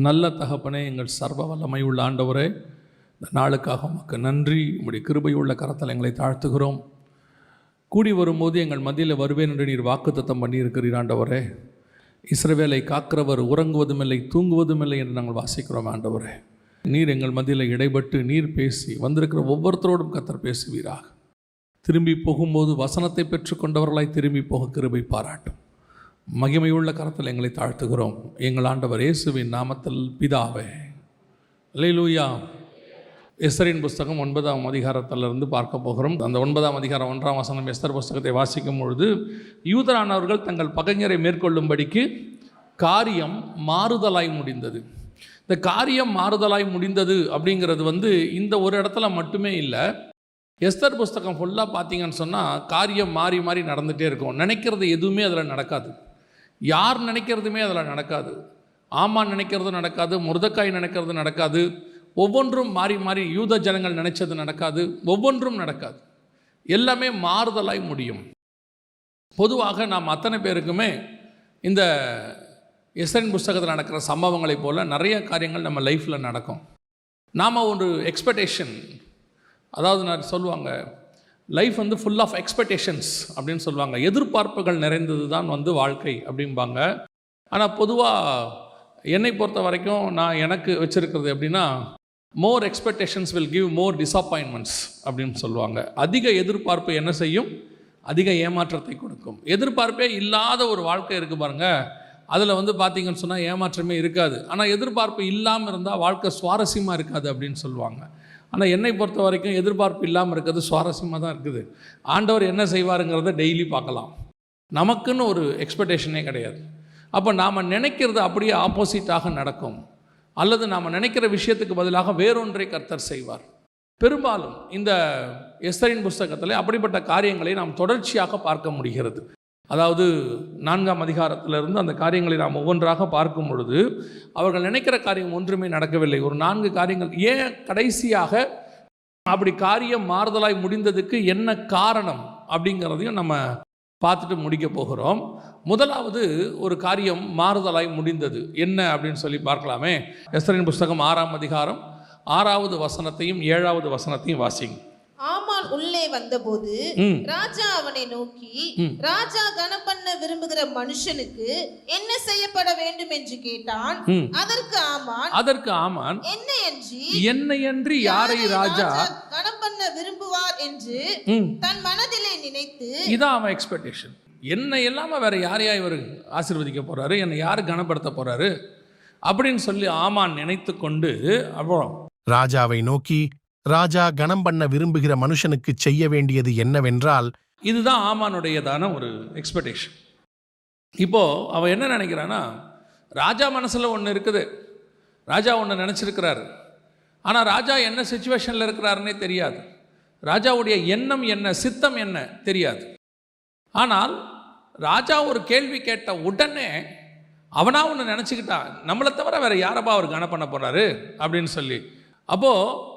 நல்ல தகப்பனே, எங்கள் சர்வ வல்லமை உள்ள ஆண்டவரே, இந்த நாளுக்காக உமக்கு நன்றி. உம்முடைய கிருபை உள்ள கரத்தில் எங்களை தாழ்த்துகிறோம். கூடி வரும்போது எங்கள் மத்தியில் வருவேன் என்று நீர் வாக்குத்தத்தம் பண்ணியிருக்கிறீர் ஆண்டவரே. இஸ்ரவேலை காக்கிறவர் உறங்குவதும் இல்லை தூங்குவதும் இல்லை என்று நாங்கள் வாசிக்கிறோம் ஆண்டவரே. நீர் எங்கள் மத்தியில் இடைப்பட்டு நீர் பேசி வந்திருக்கிற ஒவ்வொருத்தரோடும் கர்த்தர் பேசுவீராக. திரும்பி போகும்போது வசனத்தை பெற்றுக்கொண்டவர்களாய் திரும்பி போக கிருபை பாராட்டும். மகிமையுள்ள கரத்தில் எங்களை தாழ்த்துகிறோம் எங்கள் ஆண்டவர் இயேசுவின் நாமத்தில் பிதாவே. அல்லேலூயா. எஸ்தரின் புஸ்தகம் 9ஆம் அதிகாரத்திலிருந்து பார்க்க போகிறோம். அந்த 9ஆம் அதிகாரம் 1ஆம் வசனம் எஸ்தர் புஸ்தகத்தை வாசிக்கும் பொழுது, யூதரானவர்கள் தங்கள் பகைஞரை மேற்கொள்ளும்படிக்கு காரியம் மாறுதலாய் முடிந்தது. இந்த காரியம் மாறுதலாய் முடிந்தது அப்படிங்கிறது இந்த ஒரு இடத்துல மட்டுமே இல்லை. எஸ்தர் புஸ்தகம் ஃபுல்லாக பார்த்தீங்கன்னு சொன்னால் காரியம் மாறி மாறி நடந்துகிட்டே இருக்கும். நினைக்கிறது எதுவுமே அதில் நடக்காது. யார் நினைக்கிறதுமே அதில் நடக்காது. ஆமான் நினைக்கிறது நடக்காது, முர்தக்காய் நினைக்கிறது நடக்காது. ஒவ்வொன்றும் மாறி மாறி யூத ஜனங்கள் நினைச்சது நடக்காது. ஒவ்வொன்றும் நடக்காது. எல்லாமே மாறுதலாய் முடியும். பொதுவாக நாம் அத்தனை பேருக்குமே இந்த எஸ்தரின் புஸ்தகத்தில் நடக்கிற சம்பவங்களைப் போல் நிறைய காரியங்கள் நம்ம லைஃப்பில் நடக்கும். நாம் ஒரு எக்ஸ்பெக்டேஷன், அதாவது சொல்லுவாங்க லைஃப் ஃபுல் ஆஃப் எக்ஸ்பெக்டேஷன்ஸ் அப்படின்னு சொல்லுவாங்க. எதிர்பார்ப்புகள் நிறைந்தது தான் வாழ்க்கை அப்படிம்பாங்க. ஆனால் பொதுவாக என்னை பொறுத்த வரைக்கும் நான் எனக்கு வச்சுருக்கிறது எப்படின்னா, more expectations will give more disappointments அப்படின்னு சொல்லுவாங்க. அதிக எதிர்பார்ப்பு என்ன செய்யும்? அதிக ஏமாற்றத்தை கொடுக்கும். எதிர்பார்ப்பே இல்லாத ஒரு வாழ்க்கை இருக்குது பாருங்கள், அதில் பார்த்தீங்கன்னு சொன்னால் ஏமாற்றமே இருக்காது. ஆனால் எதிர்பார்ப்பு இல்லாமல் இருந்தால் வாழ்க்கை சுவாரஸ்யமாக இருக்காது அப்படின்னு சொல்லுவாங்க. ஆனால் என்னை பொறுத்த வரைக்கும் எதிர்பார்ப்பு இல்லாமல் இருக்கிறது சுவாரஸ்யமாக தான் இருக்குது. ஆண்டவர் என்ன செய்வாருங்கிறத டெய்லி பார்க்கலாம். நமக்குன்னு ஒரு எக்ஸ்பெக்டேஷனே கிடையாது. அப்போ நாம் நினைக்கிறது அப்படியே ஆப்போசிட்டாக நடக்கும், அல்லது நாம் நினைக்கிற விஷயத்துக்கு பதிலாக வேறொன்றை கர்த்தர் செய்வார். பெரும்பாலும் இந்த எஸ்தரின் புஸ்தகத்தில் அப்படிப்பட்ட காரியங்களை நாம் தொடர்ச்சியாக பார்க்க முடிகிறது. அதாவது 4ஆம் அதிகாரத்திலிருந்து அந்த காரியங்களை நாம் ஒவ்வொன்றாக பார்க்கும் பொழுது அவர்கள் நினைக்கிற காரியம் ஒன்றுமே நடக்கவில்லை. ஒரு 4 காரியங்கள். ஏன் கடைசியாக அப்படி காரியம் மாறுதலாய் முடிந்ததுக்கு என்ன காரணம் அப்படிங்கிறதையும் நம்ம பார்த்துட்டு முடிக்க போகிறோம். முதலாவது ஒரு காரியம் மாறுதலாய் முடிந்தது என்ன அப்படின்னு சொல்லி பார்க்கலாமே. எஸ்தரின் புஸ்தகம் 6ஆம் அதிகாரம் 6வது வசனத்தையும் 7வது வசனத்தையும் வாசிங்க. ஆமான் உள்ளே வந்தபோது ராஜா அவனை நோக்கி, ராஜா கனம் பண்ண விரும்புகிற மனுஷனுக்கு என்ன செய்யப்பட வேண்டும் என்று கேட்டான். அதற்கு ஆமான் என்னையன்றி யாரை ராஜா கனம் பண்ண விரும்புவார் என்று தன் மனதிலே நினைத்து, இதான் அவன் எக்ஸ்பெக்டேஷன். என்னை இல்லாம வேற யாரையா இவர் ஆசீர்வதிக்க போறாரு, என்னை யாரு கனப்படுத்த போறாரு அப்படின்னு சொல்லி ஆமான் நினைத்து கொண்டு அப்புறம் ராஜாவை நோக்கி, ராஜா கனம் பண்ண விரும்புகிற மனுஷனுக்கு செய்ய வேண்டியது என்னவென்றால், இதுதான் ஆமானுடையதான ஒரு எக்ஸ்பெக்டேஷன். இப்போ அவன் என்ன நினைக்கிறான்னா, ராஜா மனசுல ஒன்று இருக்குது, ராஜா ஒன்று நினைச்சிருக்கிறாரு. ஆனால் ராஜா என்ன சிச்சுவேஷனில் இருக்கிறாருன்னே தெரியாது. ராஜாவுடைய எண்ணம் என்ன, சித்தம் என்ன தெரியாது. ஆனால் ராஜா ஒரு கேள்வி கேட்ட உடனே அவனா ஒன்று நினச்சிக்கிட்டான், நம்மளை தவிர வேற யாரப்பா அவர் கனம் பண்ண போறாரு அப்படின்னு சொல்லி. அப்போது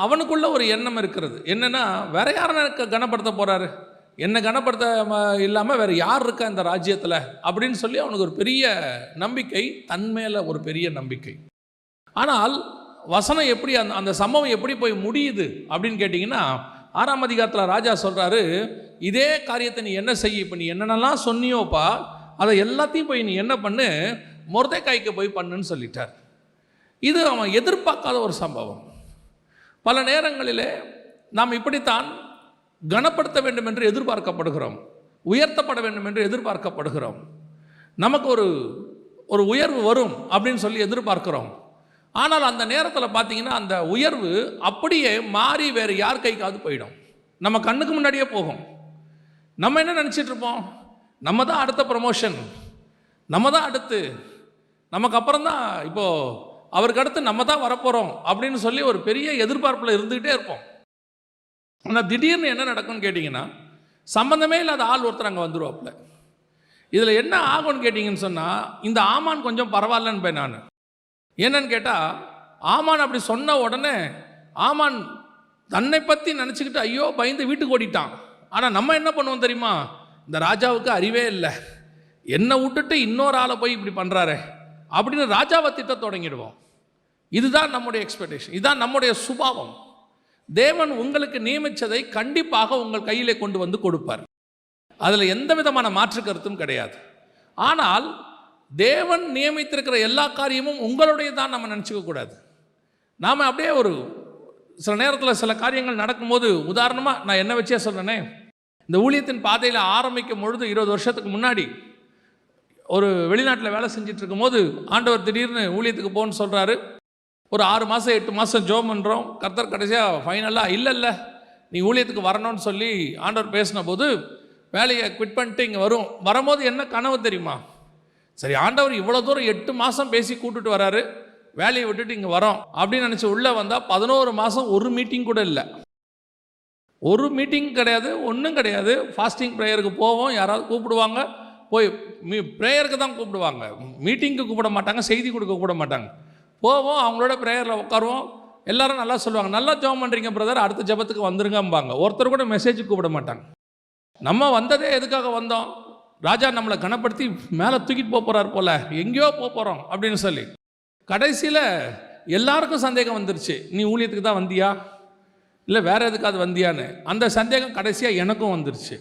அவனுக்குள்ள ஒரு எண்ணம் இருக்கிறது. என்னன்னா, வேற யாரை கனப்படுத்த போறாரு, என்ன கனப்படுத்த இல்லாமல் வேற யார் இருக்கா இந்த ராஜ்யத்தில் அப்படின்னு சொல்லி அவனுக்கு ஒரு பெரிய நம்பிக்கை, தன்மேல ஒரு பெரிய நம்பிக்கை. ஆனால் வசனம் எப்படி அந்த சம்பவம் எப்படி போய் முடியுது அப்படின்னு கேட்டிங்கன்னா, 6ஆம் அதிகாரத்தில் ராஜா சொல்றாரு, இதே காரியத்தை நீ என்ன செய்ய, இப்போ நீ என்னென்னலாம் சொன்னியோப்பா அதை எல்லாத்தையும் போய் நீ என்ன பண்ணு, மொர்தெக்காய்க்கு போய் பண்ணுன்னு சொல்லிட்டார். இது அவன் எதிர்பார்க்காத ஒரு சம்பவம். பல நேரங்களிலே நாம் இப்படித்தான் கனப்படுத்த வேண்டும் என்று எதிர்பார்க்கப்படுகிறோம், உயர்த்தப்பட வேண்டும் என்று எதிர்பார்க்கப்படுகிறோம். நமக்கு ஒரு உயர்வு வரும் அப்படின்னு சொல்லி எதிர்பார்க்கிறோம். ஆனால் அந்த நேரத்தில் பார்த்தீங்கன்னா அந்த உயர்வு அப்படியே மாறி வேறு யார் கைக்காவது போயிடும், நம்ம கண்ணுக்கு முன்னாடியே போகும். நம்ம என்ன நினச்சிட்டு இருப்போம், நம்ம தான் அடுத்த ப்ரமோஷன், நம்ம தான் அடுத்து, நமக்கு அப்புறம் தான் இப்போது அவருக்கு அடுத்து நம்ம தான் வரப்போகிறோம் அப்படின்னு சொல்லி ஒரு பெரிய எதிர்பார்ப்பில் இருந்துக்கிட்டே இருப்போம். ஆனால் திடீர்னு என்ன நடக்கும்னு கேட்டிங்கன்னா, சம்பந்தமே இல்லாத ஆள் ஒருத்தர் அங்கே வந்துடுவாப்புல. இதில் என்ன ஆகும்னு கேட்டிங்கன்னு சொன்னால், இந்த ஆமான் கொஞ்சம் பரவாயில்லன்னு போய் நான் என்னன்னு கேட்டால், ஆமான் அப்படி சொன்ன உடனே ஆமான் தன்னை பற்றி நினச்சிக்கிட்டு ஐயோ பயந்து வீட்டுக்கு ஓடிட்டான். ஆனால் நம்ம என்ன பண்ணுவோம் தெரியுமா, இந்த ராஜாவுக்கு அறிவே இல்லை, என்னை விட்டுட்டு இன்னொரு ஆளை போய் இப்படி பண்ணுறாரு அப்படின்னு ராஜாவை திட்ட தொடங்கிடுவோம். இதுதான் நம்முடைய எக்ஸ்பெக்டேஷன், இதுதான் நம்முடைய சுபாவம். தேவன் உங்களுக்கு நியமித்ததை கண்டிப்பாக உங்கள் கையிலே கொண்டு வந்து கொடுப்பார். அதில் எந்த விதமான மாற்று கருத்தும் கிடையாது. ஆனால் தேவன் நியமித்திருக்கிற எல்லா காரியமும் உங்களுடைய தான் நம்ம நினச்சிக்க கூடாது. நாம் அப்படியே ஒரு சில நேரத்தில் சில காரியங்கள் நடக்கும்போது, உதாரணமாக நான் என்ன வச்சே சொல்கிறேனே, இந்த ஊழியத்தின் பாதையில் ஆரம்பிக்கும் பொழுது 20 வருஷத்துக்கு முன்னாடி ஒரு வெளிநாட்டில் வேலை செஞ்சுட்டு இருக்கும்போது ஆண்டவர் திடீர்னு ஊழியத்துக்கு போன்னு சொல்கிறாரு. ஒரு 6 மாதம் 8 மாதம் ஜோம் பண்ணுறோம். கர்த்தர் கடைசியாக ஃபைனலாக இல்லை நீ ஊழியத்துக்கு வரணும்னு சொல்லி ஆண்டவர் பேசின போது வேலையை குவிட் பண்ணிட்டு இங்கே வரும்போது என்ன கனவு தெரியுமா? சரி, ஆண்டவர் இவ்வளோ தூரம் 8 மாதம் பேசி கூட்டுட்டு வராரு, வேலையை விட்டுட்டு இங்கே வரோம் அப்படின்னு நினச்சி உள்ளே வந்தால் 11 மாதம் ஒரு மீட்டிங் கூட இல்லை. ஒரு மீட்டிங் கிடையாது, ஒன்றும் கிடையாது. ஃபாஸ்டிங் ப்ரேயருக்கு போவோம், யாராவது கூப்பிடுவாங்க, போய் ப்ரேயருக்கு தான் கூப்பிடுவாங்க, மீட்டிங்க்கு கூப்பிட மாட்டாங்க, செய்தி கொடுக்க கூட மாட்டாங்க. போவோம், அவங்களோட ப்ரேயரில் உட்காருவோம். எல்லாரும் நல்லா சொல்லுவாங்க, நல்லா ஜெபம் பண்ணுறீங்க பிரதர், அடுத்த ஜெபத்துக்கு வந்துருங்கம்பாங்க. ஒருத்தர் கூட மெசேஜுக்கு கூப்பிட மாட்டாங்க. நம்ம வந்ததே எதுக்காக வந்தோம்? ராஜா நம்மளை கனப்படுத்தி மேலே தூக்கிட்டு போகிறார் போல், எங்கேயோ போகிறோம் அப்படின்னு சொல்லி. கடைசியில் எல்லாருக்கும் சந்தேகம் வந்துருச்சு, நீ ஊழியத்துக்கு தான் வந்தியா இல்லை வேறு எதுக்காவது வந்தியான்னு. அந்த சந்தேகம் கடைசியாக எனக்கும் வந்துருச்சு.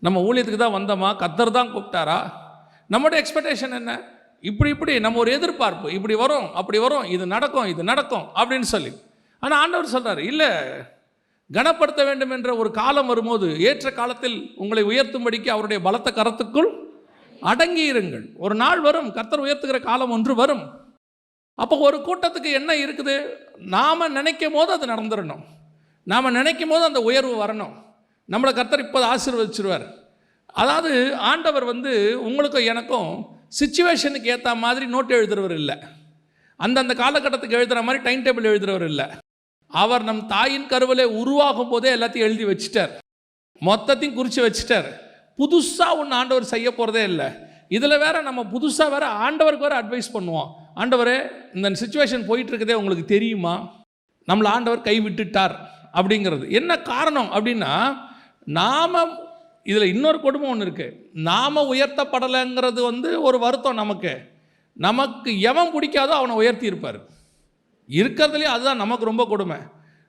நம்ம ஊழியத்துக்கு தான் வந்தோமா, கர்த்தர் தான் கூப்பிட்டாரா? நம்மளுடைய எக்ஸ்பெக்டேஷன் என்ன? இப்படி நம்ம ஒரு எதிர்பார்ப்பு, இப்படி வரும் அப்படி வரும், இது நடக்கும் அப்படின்னு சொல்லி. ஆனால் ஆண்டவர் சொல்கிறார், இல்லை, கனப்படுத்த வேண்டும் என்ற ஒரு காலம் வரும்போது ஏற்ற காலத்தில் உங்களை உயர்த்தும்படிக்கு அவருடைய பலத்த கரத்துக்குள் அடங்கி இருங்கள். ஒரு நாள் வரும், கர்த்தர் உயர்த்துகிற காலம் ஒன்று வரும். அப்போ ஒரு கூட்டத்துக்கு என்ன இருக்குது? நாம் நினைக்கும் போது அது நடந்துடணும், நாம் நினைக்கும் போது அந்த உயர்வு வரணும். நம்மளை கர்த்தர் இப்போ ஆசீர்வதிச்சிருவார். அதாவது ஆண்டவர் உங்களுக்கும் எனக்கும் சிச்சுவேஷனுக்கு ஏற்ற மாதிரி நோட்டு எழுதுறவர் இல்லை, அந்தந்த காலகட்டத்துக்கு எழுதுகிற மாதிரி டைம் டேபிள் எழுதுறவர் இல்லை. அவர் நம் தாயின் கருவிலே உருவாகும் போதே எல்லாத்தையும் எழுதி வச்சுட்டார், மொத்தத்தையும் குறித்து வச்சுட்டார். புதுசாக ஒன்று ஆண்டவர் செய்ய போகிறதே இல்லை. இதில் வேற நம்ம புதுசாக வேற ஆண்டவருக்கு வேறு அட்வைஸ் பண்ணுவோம். ஆண்டவரே, இந்த சிச்சுவேஷன் போயிட்டு இருக்குதே உங்களுக்கு தெரியுமா, நம்மளை ஆண்டவர் கைவிட்டுட்டார் அப்படிங்கிறது. என்ன காரணம் அப்படின்னா, நாம் இதில் இன்னொரு கொடுமை ஒன்று இருக்குது. நாம் உயர்த்தப்படலைங்கிறது ஒரு வருத்தம். நமக்கு எவன் பிடிக்காதோ அவனை உயர்த்தி இருப்பார். இருக்கிறதுலேயே அதுதான் நமக்கு ரொம்ப கொடுமை.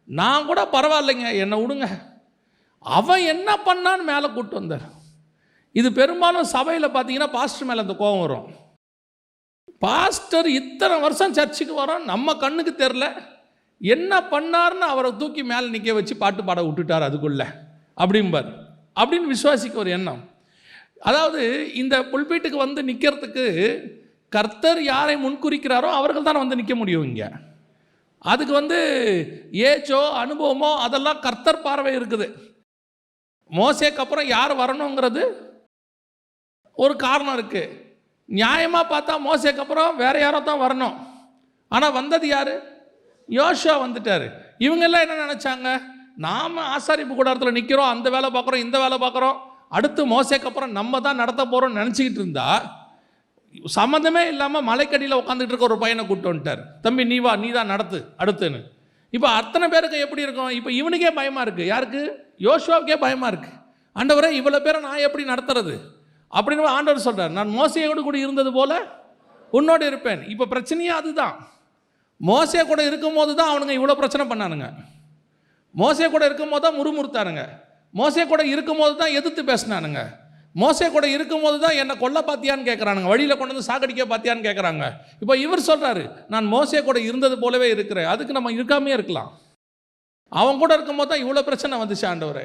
நான் கூட பரவாயில்லைங்க, என்னை விடுங்க, அவன் என்ன பண்ணான்னு மேலே கூப்பிட்டு வந்தார். இது பெரும்பாலும் சபையில் பார்த்தீங்கன்னா பாஸ்டர் மேலே அந்த கோபம் வரும். பாஸ்டர் இத்தனை வருஷம் சர்ச்சுக்கு வரோம், நம்ம கண்ணுக்கு தெரில, என்ன பண்ணார்னு அவரை தூக்கி மேலே நிற்க வச்சு பாட்டு பாட விட்டுட்டார் அதுக்குள்ளே அப்படிம்பார். அப்படின்னு விசுவாசிக்க ஒரு எண்ணம். அதாவது இந்த புல்பீட்டுக்கு நிற்கிறதுக்கு கர்த்தர் யாரை முன்குறிக்கிறாரோ அவர்கள் தான் நிற்க முடியும். இங்கே அதுக்கு ஏஜோ அனுபவமோ அதெல்லாம் கர்த்தர் பார்வை இருக்குது. மோசேக்கு அப்புறம் யார் வரணுங்கிறது ஒரு காரணம் இருக்குது. நியாயமாக பார்த்தா மோசேக்கு அப்புறம் வேறு யாரோ தான் வரணும். ஆனால் வந்தது யார்? யோசுவா வந்துட்டார். இவங்கெல்லாம் என்ன நினச்சாங்க? நாம் ஆசாரிப்பு கூடாரத்தில் நிற்கிறோம், அந்த வேலை பார்க்குறோம், இந்த வேலை பார்க்குறோம், அடுத்து மோசேக்கு அப்புறம் நம்ம தான் நடத்த போகிறோம்னு நினச்சிக்கிட்டு இருந்தா, சம்மந்தமே இல்லாமல் மலைக்கடியில் உட்காந்துக்கிட்டு இருக்க ஒரு பையனை கூப்பிட்டு வந்துட்டார். தம்பி நீ வா, நீ தான் நடத்து அடுத்துன்னு. இப்போ அத்தனை பேருக்கு எப்படி இருக்கும்? இப்போ இவனுக்கே பயமாக இருக்குது. யாருக்கு? யோசுவாவுக்கே பயமாக இருக்குது. ஆண்டவரே, இவ்வளோ பேரை நான் எப்படி நடத்துறது அப்படின்னு ஆண்டவர் சொல்கிறார். நான் மோசையோடு கூட இருந்தது போல உன்னோடு இருப்பேன். இப்போ பிரச்சனையே அதுதான். மோசே கூட இருக்கும்போது தான் அவனுங்க இவ்வளோ பிரச்சனை பண்ணானுங்க. மோசே கூட இருக்கும்போது தான் முறுமுறுத்தானுங்க. மோசே கூட இருக்கும்போது தான் எதிர்த்து பேசினானுங்க. மோசே கூட இருக்கும்போது தான் என்னை கொல்ல பார்த்தியான்னு கேட்குறானுங்க, வழியில் கொண்டு வந்து சாகடிக்க பார்த்தியான்னு கேட்குறாங்க. இப்போ இவர் சொல்கிறாரு, நான் மோசே கூட இருந்தது போலவே இருக்கிறேன். அதுக்கு நம்ம இருக்காமே இருக்கலாம். அவன் கூட இருக்கும்போது தான் இவ்வளோ பிரச்சனை வந்துச்சு ஆண்டவரே.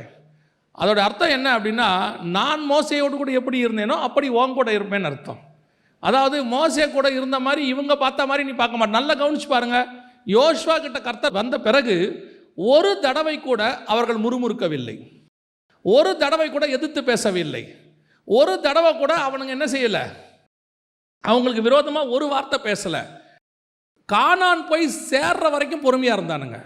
அதோட அர்த்தம் என்ன அப்படின்னா, நான் மோசையோடு கூட எப்படி இருந்தேனோ அப்படி உன் கூட இருப்பேன்னு அர்த்தம். அதாவது மோசே கூட இருந்த மாதிரி இவங்க பார்த்த மாதிரி நீ பார்க்க மாட்டே. நல்லா கவனிச்சு பாருங்க. யோசுவா கிட்ட கர்த்தர் வந்த பிறகு ஒரு தடவை கூட அவர்கள் முறுமுறுக்கவில்லை, ஒரு தடவை கூட எதிர்த்து பேசவில்லை, ஒரு தடவை கூட அவனுங்க என்ன செய்யலை, அவங்களுக்கு விரோதமாக ஒரு வார்த்தை பேசலை. கானான் போய் சேர்ற வரைக்கும் பொறுமையாக இருந்தானுங்க.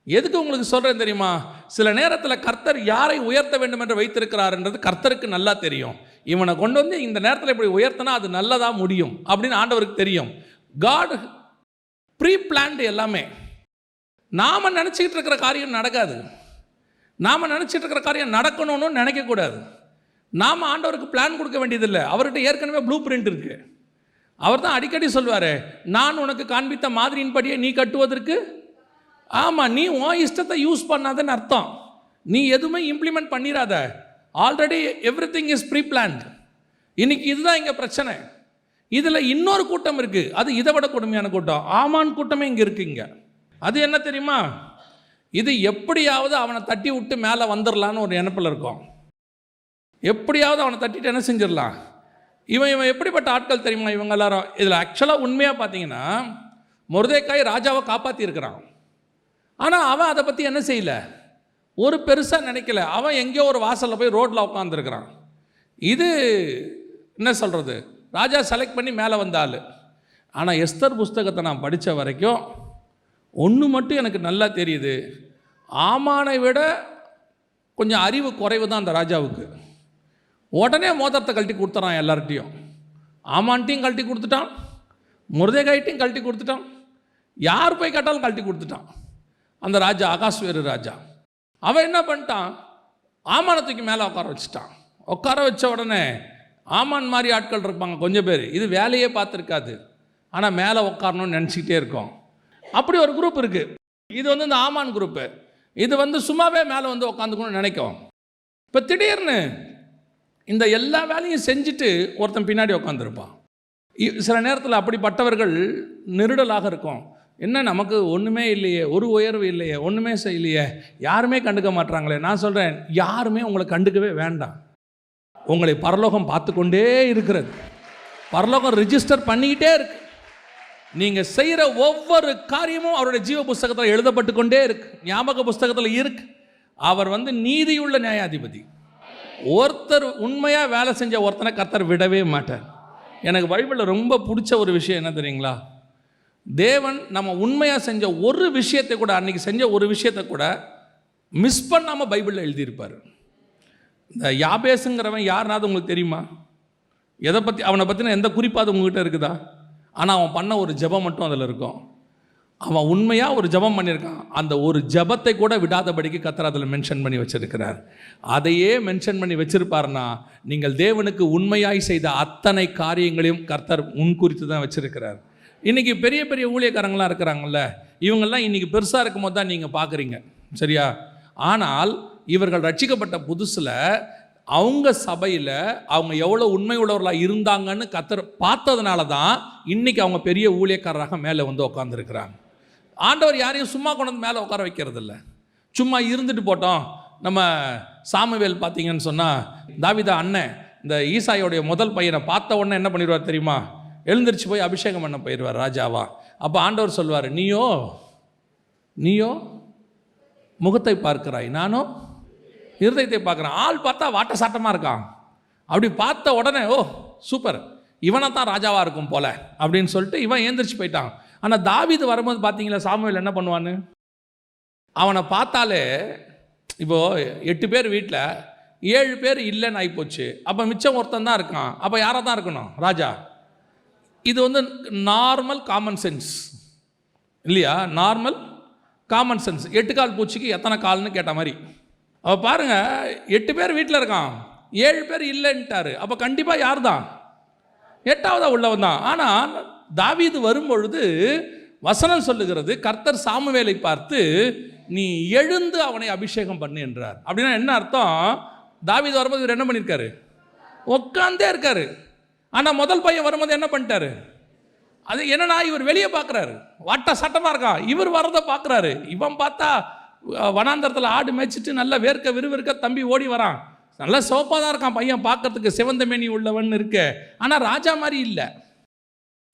எதுக்கு உங்களுக்கு சொல்கிறேன் தெரியுமா? சில நேரத்தில் கர்த்தர் யாரை உயர்த்த வேண்டும் என்று வைத்திருக்கிறார்ன்றது கர்த்தருக்கு நல்லா தெரியும். இவனை கொண்டு வந்து இந்த நேரத்தில் இப்படி உயர்த்தினா அது நல்லதாக முடியும் அப்படின்னு ஆண்டவருக்கு தெரியும். காட் ப்ரீ பிளான்டு எல்லாமே. நாம் நினச்சிக்கிட்டு இருக்கிற காரியம் நடக்காது. நாம் நினச்சிட்டு இருக்கிற காரியம் நடக்கணும்னு நினைக்கக்கூடாது. நாம் ஆண்டவருக்கு பிளான் கொடுக்க வேண்டியதில்லை. அவர்கிட்ட ஏற்கனவே ப்ளூ பிரிண்ட் இருக்குது. அவர் தான் அடிக்கடி சொல்லுவார், நான் உனக்கு காண்பித்த மாதிரியின்படியே நீ கட்டுவதற்கு. ஆமாம், நீ உன் இஷ்டத்தை யூஸ் பண்ணாதன்னு அர்த்தம். நீ எதுவுமே இம்ப்ளிமெண்ட் பண்ணிடாத. Already every thing is pre planned. இன்னைக்கு இதுதான் இங்கே பிரச்சனை. இதில் இன்னொரு கூட்டம் இருக்குது, அது இதை விட கொடுமையான கூட்டம். ஆமான் கூட்டமே இங்கே இருக்குங்க. அது என்ன தெரியுமா? இது எப்படியாவது அவனை தட்டி விட்டு மேலே வந்துடலான்னு ஒரு நினைப்பில் இருக்கும். எப்படியாவது அவனை தட்டிட்டு என்ன செஞ்சிடலாம். இவன் எப்படிப்பட்ட ஆட்கள் தெரியுமா இவங்க எல்லாரும்? இதில் ஆக்சுவலாக உண்மையாக பார்த்தீங்கன்னா மொர்தெக்காய் ராஜாவை காப்பாற்றியிருக்கிறான். ஆனால் அவன் அதை பற்றி என்ன செய்யல, ஒரு பெருசாக நினைக்கல. அவன் எங்கேயோ ஒரு வாசலில் போய் ரோட்டில் உட்காந்துருக்கிறான். இது என்ன சொல்கிறது, ராஜா செலக்ட் பண்ணி மேலே வந்தாள். ஆனால் எஸ்தர் புஸ்தகத்தை நான் படித்த வரைக்கும் ஒன்று மட்டும் எனக்கு நல்லா தெரியுது, ஆமானை விட கொஞ்சம் அறிவு குறைவு தான் அந்த ராஜாவுக்கு. உடனே மோதிரத்தை கழட்டி கொடுத்துறான் எல்லார்ட்டையும். ஆமான்ட்டையும் கழட்டி கொடுத்துட்டான், மொர்தெக்காய்ட்டையும் கழட்டி கொடுத்துட்டான், யார் போய் கேட்டாலும் கழட்டி கொடுத்துட்டான் அந்த ராஜா, அகாஸ்வேரு ராஜா. அவன் என்ன பண்ணிட்டான், ஆமானத்துக்கு மேலே உட்கார வச்சுட்டான். உட்கார வச்ச உடனே ஆமான் மாதிரி ஆட்கள் இருப்பாங்க கொஞ்சம் பேர், இது வேலையே பார்த்துருக்காது, ஆனால் மேலே உட்காரணும்னு நினச்சிக்கிட்டே இருக்கோம். அப்படி ஒரு குரூப் இருக்குது. இது இந்த ஆமான் குரூப்பு. இது சும்மாவே மேலே உட்காந்துக்கணும்னு நினைக்கும். இப்போ திடீர்னு இந்த எல்லா வேலையும் செஞ்சுட்டு ஒருத்தன் பின்னாடி உட்காந்துருப்பான். சில நேரத்தில் அப்படிப்பட்டவர்கள் நெருடலாக இருக்கும். என்ன நமக்கு ஒன்றுமே இல்லையே, ஒரு உயர்வு இல்லையே, ஒன்றுமே செய்யலையே, யாருமே கண்டுக்க மாட்றாங்களே. நான் சொல்கிறேன், யாருமே உங்களை கண்டுக்கவே வேண்டாம். உங்களை பரலோகம் பார்த்து கொண்டே இருக்கிறது. பரலோகம் ரிஜிஸ்டர் பண்ணிக்கிட்டே இருக்கு. நீங்கள் செய்கிற ஒவ்வொரு காரியமும் அவருடைய ஜீவ புஸ்தகத்தில் எழுதப்பட்டு கொண்டே இருக்கு, ஞாபக புஸ்தகத்தில் இருக்கு. அவர் நீதியுள்ள நியாயாதிபதி. ஒருத்தர் உண்மையாக வேலை செஞ்ச ஒருத்தனை கர்த்தர் விடவே மாட்டார். எனக்கு பைபிளில் ரொம்ப பிடிச்ச ஒரு விஷயம் என்ன தெரியுங்களா? தேவன் நம்ம உண்மையாக செஞ்ச ஒரு விஷயத்தை கூட, அன்றைக்கி செஞ்ச ஒரு விஷயத்தை கூட மிஸ் பண்ணாமல் பைபிளில் எழுதியிருப்பார். இந்த யாபேசுங்கிறவன் யாருனாவது உங்களுக்கு தெரியுமா? எதை பற்றி, அவனை பற்றின எந்த குறிப்பாவது உங்ககிட்ட இருக்குதா? ஆனால் அவன் பண்ண ஒரு ஜெபம் மட்டும் அதில் இருக்கும். அவன் உண்மையாக ஒரு ஜெபம் பண்ணியிருக்கான். அந்த ஒரு ஜெபத்தை கூட விடாதபடிக்கு கர்த்தர் அதில் மென்ஷன் பண்ணி வச்சிருக்கிறார். அதையே மென்ஷன் பண்ணி வச்சிருப்பார்னா, நீங்கள் தேவனுக்கு உண்மையாய் செய்த அத்தனை காரியங்களையும் கர்த்தர் முன்குறித்து தான் வச்சிருக்கிறார். இன்றைக்கி பெரிய பெரிய ஊழியக்காரங்களாம் இருக்கிறாங்கல்ல, இவங்கெல்லாம் இன்றைக்கி பெருசாக இருக்கும் போது தான் நீங்கள் பார்க்குறீங்க, சரியா? ஆனால் இவர்கள் ரட்சிக்கப்பட்ட புதுசில் அவங்க சபையில் அவங்க எவ்வளோ உண்மை உள்ளவர்களாக இருந்தாங்கன்னு கர்த்தர் பார்த்ததுனால தான் இன்றைக்கி அவங்க பெரிய ஊழியக்காரராக மேலே உட்காந்துருக்கிறாங்க. ஆண்டவர் யாரையும் சும்மா கொண்டு மேலே உட்கார வைக்கிறது இல்லை. சும்மா இருந்துட்டு போட்டோம். நம்ம சாமுவேல் பார்த்தீங்கன்னு சொன்னால், தாவீது அண்ணன் இந்த ஈசாயோடைய முதல் பையனை பார்த்த உடனே என்ன பண்ணிடுவார் தெரியுமா? எழுந்திரிச்சு போய் அபிஷேகம் பண்ண போயிடுவார் ராஜாவா. அப்போ ஆண்டவர் சொல்வார், நீயோ முகத்தை பார்க்கிறாய், நானும் இருதயத்தை பார்க்குறேன். ஆள் பார்த்தா வாட்ட சாட்டமாக இருக்கான். அப்படி பார்த்த உடனே, ஓ சூப்பர், இவனை தான் ராஜாவாக இருக்கும் போல அப்படின்னு சொல்லிட்டு இவன் ஏந்திரிச்சு போயிட்டான். ஆனால் தாவீது வரும்போது பார்த்தீங்களா, சாமுவேல் என்ன பண்ணுவான்னு? அவனை பார்த்தாலே, இப்போது 8 பேர் வீட்டில் 7 பேர் இல்லைன்னு ஆகிப்போச்சு. அப்போ மிச்சம் ஒருத்தன் தான் இருக்கான். அப்போ யாராக தான் இருக்கணும்? ராஜா. இது நார்மல் காமன் சென்ஸ் இல்லையா? Normal common sense. 8 கால் பூச்சிக்கு எத்தனை கால்னு கேட்ட மாதிரி. அப்போ பாருங்கள், 8 பேர் வீட்டில் இருக்கான், 7 பேர் இல்லைன்ட்டாரு. அப்போ கண்டிப்பாக யார் தான்? 8ஆவதாக உள்ளவன் தான். ஆனால் தாவீது வரும்பொழுது வசனம் சொல்லுகிறது, கர்த்தர் சாமுவேலை பார்த்து நீ எழுந்து அவனை அபிஷேகம் பண்ணு என்றார். அப்படின்னா என்ன அர்த்தம்? தாவீது வரும்போது இவர் என்ன பண்ணியிருக்காரு? உட்காந்தே இருக்காரு. ஆனால் முதல் பையன் வரும்போது என்ன பண்ணிட்டாரு? அது என்னன்னா, இவர் வெளியே பார்க்குறாரு, வாட்ட சட்டமாக இருக்கான். இவர் வர்றதை பார்க்குறாரு. இவன் பார்த்தா வனாந்தரத்தில் ஆடு மேய்ச்சிட்டு நல்லா விறுவிறுக்க தம்பி ஓடி வரான். நல்லா சோப்பாக தான் இருக்கான் பையன், பார்க்கறதுக்கு சிவந்த மேனி உள்ளவன் இருக்கு. ஆனால் ராஜா மாதிரி இல்லை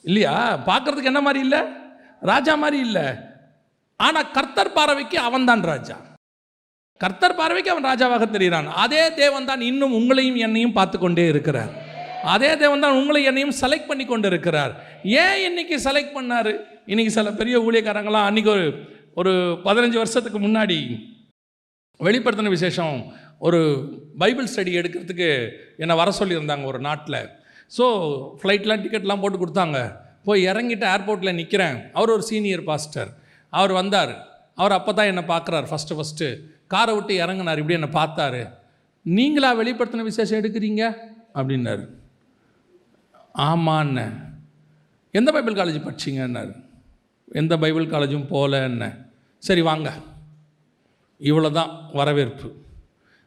இல்லையா? பார்க்கறதுக்கு என்ன மாதிரி இல்லை? ராஜா மாதிரி இல்லை. ஆனால் கர்த்தர் பார்வைக்கு அவன் தான் ராஜா. கர்த்தர் பார்வைக்கு அவன் ராஜாவாக தெரிகிறான். அதே தேவன் தான் இன்னும் உங்களையும் என்னையும் பார்த்து கொண்டே இருக்கிறார். அதே தேவன் தான் உங்களை என்னையும் செலக்ட் பண்ணி கொண்டு இருக்கிறார். ஏன் இன்னைக்கு செலக்ட் பண்ணார்? இன்னைக்கு சில பெரிய ஊழியக்காரங்களாம் அன்றைக்கி ஒரு 15 வருஷத்துக்கு முன்னாடி வெளிப்படுத்தின விசேஷம் ஒரு பைபிள் ஸ்டடி எடுக்கிறதுக்கு என்னை வர சொல்லியிருந்தாங்க ஒரு நாட்டில். ஸோ ஃப்ளைட்லாம் டிக்கெட்லாம் போட்டு கொடுத்தாங்க. போய் இறங்கிட்டு ஏர்போர்ட்டில் நிற்கிறேன். அவர் ஒரு சீனியர் பாஸ்டர். அவர் வந்தார். அவர் அப்போ தான் என்னை பார்க்குறாரு. ஃபஸ்ட்டு காரை விட்டு இறங்கினார். இப்படி என்னை பார்த்தாரு. நீங்களா வெளிப்படுத்தின விசேஷம் எடுக்கிறீங்க அப்படின்னாரு. ஆமான்னு. எந்த பைபிள் காலேஜ் படிச்சிங்கன்னாரு. எந்த பைபிள் காலேஜும் போகல. என்ன சரி வாங்க, இவ்வளோ தான் வரவேற்பு.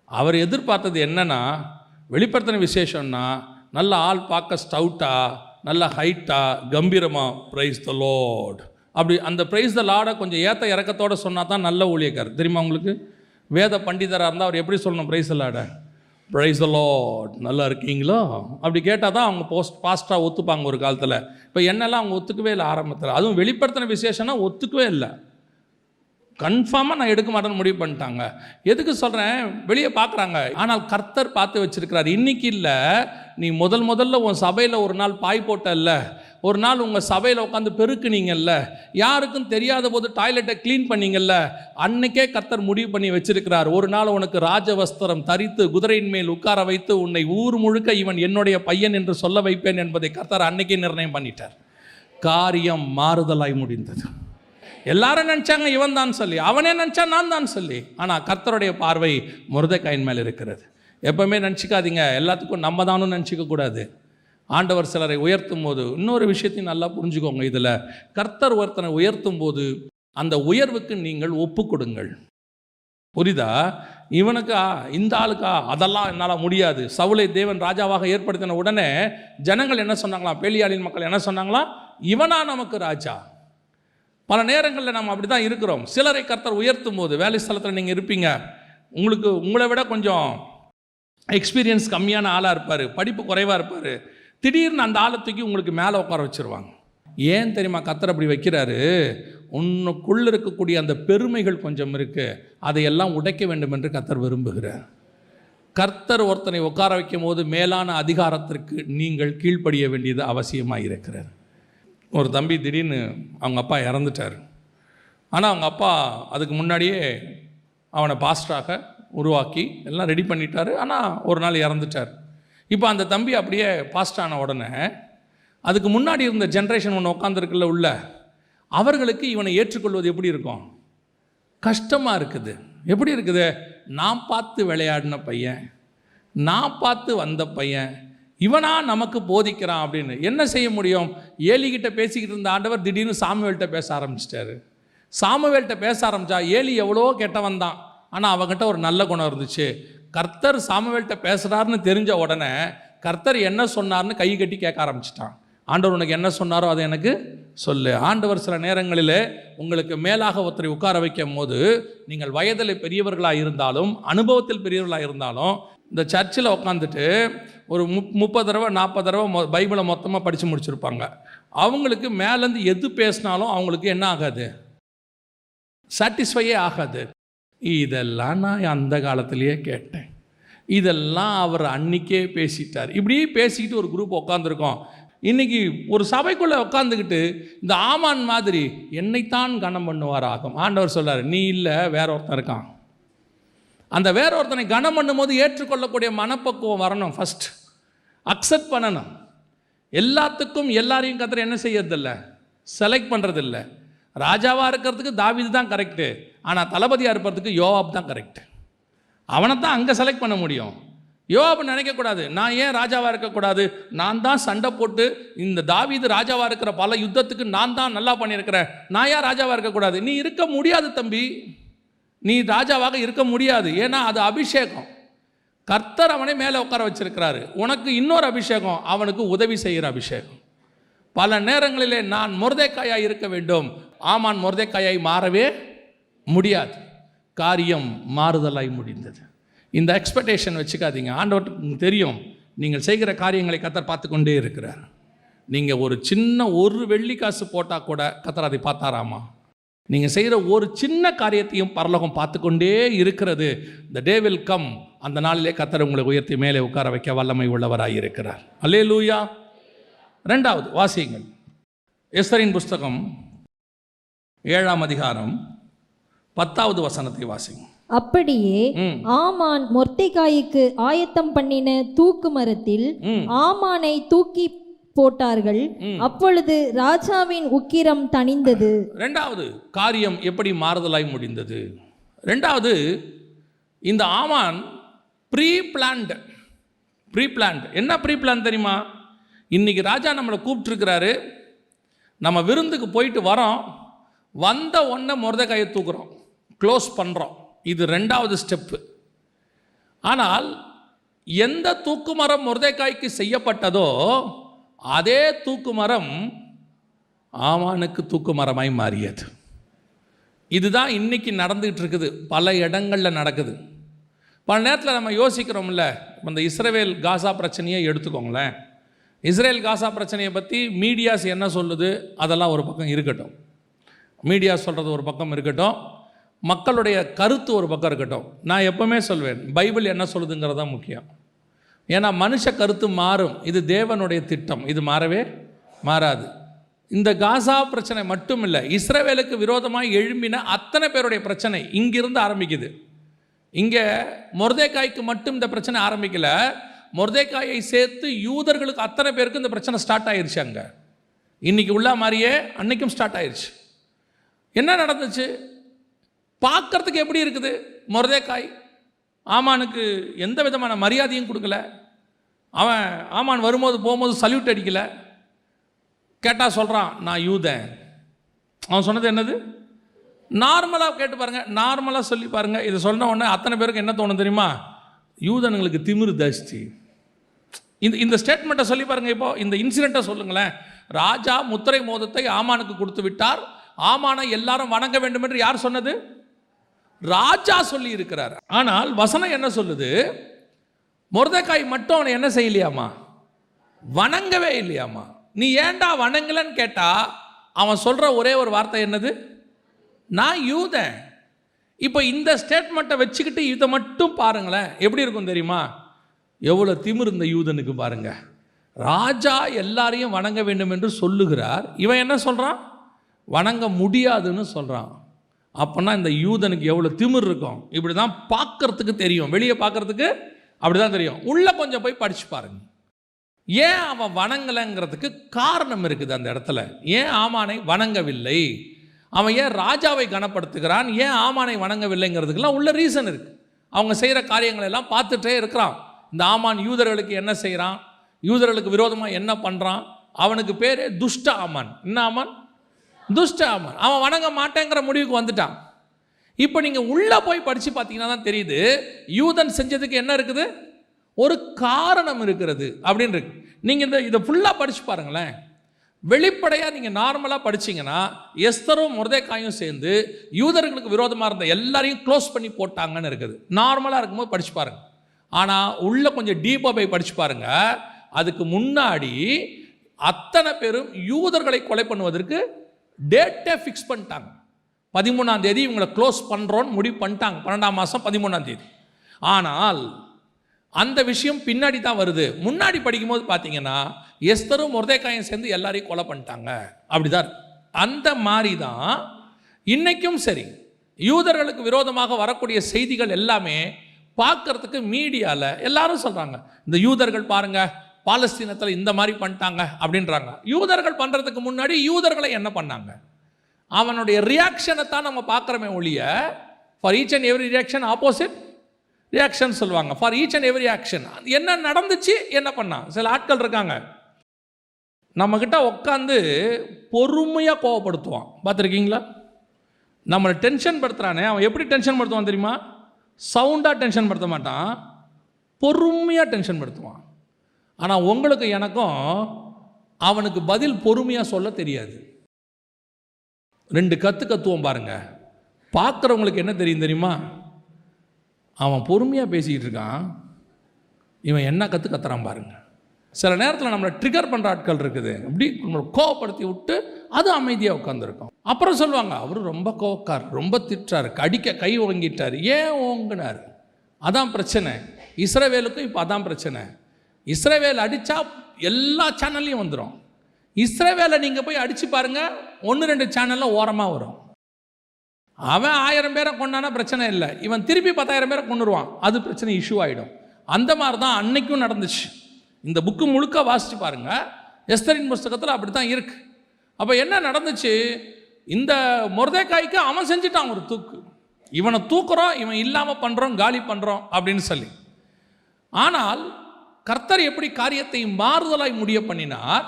அவர் எதிர்பார்த்தது என்னன்னா, வெளிப்படுத்தின விசேஷம்னா நல்ல ஆள் பார்க்க ஸ்டவுட்டாக, நல்ல ஹைட்டாக, கம்பீரமாக ப்ரைஸ் த லார்ட் அப்படி அந்த ப்ரைஸ் த லார்டை கொஞ்சம் ஏற்ற இறக்கத்தோடு சொன்னால் தான் நல்ல ஊழியக்காரர். தெரியுமா உங்களுக்கு? வேத பண்டிதராக இருந்தால் அவர் எப்படி சொல்லணும்? ப்ரைஸ் த லார்டை, ப்ரைஸ் த லார்ட், நல்லா இருக்கீங்களோ அப்படி கேட்டால் தான் அவங்க பாஸ்டாக ஒத்துப்பாங்க ஒரு காலத்தில். இப்போ என்னெல்லாம் அவங்க ஒத்துக்கவே இல்லை ஆரம்பத்தில். அதுவும் வெளிப்படுத்தின விசேஷம்னா ஒத்துக்கவே இல்லை. கன்ஃபார்மாக நான் எடுக்க மாட்டேன்னு முடிவு பண்ணிட்டாங்க. எதுக்கு சொல்கிறேன்? வெளியே பார்க்குறாங்க, ஆனால் கர்த்தர் பார்த்து வச்சிருக்கிறார். இன்றைக்கி இல்லை, நீ முதல்ல உன் சபையில் ஒரு நாள் பாய் போட்டல்ல, ஒரு நாள் உங்கள் சபையில் உட்காந்து பெருக்குனீங்கல்ல, யாருக்கும் தெரியாத போது டாய்லெட்டை க்ளீன் பண்ணீங்கல்ல, அன்னைக்கே கர்த்தர் முடிவு பண்ணி வச்சிருக்கிறார். ஒரு நாள் உனக்கு ராஜவஸ்திரம் தரித்து குதிரையின் மேல் உட்கார வைத்து உன்னை ஊர் முழுக்க இவன் என்னுடைய பையன் என்று சொல்ல வைப்பேன் என்பதை கர்த்தர் அன்னைக்கே நிர்ணயம் பண்ணிட்டார். காரியம் மாறுதலாய் முடிந்தது. எல்லாரும் நினச்சாங்க இவன் தான் சொல்லி, அவனே நினச்சா நான் தான் சொல்லி. ஆனால் கர்த்தருடைய பார்வை மொர்தெக்காயின் மேல் இருக்கிறது. எப்பவுமே நினச்சிக்காதீங்க எல்லாத்துக்கும் நம்ம தானும் நினச்சிக்க கூடாது. ஆண்டவர் சிலரை உயர்த்தும் போது இன்னொரு விஷயத்தையும் நல்லா புரிஞ்சுக்கோங்க. இதில் கர்த்தர் ஒருத்தனை உயர்த்தும் போது அந்த உயர்வுக்கு நீங்கள் ஒப்பு கொடுங்கள். புரியுதா? இவனுக்கா, இந்த ஆளுக்கா, அதெல்லாம் என்னால் முடியாது. சவுலை தேவன் ராஜாவாக ஏற்படுத்தின உடனே ஜனங்கள் என்ன சொன்னாங்களாம்? பேலியாளின் மக்கள் என்ன சொன்னாங்களாம்? இவனா நமக்கு ராஜா. பல நேரங்களில் நம்ம அப்படி தான் இருக்கிறோம். சிலரை கர்த்தர் உயர்த்தும் போது, வேலை ஸ்தலத்தில் நீங்கள் இருப்பீங்க, உங்களை விட கொஞ்சம் எக்ஸ்பீரியன்ஸ் கம்மியான ஆளாக இருப்பார், படிப்பு குறைவாக இருப்பார். திடீர்னு அந்த ஆளை தூக்கி உங்களுக்கு மேலே உட்கார வச்சுருவாங்க. ஏன் தெரியுமா கர்த்தர் அப்படி வைக்கிறாரு? உன்னுக்குள்ளே இருக்கக்கூடிய அந்த பெருமைகள் கொஞ்சம் இருக்குது, அதையெல்லாம் உடைக்க வேண்டும் என்று கர்த்தர் விரும்புகிறார். கர்த்தர் ஒருத்தனை உட்கார வைக்கும் போது மேலான அதிகாரத்திற்கு நீங்கள் கீழ்ப்படிய வேண்டியது அவசியமாக இருக்கிறார். ஒரு தம்பி திடீர்னு அவங்க அப்பா இறந்துட்டார். ஆனால் அவங்க அப்பா அதுக்கு முன்னாடியே அவனை பாஸ்டராக உருவாக்கி எல்லாம் ரெடி பண்ணிட்டார். ஆனால் ஒரு நாள் இறந்துட்டார். இப்போ அந்த தம்பி அப்படியே பாஸ்ட் ஆன உடனே அதுக்கு முன்னாடி இருந்த ஜென்ரேஷன் ஒன்று உட்காந்துருக்குல்ல உள்ள, அவர்களுக்கு இவனை ஏற்றுக்கொள்வது எப்படி இருக்கும்? கஷ்டமாக இருக்குது. எப்படி இருக்குது? நான் பார்த்து விளையாடின பையன், நான் பார்த்து வந்த பையன், இவனா நமக்கு போதிக்கிறான் அப்படின்னு என்ன செய்ய முடியும்? ஏலிகிட்ட பேசிக்கிட்டு இருந்த ஆண்டவர் திடீர்னு சாமுவேல்கிட்ட பேச ஆரம்பிச்சிட்டாரு. சாமுவேல்கிட்ட பேச ஆரம்பித்தா ஏலி எவ்வளோ கெட்டவன் தான், ஆனால் அவங்ககிட்ட ஒரு நல்ல குணம் இருந்துச்சு. கர்த்தர் சாமுவேல்கிட்ட பேசுகிறாருன்னு தெரிஞ்ச உடனே கர்த்தர் என்ன சொன்னார்னு கை கட்டி கேட்க ஆரம்பிச்சிட்டான். ஆண்டவர் உனக்கு என்ன சொன்னாரோ அதை எனக்கு சொல்லு. ஆண்டவர் சில நேரங்களில் உங்களுக்கு மேலாக ஒருத்தரை உட்கார வைக்கும் போது நீங்கள் வயதில் பெரியவர்களாக இருந்தாலும் அனுபவத்தில் பெரியவர்களாக இருந்தாலும், இந்த சர்ச்சில் உட்காந்துட்டு ஒரு 30 தடவை 40 தடவை பைபிளை மொத்தமாக படித்து முடிச்சிருப்பாங்க. அவங்களுக்கு மேலேருந்து எது பேசினாலும் அவங்களுக்கு என்ன ஆகாது? சாட்டிஸ்ஃபையே ஆகாது. இதெல்லாம் நான் அந்த காலத்திலேயே கேட்டேன், இதெல்லாம் அவர் அன்றைக்கே பேசிட்டார். இப்படி பேசிக்கிட்டு ஒரு குரூப் உட்காந்துருக்கோம். இன்றைக்கி ஒரு சபைக்குள்ளே உட்காந்துக்கிட்டு இந்த ஆமான் மாதிரி என்னைத்தான் கனம் பண்ணுவார் ஆகும். ஆண்டவர் சொல்கிறார், நீ இல்லை, வேற ஒருத்தன் இருக்கான். அந்த வேற ஒருத்தனை கனம் பண்ணும்போது ஏற்றுக்கொள்ளக்கூடிய மனப்பக்குவம் வரணும். ஃபஸ்ட் அக்செப்ட் பண்ணணும். எல்லாத்துக்கும் எல்லாரையும் கர்த்தர் என்ன செய்யறதில்ல? செலக்ட் பண்ணுறதில்ல. ராஜாவாக இருக்கிறதுக்கு தாவீது தான் கரெக்டு, ஆனால் தளபதியாக இருப்பதுக்கு யோவாப் தான் கரெக்டு. அவனை தான் அங்கே செலக்ட் பண்ண முடியும். யோவாப் நினைக்கக்கூடாது, நான் ஏன் ராஜாவாக இருக்கக்கூடாது, நான் தான் சண்டை போட்டு இந்த தாவீது ராஜாவாக இருக்கிற பல யுத்தத்துக்கு நான் தான் நல்லா பண்ணியிருக்கிறேன், நான் ஏன் ராஜாவாக இருக்கக்கூடாது? நீ இருக்க முடியாது தம்பி, நீ ராஜாவாக இருக்க முடியாது. ஏன்னா அது அபிஷேகம். கர்த்தர் அவனை மேலே உட்கார வச்சிருக்கிறாரு. உனக்கு இன்னொரு அபிஷேகம், அவனுக்கு உதவி செய்கிற அபிஷேகம். பல நேரங்களிலே நான் மொர்தெக்காயாய் இருக்க வேண்டும், ஆமான் மொர்தெக்காயாய் மாறவே முடியாது. காரியம் மாறுதலாய் முடிந்தது. இந்த எக்ஸ்பெக்டேஷன் வச்சுக்காதீங்க. ஆண்டவருக்கு தெரியும் நீங்கள் செய்கிற காரியங்களை கர்த்தர் பார்த்து கொண்டே இருக்கிறார். நீங்கள் ஒரு சின்ன ஒரு வெள்ளி காசு போட்டால் கூட கர்த்தர் அதை பார்த்தாராமா? நீங்கள் செய்கிற ஒரு சின்ன காரியத்தையும் பரலோகம் பார்த்து கொண்டே இருக்கிறது. த டே வில் கம், அந்த நாளிலே கர்த்தர் உங்களை உயர்த்தி மேலே உட்கார வைக்க வல்லமை உள்ளவராய் இருக்கிறார். அல்லேலூயா. 2வது வாசியுங்கள். எஸ்தரின் புஸ்தகம் 7ஆம் அதிகாரம் 10வது வசனத்தை வாசிங்க. அப்படியே ஆமான் மொர்தெக்காய்க்கு ஆயத்தம் பண்ணின தூக்கு மரத்தில் ஆமானை தூக்கி போட்டார்கள். அப்பொழுது ராஜாவின் உக்கிரம் தணிந்தது. 2வது காரியம் எப்படி மாறுதலாய் முடிந்தது? 2வது, இந்த ஆமான் ப்ரீ பிளான்ட். என்ன ப்ரீ பிளான் தெரியுமா? இன்னைக்கு ராஜா நம்மளை கூப்பிட்டுருக்கிறாரு, நம்ம விருந்துக்கு போயிட்டு வரோம், வந்த உடனே மொர்தெகாயை தூக்குறோம், க்ளோஸ் பண்ணுறோம். இது 2வது ஸ்டெப்பு. ஆனால் எந்த தூக்குமரம் மொர்தெகாய்க்கு செய்யப்பட்டதோ அதே தூக்குமரம் ஆமானுக்கு தூக்குமரமாய் மாறியது. இதுதான் இன்னைக்கு நடந்துகிட்டு இருக்குது, பல இடங்களில் நடக்குது. பல நேரத்தில் நம்ம யோசிக்கிறோம்ல, இந்த இஸ்ரேல் காசா பிரச்சனையை எடுத்துக்கோங்களேன். இஸ்ரேல் காசா பிரச்சனையை பற்றி மீடியாஸ் என்ன சொல்லுது அதெல்லாம் ஒரு பக்கம் இருக்கட்டும், மீடியா சொல்கிறது ஒரு பக்கம் இருக்கட்டும், மக்களுடைய கருத்து ஒரு பக்கம் இருக்கட்டும். நான் எப்பவுமே சொல்வேன், பைபிள் என்ன சொல்லுதுங்கிறது தான் முக்கியம். ஏன்னா மனுஷ கருத்து மாறும், இது தேவனுடைய திட்டம், இது மாறவே மாறாது. இந்த காசா பிரச்சனை மட்டும் இல்லை, இஸ்ரவேலுக்கு விரோதமாக எழும்பின அத்தனை பேருடைய பிரச்சனை இங்கிருந்து ஆரம்பிக்குது. இங்கே மொர்தெகாய்க்கு மட்டும் இந்த பிரச்சனை ஆரம்பிக்கல, மொர்தெகாயை சேர்த்து யூதர்களுக்கு அத்தனை பேருக்கு இந்த பிரச்சனை ஸ்டார்ட் ஆயிடுச்சு. அங்கே இன்னைக்கு உள்ள மாதிரியே அன்னைக்கும் ஸ்டார்ட் ஆயிடுச்சு. என்ன நடந்துச்சு பார்க்கறதுக்கு எப்படி இருக்குது? மொர்தெகாய் ஆமானுக்கு எந்த விதமான மரியாதையும் கொடுக்கல. அவன் ஆமான் வரும்போது போகும்போது சல்யூட் அடிக்கல. கேட்டால் சொல்கிறான் நான் யூதன். அவன் சொன்னது என்னது? நார்மலாக கேட்டு பாருங்கள், நார்மலாக சொல்லி பாருங்கள். இதை சொன்ன உடனே அத்தனை பேருக்கு என்ன தோணும் தெரியுமா? யூதனுங்களுக்கு திமிரு ஜாஸ்தி. இந்த ஸ்டேட்மெண்ட்டை சொல்லி பாருங்கள். இப்போ இந்த இன்சிடெண்ட்டை சொல்லுங்களேன். ராஜா முத்திரை மோதத்தை ஆமானுக்கு கொடுத்து விட்டார், ஆமானை எல்லாரும் வணங்க வேண்டும் என்று யார் சொன்னது? ராஜா சொல்லி இருக்கிறார். ஆனால் வசனம் என்ன சொல்லுது? மொர்தெகாய் மட்டும் அவனை என்ன செய்யலையாமா? வணங்கவே இல்லையாமா. நீ ஏன்டா வணங்கலன்னு கேட்டா அவன் சொல்ற ஒரே ஒரு வார்த்தை என்னது? நான் யூதன். இப்போ இந்த ஸ்டேட்மெண்ட்டை வச்சுக்கிட்டு இதை மட்டும் பாருங்களேன், எப்படி இருக்கும் தெரியுமா? எவ்வளோ திமிரு இந்த யூதனுக்கு பாருங்க. ராஜா எல்லாரையும் வணங்க வேண்டும் என்று சொல்லுகிறார், இவன் என்ன சொல்றான்? வணங்க முடியாதுன்னு சொல்றான். அப்போனா இந்த யூதனுக்கு எவ்வளோ திமிர் இருக்கும். இப்படி தான் பார்க்கறதுக்கு தெரியும், வெளியே பார்க்கறதுக்கு அப்படி தான் தெரியும். உள்ளே கொஞ்சம் போய் படிச்சு பாருங்க. ஏன் அவன் வணங்கலைங்கிறதுக்கு காரணம் இருக்குது அந்த இடத்துல. ஏன் ஆமானை வணங்கவில்லை, அவன் ஏன் ராஜாவை கனப்படுத்துகிறான், ஏன் ஆமானை வணங்கவில்லைங்கிறதுக்கெல்லாம் உள்ள ரீசன் இருக்குது. அவங்க செய்கிற காரியங்கள் எல்லாம் பார்த்துட்டே இருக்கிறான். இந்த ஆமான் யூதர்களுக்கு என்ன செய்கிறான், யூதர்களுக்கு விரோதமாக என்ன பண்ணுறான். அவனுக்கு பேர் துஷ்ட ஆமான். என்ன ஆமான்? துஷ்ட ஆமான். அவன் வணங்க மாட்டேங்கிற முடிவுக்கு வந்துட்டான். இப்போ நீங்கள் உள்ளே போய் படித்து பார்த்தீங்கன்னா தான் தெரியுது, யூதன் செஞ்சதுக்கு என்ன இருக்குது? ஒரு காரணம் இருக்கிறது அப்படின்னு இருக்கு. நீங்கள் இதை ஃபுல்லாக படித்து பாருங்களேன். வெளிப்படையாக நீங்கள் நார்மலாக படிச்சிங்கன்னா எஸ்தரும் மொர்தெகாயும் சேர்ந்து யூதர்களுக்கு விரோதமாக இருந்த எல்லாரையும் க்ளோஸ் பண்ணி போட்டாங்கன்னு இருக்குது. நார்மலாக இருக்கும்போது படித்து பாருங்கள். ஆனால் உள்ளே கொஞ்சம் டீப்பாக போய் படித்து பாருங்கள். அதுக்கு முன்னாடி அத்தனை பேரும் யூதர்களை கொலை பண்ணுவதற்கு டேட்டை ஃபிக்ஸ் பண்ணிட்டாங்க. 13ஆம் தேதி இவங்களை க்ளோஸ் பண்ணுறோன்னு முடிவு பண்ணிட்டாங்க. 12ஆம் மாதம் 13ஆம் தேதி. ஆனால் அந்த விஷயம் பின்னாடி தான் வருது. முன்னாடி படிக்கும்போது பார்த்தீங்கன்னா எஸ்தரும் மொர்தெகாயும் சேர்ந்து எல்லாரையும் கொலை பண்ணிட்டாங்க. அப்படிதான். அந்த மாதிரி தான் இன்னைக்கும் சரி, யூதர்களுக்கு விரோதமாக வரக்கூடிய செய்திகள் எல்லாமே பார்க்கறதுக்கு மீடியாவில் எல்லாரும் சொல்கிறாங்க, இந்த யூதர்கள் பாருங்க பாலஸ்தீனத்தில் இந்த மாதிரி பண்ணிட்டாங்க அப்படின்றாங்க. யூதர்கள் பண்ணுறதுக்கு முன்னாடி யூதர்களை என்ன பண்ணாங்க, அவனுடைய ரியாக்ஷனை தான் நம்ம பார்க்குறோமே ஒழிய, for each and every reaction opposite reaction சொல்லுவாங்க. For each and every action என்ன நடந்துச்சு, என்ன பண்ணான். சில ஆட்கள் இருக்காங்க நம்மக்கிட்ட உட்காந்து பொறுமையாக கோவப்படுத்துவான். பார்த்துருக்கீங்களா? நம்மளை டென்ஷன் படுத்துறானே, அவன் எப்படி டென்ஷன் படுத்துவான் தெரியுமா? சவுண்டாக டென்ஷன் படுத்த மாட்டான், பொறுமையாக டென்ஷன் படுத்துவான். ஆனால் உங்களுக்கு எனக்கும் அவனுக்கு பதில் பொறுமையாக சொல்ல தெரியாது. 2 கத்துவோம் பாருங்க. பார்க்குறவங்களுக்கு என்ன தெரியும் தெரியுமா? அவன் பொறுமையாக பேசிக்கிட்டு இருக்கான், இவன் என்ன கத்துறான் பாருங்க. சில நேரத்தில் நம்மளை ட்ரிகர் பண்ணுற ஆட்கள் இருக்குது, அப்படி நம்மளை கோவப்படுத்தி விட்டு அது அமைதியாக உட்காந்துருக்கோம். அப்புறம் சொல்லுவாங்க, அவர் ரொம்ப கோவக்கார், ரொம்ப திட்டார், அடிக்க கை ஓங்கிட்டார். ஏன் ஓங்கினார்? அதான் பிரச்சனை. இஸ்ரவேலுக்கும் இப்போ அதான் பிரச்சனை. இஸ்ரவேல் அடித்தா எல்லா சேனல்லையும் வந்துடும். இஸ்ரவேலை நீங்கள் போய் அடித்து பாருங்கள், 1-2 சேனலில் ஓரமாக வரும். அவன் 1000 பேரை கொண்டானா பிரச்சனை இல்லை, இவன் திருப்பி 10,000 பேரை கொண்டுருவான், அது பிரச்சனை, இஷ்யூ ஆகிடும். அந்த மாதிரி தான் அன்னைக்கும் நடந்துச்சு. இந்த புக்கு முழுக்க வாசித்து பாருங்க, எஸ்தரின் புஸ்தகத்தில் அப்படி தான் இருக்கு. அப்போ என்ன நடந்துச்சு? இந்த மொர்தெகாய்க்கு அவன் செஞ்சுட்டான் ஒரு தூக்கு. இவனை தூக்குறோம், இவன் இல்லாமல் பண்ணுறோம், காலி பண்ணுறோம் அப்படின்னு சொல்லி. ஆனால் கர்த்தர் எப்படி காரியத்தை மாறுதலாய் முடிய பண்ணினார்?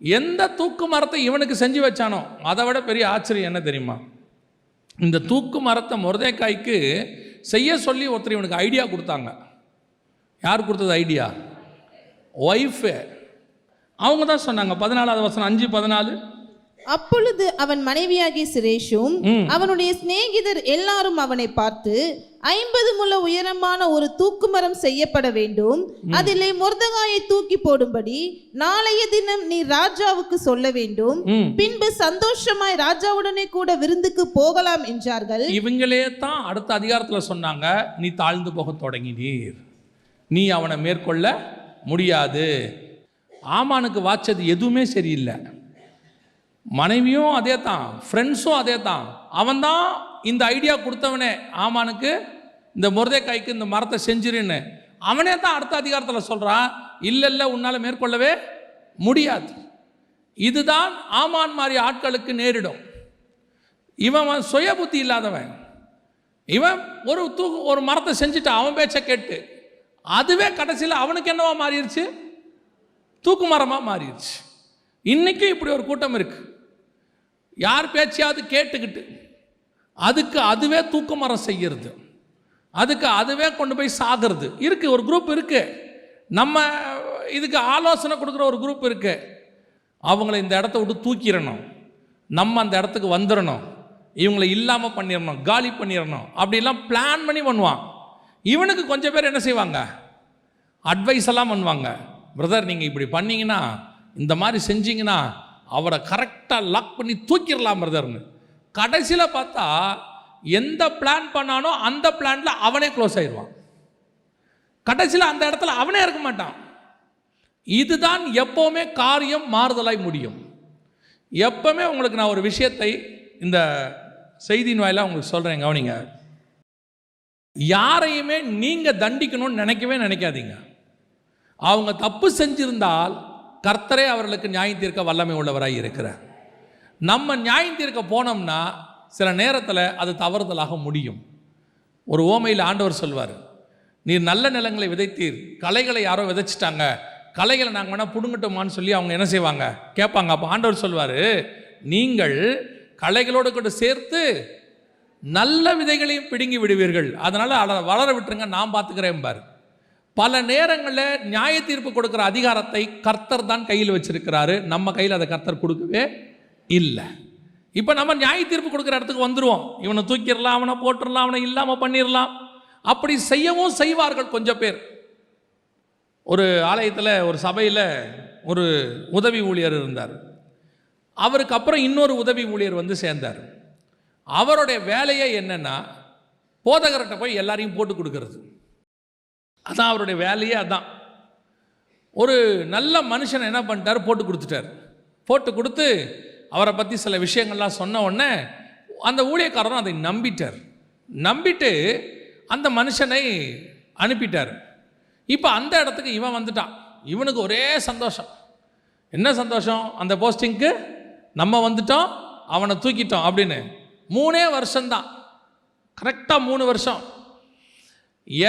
எந்த தூக்கு மரத்தை இவனுக்கு செஞ்சு வச்சானோ அதை விட பெரிய ஆச்சரியம் என்ன தெரியுமா, இந்த தூக்கு மரத்தை மொர்தெகாய்க்கு செய்ய சொல்லி ஒருத்தர் இவனுக்கு ஐடியா கொடுத்தாங்க. யார் கொடுத்தது ஐடியா? ஒய்ஃபு. அவங்க தான் சொன்னாங்க. 14வது வசனம், 5:14. அப்பொழுது அவன் மனைவியாகிய சிரேஷும் அவனுடைய சிநேகிதர் எல்லாரும் அவனை பார்த்து, 50 முழ உயரமான ஒரு தூக்குமரம் செய்யப்பட வேண்டும், அதிலே மொர்தெகாயை தூக்கி போடும்படி நாளைய தினம் நீ ராஜாவுக்கு சொல்ல வேண்டும், பின்பு சந்தோஷமாய் ராஜாவுடனே கூட விருந்துக்கு போகலாம் என்றார்கள். இவங்களே தான் அடுத்த அதிகாரத்தில் சொன்னாங்க, நீ தாழ்ந்து போக தொடங்கினீர், நீ அவனை மேற்கொள்ள முடியாது. ஆமானுக்கு வாச்சது எதுவுமே சரியில்லை. மனைவியும் அதே தான், ஃப்ரெண்ட்ஸும் அதே தான். அவன் தான் இந்த ஐடியா கொடுத்தவனே, ஆமானுக்கு இந்த மொர்தெகாய்க்கு இந்த மரத்தை செஞ்சிருன்னு. அவனே தான் அடுத்த அதிகாரத்தில் சொல்கிறான், இல்லை உன்னால் மேற்கொள்ளவே முடியாது. இதுதான் ஆமான் மாதிரி ஆட்களுக்கு நேரிடும். இவன் சுய புத்தி இல்லாதவன். இவன் ஒரு மரத்தை செஞ்சுட்டான் அவன் பேச்சை கேட்டு. அதுவே கடைசியில் அவனுக்கு என்னவா மாறிடுச்சு? தூக்கு மரமாக மாறிடுச்சு. இன்றைக்கும் இப்படி ஒரு கூட்டம் இருக்குது. யார் பேச்சையாவது கேட்டுக்கிட்டு அதுக்கு அதுவே தூக்கு மரம் செய்கிறது, அதுக்கு அதுவே கொண்டு போய் சாகிறது இருக்குது. ஒரு குரூப் இருக்குது, நம்ம இதுக்கு ஆலோசனை கொடுக்குற ஒரு குரூப் இருக்குது. அவங்கள இந்த இடத்த விட்டு தூக்கிடணும், நம்ம அந்த இடத்துக்கு வந்துடணும், இவங்களை இல்லாமல் பண்ணிடணும், காலி பண்ணிடணும், அப்படிலாம் பிளான் பண்ணி பண்ணுவான். இவனுக்கு கொஞ்சம் பேர் என்ன செய்வாங்க, அட்வைஸ் எல்லாம் பண்ணுவாங்க. பிரதர் நீங்கள் இப்படி பண்ணீங்கன்னா, இந்த மாதிரி செஞ்சீங்கன்னா அவரை கரெக்டாக லாக் பண்ணி தூக்கிடலாம் பிரதர்னு. கடைசியில் பார்த்தா எந்த பிளான் பண்ணானோ அந்த பிளான்ல அவனே க்ளோஸ் ஆயிடுவான். கடைசியில் அந்த இடத்துல அவனே இருக்க மாட்டான். இதுதான் எப்போவுமே காரியம் மாறுதலாய் முடியும். எப்பவுமே உங்களுக்கு நான் ஒரு விஷயத்தை இந்த செய்தியின் வாயிலாக உங்களுக்கு சொல்கிறேன், கவனிங்க. யாரையுமே நீங்கள் தண்டிக்கணும்னு நினைக்காதீங்க. அவங்க தப்பு செஞ்சிருந்தால் கர்த்தரே அவர்களுக்கு நியாயம் தீர்க்க வல்லமை உள்ளவராய் இருக்கிறார். நம்ம நியாயம் தீர்க்க போனோம்னா சில நேரத்தில் அது தவறுதலாக முடியும். ஒரு ஓமையில் ஆண்டவர் சொல்வார், நீர் நல்ல நிலங்களை விதைத்தீர், களைகளை யாரோ விதைச்சிட்டாங்க, களைகளை நாங்கள் வேணால் பிடுங்கட்டோமான்னு சொல்லி அவங்க என்ன செய்வாங்க, கேட்பாங்க. அப்போ ஆண்டவர் சொல்வார், நீங்கள் களைகளோடு கூட சேர்த்து நல்ல விதைகளையும் பிடுங்கி விடுவீர்கள், அதனால் அதை வளர விட்டுருங்க, நான் பார்த்துக்கிறேன் பார். பல நேரங்களில் நியாய தீர்ப்பு கொடுக்குற அதிகாரத்தை கர்த்தர் தான் கையில் வச்சிருக்கிறாரு, நம்ம கையில் அதை கர்த்தர் கொடுக்கவே இல்லை. இப்போ நம்ம நியாய தீர்ப்பு கொடுக்குற இடத்துக்கு வந்துடுவோம். இவனை தூக்கிடலாம், அவனை போட்டுடலாம், அவனை இல்லாமல் பண்ணிடலாம். அப்படி செய்யவும் செய்வார்கள் கொஞ்சம் பேர். ஒரு ஆலயத்தில் ஒரு சபையில் ஒரு உதவி ஊழியர் இருந்தார். அவருக்கு அப்புறம் இன்னொரு உதவி ஊழியர் வந்து சேர்ந்தார். அவருடைய வேலையே என்னன்னா, போதகர்கிட்ட போய் எல்லாரையும் போட்டு கொடுக்கறது. அதான் அவருடைய வேலையே. அதான் ஒரு நல்ல மனுஷனை என்ன பண்ணிட்டார், போட்டு கொடுத்துட்டார். போட்டு கொடுத்து அவரை பற்றி சில விஷயங்கள்லாம் சொன்ன உடனே அந்த ஊழியக்காரரும் அதை நம்பிட்டு அந்த மனுஷனை அனுப்பிட்டார். இப்போ அந்த இடத்துக்கு இவன் வந்துட்டான். இவனுக்கு ஒரே சந்தோஷம். என்ன சந்தோஷம்? அந்த போஸ்டிங்க்கு நம்ம வந்துட்டோம், அவனை தூக்கிட்டோம் அப்படின்னு. 3 வருஷம்தான், கரெக்டாக 3 வருஷம்.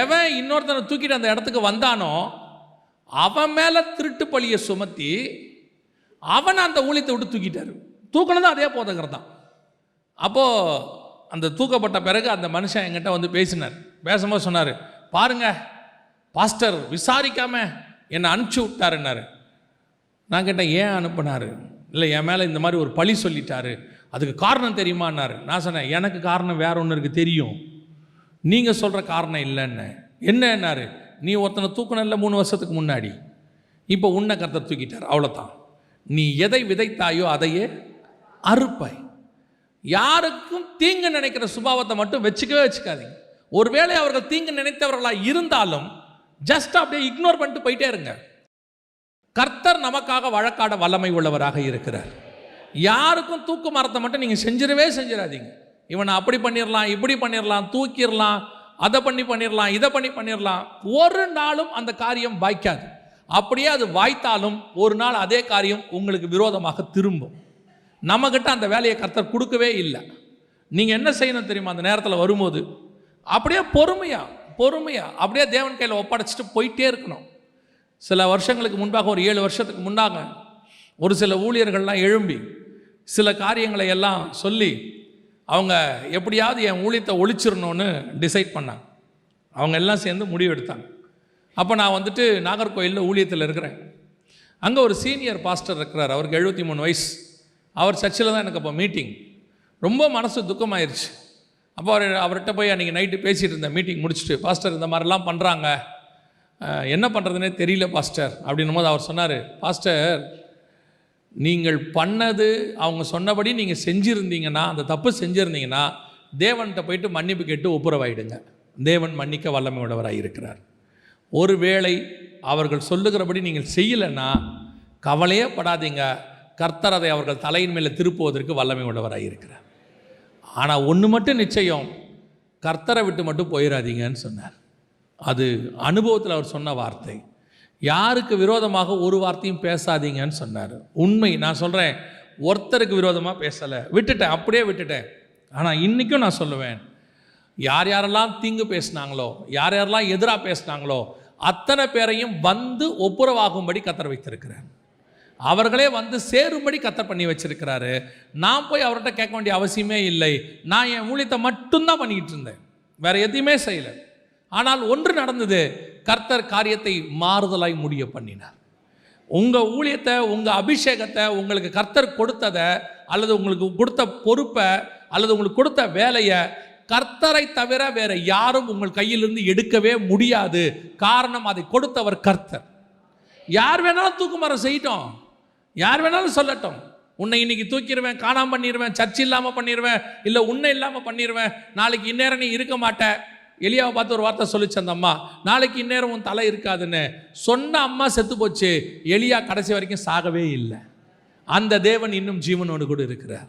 எவன் இன்னொருத்தனை தூக்கிட்டு அந்த இடத்துக்கு வந்தானோ அவன் மேலே திருட்டு பழியை சுமத்தி அவனை அந்த ஊழியத்தை விட்டு தூக்கிட்டார். தூக்கினதும் அதே போதகர் தான். அப்போது அந்த தூக்கப்பட்ட பிறகு அந்த மனுஷன் என்கிட்ட வந்து பேசும்போது சொன்னார், பாருங்க பாஸ்டர் விசாரிக்காமல் என்னை அனுப்பிச்சி விட்டாருன்னாரு. நான் கேட்டேன், ஏன் அனுப்புனார்? இல்லை, என் மேலே இந்த மாதிரி ஒரு பழி சொல்லிட்டாரு, அதுக்கு காரணம் தெரியுமான்னாரு. நான் சொன்னேன், எனக்கு காரணம் வேற ஒன்று இருக்குது தெரியும், நீங்கள் சொல்கிற காரணம் இல்லைன்னு. என்னன்னாரு, நீ ஒருத்தனை தூக்கணும்ல 3 வருஷத்துக்கு முன்னாடி, இப்போ உன்னை கர்த்தர் தூக்கிட்டார், அவ்வளோதான். நீ எதை விதைத்தாயோ அதையே அறுப்பாய். யாருக்கும் தீங்கு நினைக்கிற சுபாவத்தை மட்டும் வச்சுக்காதீங்க. ஒருவேளை அவர்கள் தீங்கு நினைத்தவர்களாக இருந்தாலும் ஜஸ்ட் அப்படியே இக்னோர் பண்ணிட்டு போயிட்டே இருங்க. கர்த்தர் நமக்காக வழக்காட வல்லமை உள்ளவராக இருக்கிறார். யாருக்கும் தூக்கு மரத்தை மட்டும் நீங்கள் செஞ்சிடாதீங்க. இவனை அப்படி பண்ணிடலாம், இப்படி பண்ணிடலாம், தூக்கிடலாம், அதை பண்ணிடலாம், இதை பண்ணிடலாம். ஒரு நாளும் அந்த காரியம் வாய்க்காது. அப்படியே அது வாய்த்தாலும் ஒரு நாள் அதே காரியம் உங்களுக்கு விரோதமாக திரும்பும். நம்மக்கிட்ட அந்த வேலையை கர்த்தர் கொடுக்கவே இல்லை. நீங்கள் என்ன செய்யணும் தெரியுமா? அந்த நேரத்தில் வரும்போது அப்படியே பொறுமையாக அப்படியே தேவன் கையில் ஒப்படைச்சிட்டு போயிட்டே இருக்கணும். சில வருஷங்களுக்கு முன்பாக, ஒரு 7 வருஷத்துக்கு முன்னாக ஒரு சில ஊழியர்கள்லாம் எழும்பி சில காரியங்களை எல்லாம் சொல்லி அவங்க எப்படியாவது என் ஊழியத்தை ஒழிச்சிடணும்னு டிசைட் பண்ணாங்க. அவங்க எல்லாம் சேர்ந்து முடிவு எடுத்தாங்க. அப்போ நான் வந்துட்டு நாகர்கோயிலில் ஊழியத்தில் இருக்கிறேன். அங்கே ஒரு சீனியர் பாஸ்டர் இருக்கிறார், அவருக்கு 73 வயசு. அவர் சர்ச்சில் தான் எனக்கு அப்போ மீட்டிங். ரொம்ப மனசு துக்கமாயிருச்சு. அப்போ அவர்கிட்ட போய் அன்றைக்கி நைட்டு பேசிகிட்டு இருந்தேன். மீட்டிங் முடிச்சுட்டு, பாஸ்டர் இந்த மாதிரிலாம் பண்ணுறாங்க, என்ன பண்ணுறதுனே தெரியல பாஸ்டர் அப்படின்னும் போது அவர் சொன்னார், பாஸ்டர் நீங்கள் பண்ணது அவங்க சொன்னபடி நீங்கள் செஞ்சுருந்தீங்கன்னா, அந்த தப்பு செஞ்சுருந்தீங்கன்னா தேவன்கிட்ட போயிட்டு மன்னிப்பு கேட்டு ஒப்புரவாயிடுங்க. தேவன் மன்னிக்க வல்லமை உள்ளவராக இருக்கிறார். ஒருவேளை அவர்கள் சொல்லுகிறபடி நீங்கள் செய்யலைன்னா கவலையே படாதீங்க, கர்த்தர் அதை அவர்கள் தலையின் மேலே திருப்புவதற்கு வல்லமை உள்ளவராக இருக்கிறார். ஆனால் ஒன்று மட்டும் நிச்சயம், கர்த்தரை விட்டு மட்டும் போயிடாதீங்கன்னு சொன்னார். அது அனுபவத்தில் அவர் சொன்ன வார்த்தை. யாருக்கு விரோதமாக ஒரு வார்த்தையும் பேசாதீங்கன்னு சொன்னார். உண்மை, நான் சொல்கிறேன், ஒருத்தருக்கு விரோதமாக பேசலை, விட்டுட்டேன், அப்படியே விட்டுட்டேன். ஆனால் இன்றைக்கும் நான் சொல்லுவேன், யார் யாரெல்லாம் தீங்கு பேசினாங்களோ, யார் யாரெல்லாம் எதிராக பேசினாங்களோ அத்தனை பேரையும் வந்து ஒப்புரவாகும்படி கர்த்தர் வைத்திருக்கிறார். அவர்களே வந்து சேரும்படி கர்த்தர் பண்ணி வச்சிருக்கிறாரு. நான் போய் அவர்கிட்ட கேட்க வேண்டிய அவசியமே இல்லை. நான் என் ஊழியத்தை மட்டும்தான் பண்ணிக்கிட்டு இருந்தேன், வேற எதையுமே செய்யலை. ஆனால் ஒன்று நடந்தது, கர்த்தர் காரியத்தை மாறுதலாய் முடிய பண்ணினார். உங்கள் ஊழியத்தை, உங்கள் அபிஷேகத்தை, உங்களுக்கு கர்த்தர் கொடுத்ததை அல்லது உங்களுக்கு கொடுத்த பொறுப்பை அல்லது உங்களுக்கு கொடுத்த வேலையை கர்த்தரை தவிர வேற யாரும் உங்கள் கையிலிருந்து எடுக்கவே முடியாது. காரணம், அதை கொடுத்தவர் கர்த்தர். யார் வேணாலும் தூக்குமாரம் செய்யட்டும், யார் வேணாலும் சொல்லட்டும், உன்னை இன்னைக்கு தூக்கிடுவேன், காணாமல் பண்ணிடுவேன், சர்ச் இல்லாமல் பண்ணிடுவேன், இல்லை உன்னை இல்லாமல் பண்ணிடுவேன், நாளைக்கு இந்நேரம் நீ இருக்க மாட்ட. எலியாவை பார்த்து ஒரு வார்த்தை சொல்லிச்சு அந்த அம்மா, நாளைக்கு இந்நேரம் உன் தலை இருக்காதுன்னு சொன்ன அம்மா செத்து போச்சு. எலியா கடைசி வரைக்கும் சாகவே இல்லை. அந்த தேவன் இன்னும் ஜீவனோடு கூட இருக்கிறார்.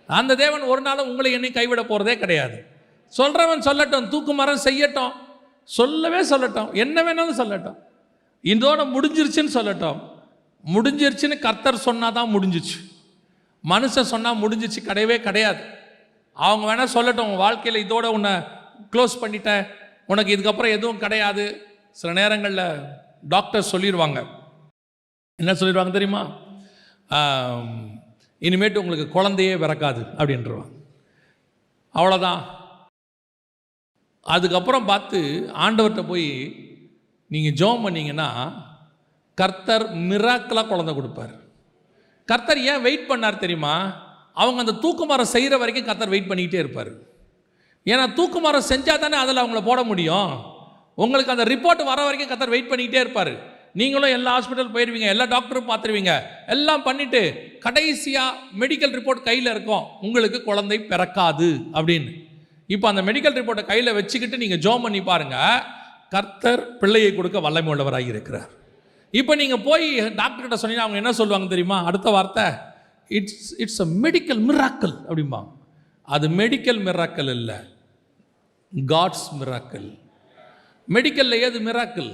அந்த தேவன் ஒரு நாளும் உங்களை என்னை கைவிட போகிறதே கிடையாது. சொல்கிறவன் சொல்லட்டும், தூக்குமரம் செய்யட்டும், சொல்லவே சொல்லட்டும், என்ன வேணாலும் சொல்லட்டும், இதோட முடிஞ்சிருச்சுன்னு சொல்லட்டும். முடிஞ்சிருச்சுன்னு கர்த்தர் சொன்னால் தான் முடிஞ்சிச்சு. மனுஷன் சொன்னால் முடிஞ்சிச்சு கிடையவே கிடையாது. அவங்க வேணால் சொல்லட்டும், உன் வாழ்க்கையில் இதோட உன்னை க்ளோஸ் பண்ணிட்டேன், உனக்கு இதுக்கப்புறம் எதுவும் கிடையாது. சில நேரங்களில் டாக்டர் சொல்லிடுவாங்க, என்ன சொல்லிடுவாங்க தெரியுமா, இனிமேட்டு உங்களுக்கு குழந்தையே பிறக்காது அப்படின்றவாங்க. அவ்வளோதான். அதுக்கப்புறம் பார்த்து ஆண்டவர்கிட்ட போய் நீங்கள் ஜெபம் பண்ணிங்கன்னா கர்த்தர் மிராக்கிளாக குழந்தை கொடுப்பார். கர்த்தர் ஏன் வெயிட் பண்ணார் தெரியுமா? அவங்க அந்த தூக்குமரம் செய்கிற வரைக்கும் கர்த்தர் வெயிட் பண்ணிக்கிட்டே இருப்பார். ஏன்னா தூக்குமரம் செஞ்சால் தானே அதில் அவங்கள போட முடியும். உங்களுக்கு அந்த ரிப்போர்ட் வர வரைக்கும் கர்த்தர் வெயிட் பண்ணிக்கிட்டே இருப்பார். நீங்களும் எல்லா ஹாஸ்பிட்டல் போயிடுவீங்க, எல்லா டாக்டரும் பார்த்துருவீங்க, எல்லாம் பண்ணிவிட்டு கடைசியாக மெடிக்கல் ரிப்போர்ட் கையில் இருக்கும், உங்களுக்கு குழந்தை பிறக்காது அப்படின்னு. இப்போ அந்த மெடிக்கல் ரிப்போர்ட்டை கையில் வச்சுக்கிட்டு நீங்கள் ஜெபம் பண்ணி பாருங்கள், கர்த்தர் பிள்ளையை கொடுக்க வல்லமை உள்ளவராக இருக்கிறார். இப்போ நீங்கள் போய் டாக்டர்கிட்ட சொன்னீங்கன்னா அவங்க என்ன சொல்லுவாங்க தெரியுமா? அடுத்த வார்த்தை, இட்ஸ் அ மெடிக்கல் மிராக்கிள் அப்படிம்பாங்க. அது மெடிக்கல் மிராக்கிள் இல்லை, காட்ஸ் மிராக்கிள். மெடிக்கலில் ஏது மிராக்கிள்?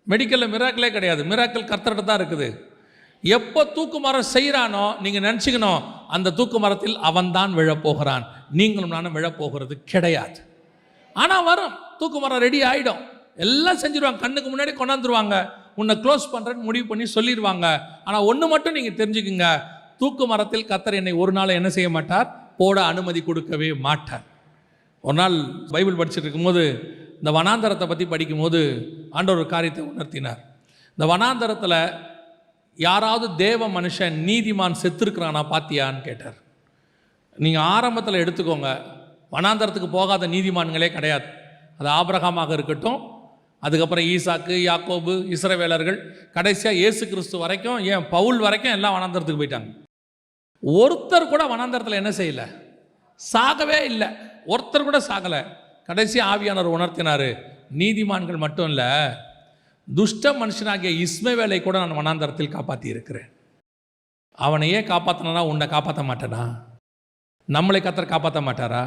மெடிக்கலில் மிராக்கிளே கிடையாது. மிராக்கிள் கர்த்தர்கிட்ட தான் இருக்குது. எப்போ தூக்கு மரம் செய்கிறானோ நீங்கள் நினச்சிக்கணும், அந்த தூக்கு மரத்தில் அவன் தான் விழப்போகிறான், நீங்களும் நானும் விழப்போகிறது கிடையாது. ஆனால் வரும், தூக்கு மரம் ரெடி ஆகிடும், எல்லாம் செஞ்சுருவாங்க, கண்ணுக்கு முன்னாடி கொண்டாந்துருவாங்க, உன்னை க்ளோஸ் பண்ணுறேன்னு முடிவு பண்ணி சொல்லிடுவாங்க. ஆனால் ஒன்று மட்டும் நீங்கள் தெரிஞ்சுக்குங்க, தூக்கு மரத்தில் கர்த்தர் என்னை ஒரு நாள் என்ன செய்ய மாட்டார், போட அனுமதி கொடுக்கவே மாட்டார். ஒரு நாள் பைபிள் படிச்சுட்டு இருக்கும்போது இந்த வனாந்தரத்தை பற்றி படிக்கும்போது ஆண்டவர் ஒரு காரியத்தை உணர்த்தினார். இந்த வனாந்தரத்தில் யாராவது தேவ மனுஷன் நீதிமான் செத்துருக்கிறானா பார்த்தியான்னு கேட்டார். நீங்கள் ஆரம்பத்தில் எடுத்துக்கோங்க, வனாந்தரத்துக்கு போகாத நீதிமான்களே கிடையாது. அது ஆபிரகாமாக இருக்கட்டும், அதுக்கப்புறம் ஈசாக்கு, யாக்கோபு, இஸ்ரவேலர்கள், கடைசியாக இயேசு கிறிஸ்து வரைக்கும், ஏன் பவுல் வரைக்கும் எல்லாம் வனாந்தரத்துக்கு போயிட்டாங்க. ஒருத்தர் கூட வனாந்தரத்தில் என்ன செய்யலை, சாகவே இல்லை. ஒருத்தர் கூட சாகலை. கடைசி ஆவியானவர் உணர்த்தினார், நீதிமான்கள் மட்டும் இல்லை, துஷ்ட மனுஷனாகிய இஸ்மவேலை கூட நான் வனாந்தரத்தில் காப்பாற்றி இருக்கிறேன். அவனையே காப்பாற்றினா உன்னை காப்பாற்ற மாட்டேனா? நம்மளை கர்த்தர் காப்பாற்ற மாட்டாரா?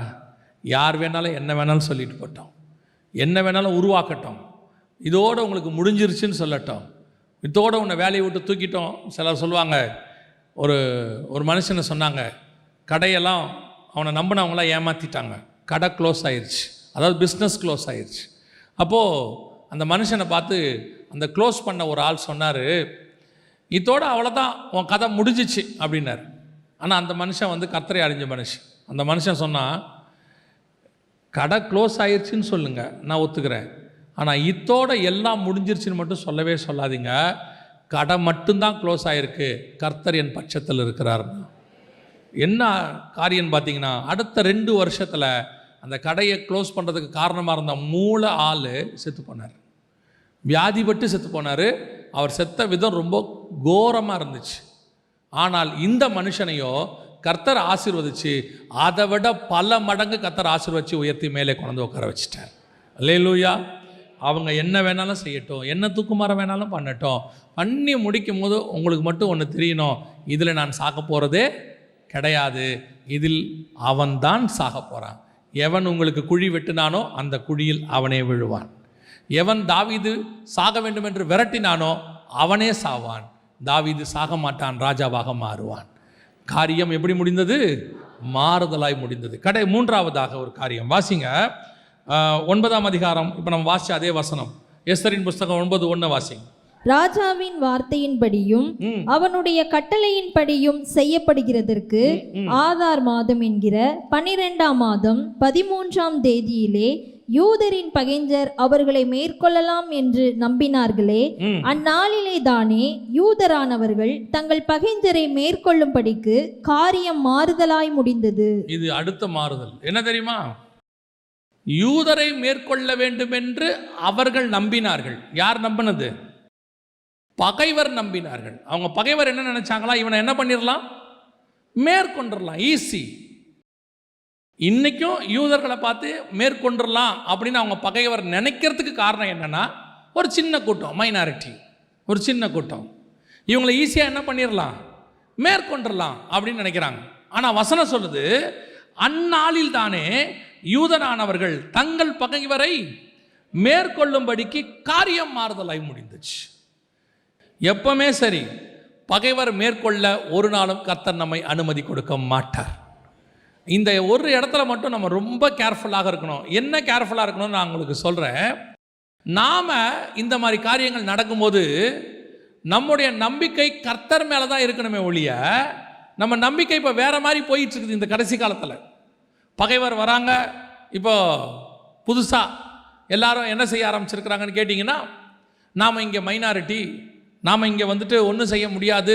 யார் வேணாலும் என்ன வேணாலும் சொல்லிட்டு போட்டோம், என்ன வேணாலும் உருவாக்கட்டும், இதோடு உங்களுக்கு முடிஞ்சிருச்சுன்னு சொல்லட்டும், இதோடு உன்னை வேலையை விட்டு தூக்கிட்டோம். சிலர் சொல்லுவாங்க, ஒரு மனுஷனை சொன்னாங்க, கடையெல்லாம் அவனை நம்பினவங்களாம் ஏமாற்றிட்டாங்க, கடை க்ளோஸ் ஆயிடுச்சு, அதாவது பிஸ்னஸ் க்ளோஸ் ஆயிடுச்சு. அப்போது அந்த மனுஷனை பார்த்து அந்த க்ளோஸ் பண்ண ஒரு ஆள் சொன்னார், இதோட அவ்வளோதான், உன் கதை முடிஞ்சிச்சு அப்படின்னார். ஆனால் அந்த மனுஷன் வந்து கர்த்தரை அறிஞ்ச மனுஷன். அந்த மனுஷன் சொன்னால், கடை க்ளோஸ் ஆயிடுச்சின்னு சொல்லுங்கள், நான் ஒத்துக்கிறேன். ஆனால் இதோட எல்லாம் முடிஞ்சிருச்சுன்னு மட்டும் சொல்லவே சொல்லாதீங்க. கடை மட்டும்தான் க்ளோஸ் ஆகிருக்கு, கர்த்தர் என் பட்சத்தில் இருக்கிறாருன்னா. என்ன காரியம்னு பார்த்தீங்கன்னா, அடுத்த 2 வருஷத்தில் அந்த கடையை க்ளோஸ் பண்ணுறதுக்கு காரணமாக இருந்த மூல ஆள் செத்து போனார். வியாதிப்பட்டு செத்து போனார். அவர் செத்த விதம் ரொம்ப கோரமாக இருந்துச்சு. ஆனால் இந்த மனுஷனையோ கர்த்தர் ஆசீர்வதிச்சு அதை விட பல மடங்கு கர்த்தர் ஆசீர்வதிச்சு உயர்த்தி மேலே கொண்டு உட்கார வச்சுட்டார். அல்லேலூயா. அவங்க என்ன வேணாலும் செய்யட்டும், என்ன தூக்குமாற வேணாலும் பண்ணட்டும். பண்ணி முடிக்கும் போது உங்களுக்கு மட்டும் ஒன்று தெரியணும், இதில் நான் சாக போகிறதே கிடையாது, இதில் அவன்தான் சாக போகிறான். எவன் உங்களுக்கு குழி வெட்டினானோ அந்த குழியில் அவனே விழுவான். எவன் தாவீது சாக வேண்டும் என்று விரட்டினானோ அவனே சாவான். தாவீது சாக மாட்டான், ராஜாவாக மாறுவான். காரியம் எப்படி முடிந்தது? மாறுதலாய் முடிந்தது. 3வது ஒரு காரியம் வாசிங்க, 9ஆம் அதிகாரம். இப்போ நம்ம வாசிச்ச அதே வசனம், எஸ்தரின் புஸ்தகம் 9:1 வாசிங்க. ராஜாவின் வார்த்தையின்படியும் அவனுடைய கட்டளையின்படியும் செய்யப்படுகிறதற்கு ஆதார் மாதம் என்கிற 12ஆம் மாதம் 13ஆம் தேதியிலே யூதரின் பகைஞர் அவர்களை மேற்கொள்ளலாம் என்று நம்பினார்களே, அந்நாளிலே தானே யூதரானவர்கள் தங்கள் பகைஞரை மேற்கொள்ளும்படிக்கு காரியம் மாறுதலாய் முடிந்தது. இது அடுத்த மாறுதல் என்ன தெரியுமா? யூதரை மேற்கொள்ள வேண்டும் என்று அவர்கள் நம்பினார்கள். யார் நம்பினது? பகைவர் நம்பினார்கள். அவங்க பகைவர் என்ன நினைச்சாங்களா? இவனை என்ன பண்ணிடலாம், மேற்கொண்டுடலாம், ஈஸி. இன்னைக்கும் யூதர்களை பார்த்து மேற்கொண்டுடலாம் அப்படின்னு அவங்க பகைவர் நினைக்கிறதுக்கு காரணம் என்னன்னா, ஒரு சின்ன கூட்டம், மைனாரிட்டி, ஒரு சின்ன கூட்டம். இவங்களை ஈஸியாக என்ன பண்ணிடலாம், மேற்கொண்டுடலாம் அப்படின்னு நினைக்கிறாங்க. ஆனால் வசனம் சொல்லுது, அந்நாளில் தானே யூதரானவர்கள் தங்கள் பகைவரை மேற்கொள்ளும்படிக்கு காரியம் மாறுதலாய் முடிந்துச்சு. எப்பவுமே சரி, பகைவர் மேற்கொள்ள ஒரு நாளும் கர்த்தர் நம்மை அனுமதி கொடுக்க மாட்டார். இந்த ஒரு இடத்துல மட்டும் நம்ம ரொம்ப கேர்ஃபுல்லாக இருக்கணும். என்ன கேர்ஃபுல்லாக இருக்கணும்னு நான் உங்களுக்கு சொல்கிறேன். நாம் இந்த மாதிரி காரியங்கள் நடக்கும்போது நம்முடைய நம்பிக்கை கர்த்தர் மேலே தான் இருக்கணுமே ஒழிய, நம்ம நம்பிக்கை இப்போ வேற மாதிரி போயிட்டு இருக்குது. இந்த கடைசி காலத்தில் பகைவர் வராங்க. இப்போ புதுசாக எல்லாரும் என்ன செய்ய ஆரம்பிச்சிருக்கிறாங்கன்னு கேட்டிங்கன்னா, நாம் இங்கே மைனாரிட்டி, நாம் இங்கே வந்துட்டு ஒன்றும் செய்ய முடியாது,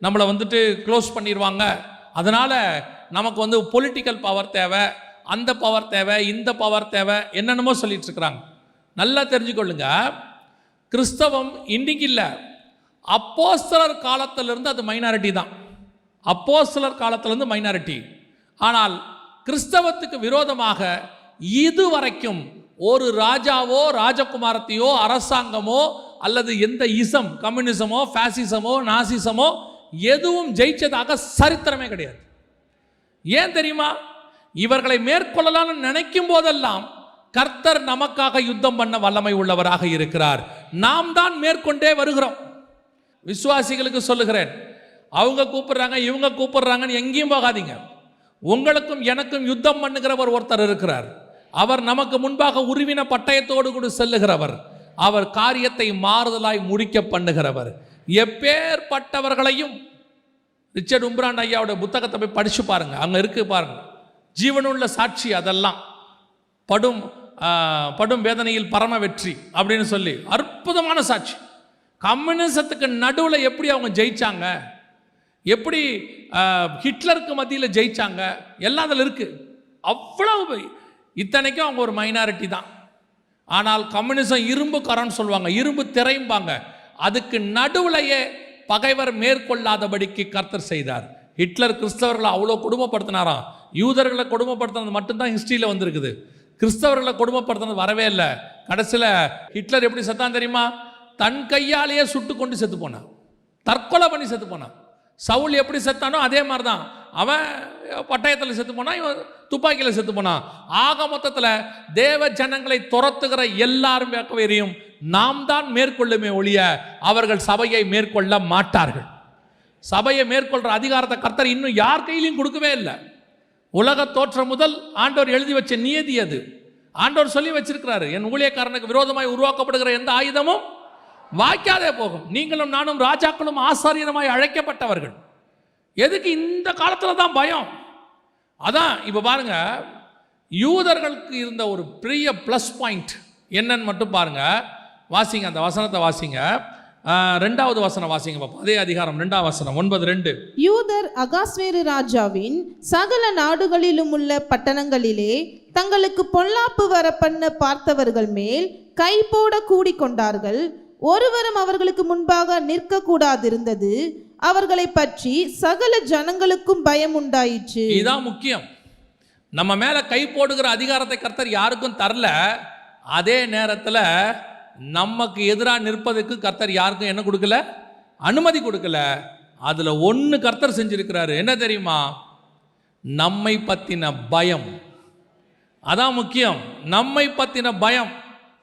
நம்மளை வந்துட்டு க்ளோஸ் பண்ணிடுவாங்க, அதனால் நமக்கு வந்து பொலிட்டிக்கல் பவர் தேவை, அந்த பவர் தேவை, இந்த பவர் தேவை, என்னென்னமோ சொல்லிட்டு இருக்கிறாங்க. நல்லா தெரிஞ்சுக்கொள்ளுங்க, கிறிஸ்தவம் இன்னைக்கு இல்லை, அப்போஸ்தலர் காலத்திலிருந்து அது மைனாரிட்டி தான். அப்போஸ்தலர் காலத்திலிருந்து மைனாரிட்டி. ஆனால் கிறிஸ்தவத்துக்கு விரோதமாக இதுவரைக்கும் ஒரு ராஜாவோ ராஜகுமாரத்தையோ அரசாங்கமோ அல்லது எந்த இசம், கம்யூனிசமோ ஃபாசிசமோ நாசிசமோ எதுவும் ஜெயிச்சதாக சரித்திரமே கிடையாது. ஏன் தெரியுமா? இவர்களை மேற்கொள்ளலாம்னு நினைக்கும் போதெல்லாம் கர்த்தர் நமக்காக யுத்தம் பண்ண வல்லமை உள்ளவராக இருக்கிறார். நாம் தான் மேற்கொண்டே வருகிறோம். விசுவாசிகளுக்கு சொல்லுகிறேன், அவங்க கூப்பிடுறாங்க இவங்க கூப்பிடுறாங்கன்னு எங்கேயும் போகாதீங்க. உங்களுக்கும் எனக்கும் யுத்தம் பண்ணுகிறவர் ஒருத்தர் இருக்கிறார். அவர் நமக்கு முன்பாக உருவின பட்டயத்தோடு கூட செல்லுகிறவர். அவர் காரியத்தை மாறுதலாய் முடிக்க பண்ணுகிறவர். எப்பேற்பட்டவர்களையும், ரிச்சர்ட் உம்ராண்ட் ஐயாவோட புத்தகத்தை போய் படிச்சு பாருங்க, அங்க இருக்கு பாருங்க, ஜீவனுள்ள சாட்சி. அதெல்லாம் படும் வேதனையில் பரம வெற்றி அப்படின்னு சொல்லி அற்புதமான சாட்சி. கம்யூனிசத்துக்கு நடுவில் எப்படி அவங்க ஜெயிச்சாங்க, எப்படி ஹிட்லருக்கு மத்தியில் ஜெயிச்சாங்க, எல்லாம் அதில் இருக்கு. அவ்வளவு இத்தனைக்கும் அவங்க ஒரு மைனாரிட்டி தான். ஆனால் கம்யூனிசம் இரும்பு கரன்னு சொல்லுவாங்க, இரும்பு திரைம்பாங்க. அதுக்கு நடுவுலையே பகைவர் மேற்கொள்ளாதபடிக்கு கர்த்தர் செய்தார். ஹிட்லர் கிறிஸ்தவர்களை அவ்வளோ கொடுமைப்படுத்தினாராம். யூதர்களை கொடுமைப்படுத்தினது மட்டும்தான் ஹிஸ்ட்ரியில் வந்திருக்குது. கிறிஸ்தவர்களை கொடுமைப்படுத்தினது வரவே இல்லை. கடைசியில் ஹிட்லர் எப்படி செத்தான் தெரியுமா? தன் கையாலேயே சுட்டு கொண்டு செத்து போனான், தற்கொலை பண்ணி செத்து போனான். சவுல் எப்படி செத்தானோ அதே மாதிரி தான். அவன் பட்டயத்தில் செத்து போனான், இவன் துப்பாக்கியில் செத்து போனான். ஆக மொத்தத்தில் தேவ ஜனங்களை துரத்துகிற எல்லாரும் வேக்கவேறியும் நாம் தான் மேற்கொள்ளுமே ஒழிய அவர்கள் சபையை மேற்கொள்ள மாட்டார்கள். சபையை மேற்கொள்கிற அதிகாரத்தை கர்த்தர் இன்னும் யார் கையிலையும் கொடுக்கவே இல்லை. உலக தோற்றம் முதல் ஆண்டவர் எழுதி வச்ச நியதி அது. ஆண்டவர் சொல்லி வச்சிருக்கிறாரு, என் ஊழியக்காரனுக்கு விரோதமாய் உருவாக்கப்படுகிற எந்த ஆயுதமும் வாய்க்காதே போகும். நீங்களும் நானும் ராஜாக்களும் ஆசாரியருமாய் அழைக்கப்பட்டவர்கள். எதுக்கு இந்த காலத்தில் தான் பயம்? அதான் இப்போ பாருங்க, யூதர்களுக்கு இருந்த ஒரு பெரிய ப்ளஸ் பாயிண்ட் என்னன்னு மட்டும் பாருங்க. வாசிங்க, அந்த வசனத்தை வாசிங்க. 2வது வசனம் வாசிங்க பாப்போம். அதே அதிகாரம் 2ஆம் வசனம் 9:2. யூதர் அகாஸ்வேரு ராஜாவின் சகல நாடுகளிலும் உள்ள பட்டணங்களிலே தங்களுக்கு பொல்லாப்பு வர பண்ண பார்த்தவர்கள் மேல் கை போட கூடிக்கொண்டார்கள். ஒருவரும் அவர்களுக்கு முன்பாக நிற்க கூடாதிருந்தது. அவர்களை பற்றி சகல ஜனங்களுக்கும் பயம் உண்டாயிற்று. இதுதான் முக்கியம். நம்ம மேல கை போடுகிற அதிகாரத்தை கர்த்தர் யாருக்கும் தரல. அதே நேரத்தில் நமக்கு எதிராக நிற்பதற்கு கர்த்தர் யாருக்கும் என்ன கொடுக்கல? அனுமதி கொடுக்கல. அதுல ஒன்று கர்த்தர் செஞ்சிருக்கிறாரு. என்ன தெரியுமா? நம்மை பத்தின பயம். அதான் முக்கியம். நம்மை பத்தின பயம்.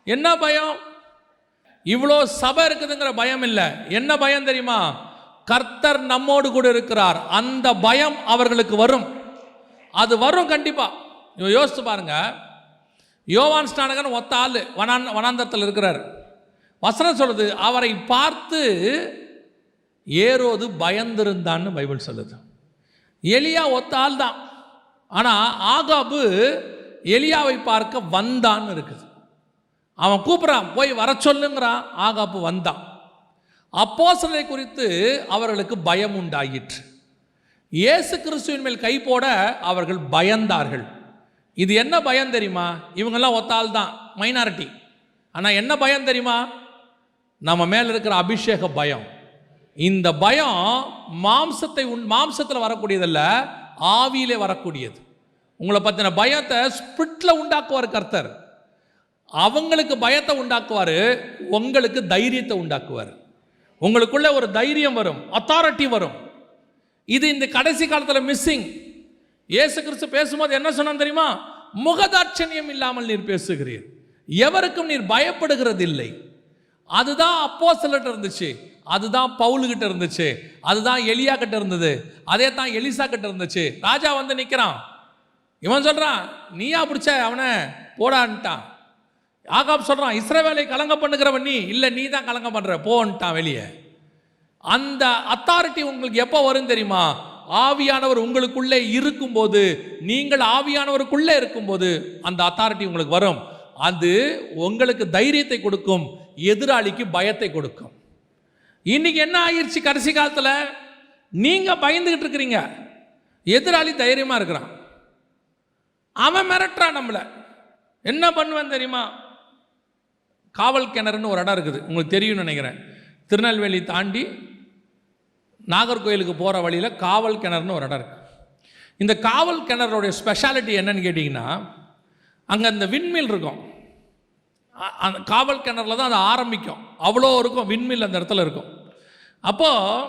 என்ன பயம்? இவ்வளோ சபை இருக்குதுங்கிற பயம் இல்லை. என்ன பயம் தெரியுமா? கர்த்தர் நம்மோடு கூட இருக்கிறார். அந்த பயம் அவர்களுக்கு வரும். அது வரும் கண்டிப்பா. யோசித்து பாருங்க. யோவான் ஸ்நானகன் ஒத்த ஆள் வனாந்தரத்தில் இருக்கிறார். வசனம் சொல்லுது, அவரை பார்த்து ஏரோது பயந்திருந்தான்னு பைபிள் சொல்லுது. எலியா ஒத்த ஆள் தான். ஆனால் ஆகாபு எலியாவை பார்க்க வந்தான்னு இருக்குது. அவன் கூப்பிட்றான், போய் வர சொல்லுங்கிறான். ஆகாபு வந்தான். அப்போஸ்தலரை குறித்து அவர்களுக்கு பயம் உண்டாயிற்று. இயேசு கிறிஸ்துவின் மேல் கை போட அவர்கள் பயந்தார்கள். இது என்ன பயம் தெரியுமா? இவங்கெல்லாம் ஒத்தால் தான், மைனாரிட்டி. ஆனால் என்ன பயம் தெரியுமா? நம்ம மேல இருக்கிற அபிஷேக பயம். இந்த பயம் மாம்சத்தில் வரக்கூடியதல்ல, ஆவியிலே வரக்கூடியது. உங்களை பற்றின பயத்தை ஸ்பிரிட்ல உண்டாக்குவார் கர்த்தர். அவங்களுக்கு பயத்தை உண்டாக்குவார், உங்களுக்கு தைரியத்தை உண்டாக்குவார். உங்களுக்குள்ள ஒரு தைரியம் வரும், அத்தாரிட்டி வரும். இது இந்த கடைசி காலத்தில் மிஸ்ஸிங். இயேசு கிறிஸ்து பேசும்போது என்ன சொன்னான் தெரியுமா? முகதாட்சணியம் இல்லாமல் நீர் பேசுகிறீர், எவருக்கும் நீர் பயப்படுகிறது இல்லை. அதுதான் அப்போஸ்தலர்கிட்ட இருந்துச்சு, அதுதான் பவுலுகிட்ட இருந்துச்சு, அதுதான் எலியா கிட்ட இருந்தது, அதே தான் எலிசா கிட்ட இருந்துச்சு. ராஜா வந்து நிற்கிறான், இவன் சொல்றான், நீயா பிடிச்ச அவனை போடான்ட்டான். ஆகாப் சொல்றான், இஸ்ரவேலை கலங்க பண்ணுகிறவன் நீ இல்லை, நீ தான் கலங்க பண்ற, போன்ட்டான் வெளியே. அந்த அத்தாரிட்டி உங்களுக்கு எப்போ வரும் தெரியுமா? ஆவியானவர் உங்களுக்குள்ளே இருக்கும்போது, நீங்கள் ஆவியானவருக்குள்ளே இருக்கும்போது அந்த அத்தாரிட்டி உங்களுக்கு வரும். அது உங்களுக்கு தைரியத்தை கொடுக்கும், எதிராளிக்கு பயத்தை கொடுக்கும். இன்னைக்கு என்ன ஆயிடுச்சு? கடைசி காலத்தில் நீங்க பயந்துகிட்டு இருக்கிறீங்க, எதிராளி தைரியமா இருக்கிறான். அவன் மிரட்டுறான் நம்மள. என்ன பண்ணுவேன் தெரியுமா? காவல் கிணறுன்னு ஒரு இடம் இருக்குது, உங்களுக்கு தெரியும்னு நினைக்கிறேன். திருநெல்வேலி தாண்டி நாகர்கோயிலுக்கு போகிற வழியில் காவல் கிணறுன்னு ஒரு இடம் இருக்குது. இந்த காவல் கிணறுடைய ஸ்பெஷாலிட்டி என்னன்னு கேட்டிங்கன்னா, அங்கே அந்த விண்மில் இருக்கும். அந்த காவல் கிணறுல தான் அது ஆரம்பிக்கும். அவ்வளோ இருக்கும் விண்மில் அந்த இடத்துல இருக்கும். அப்போது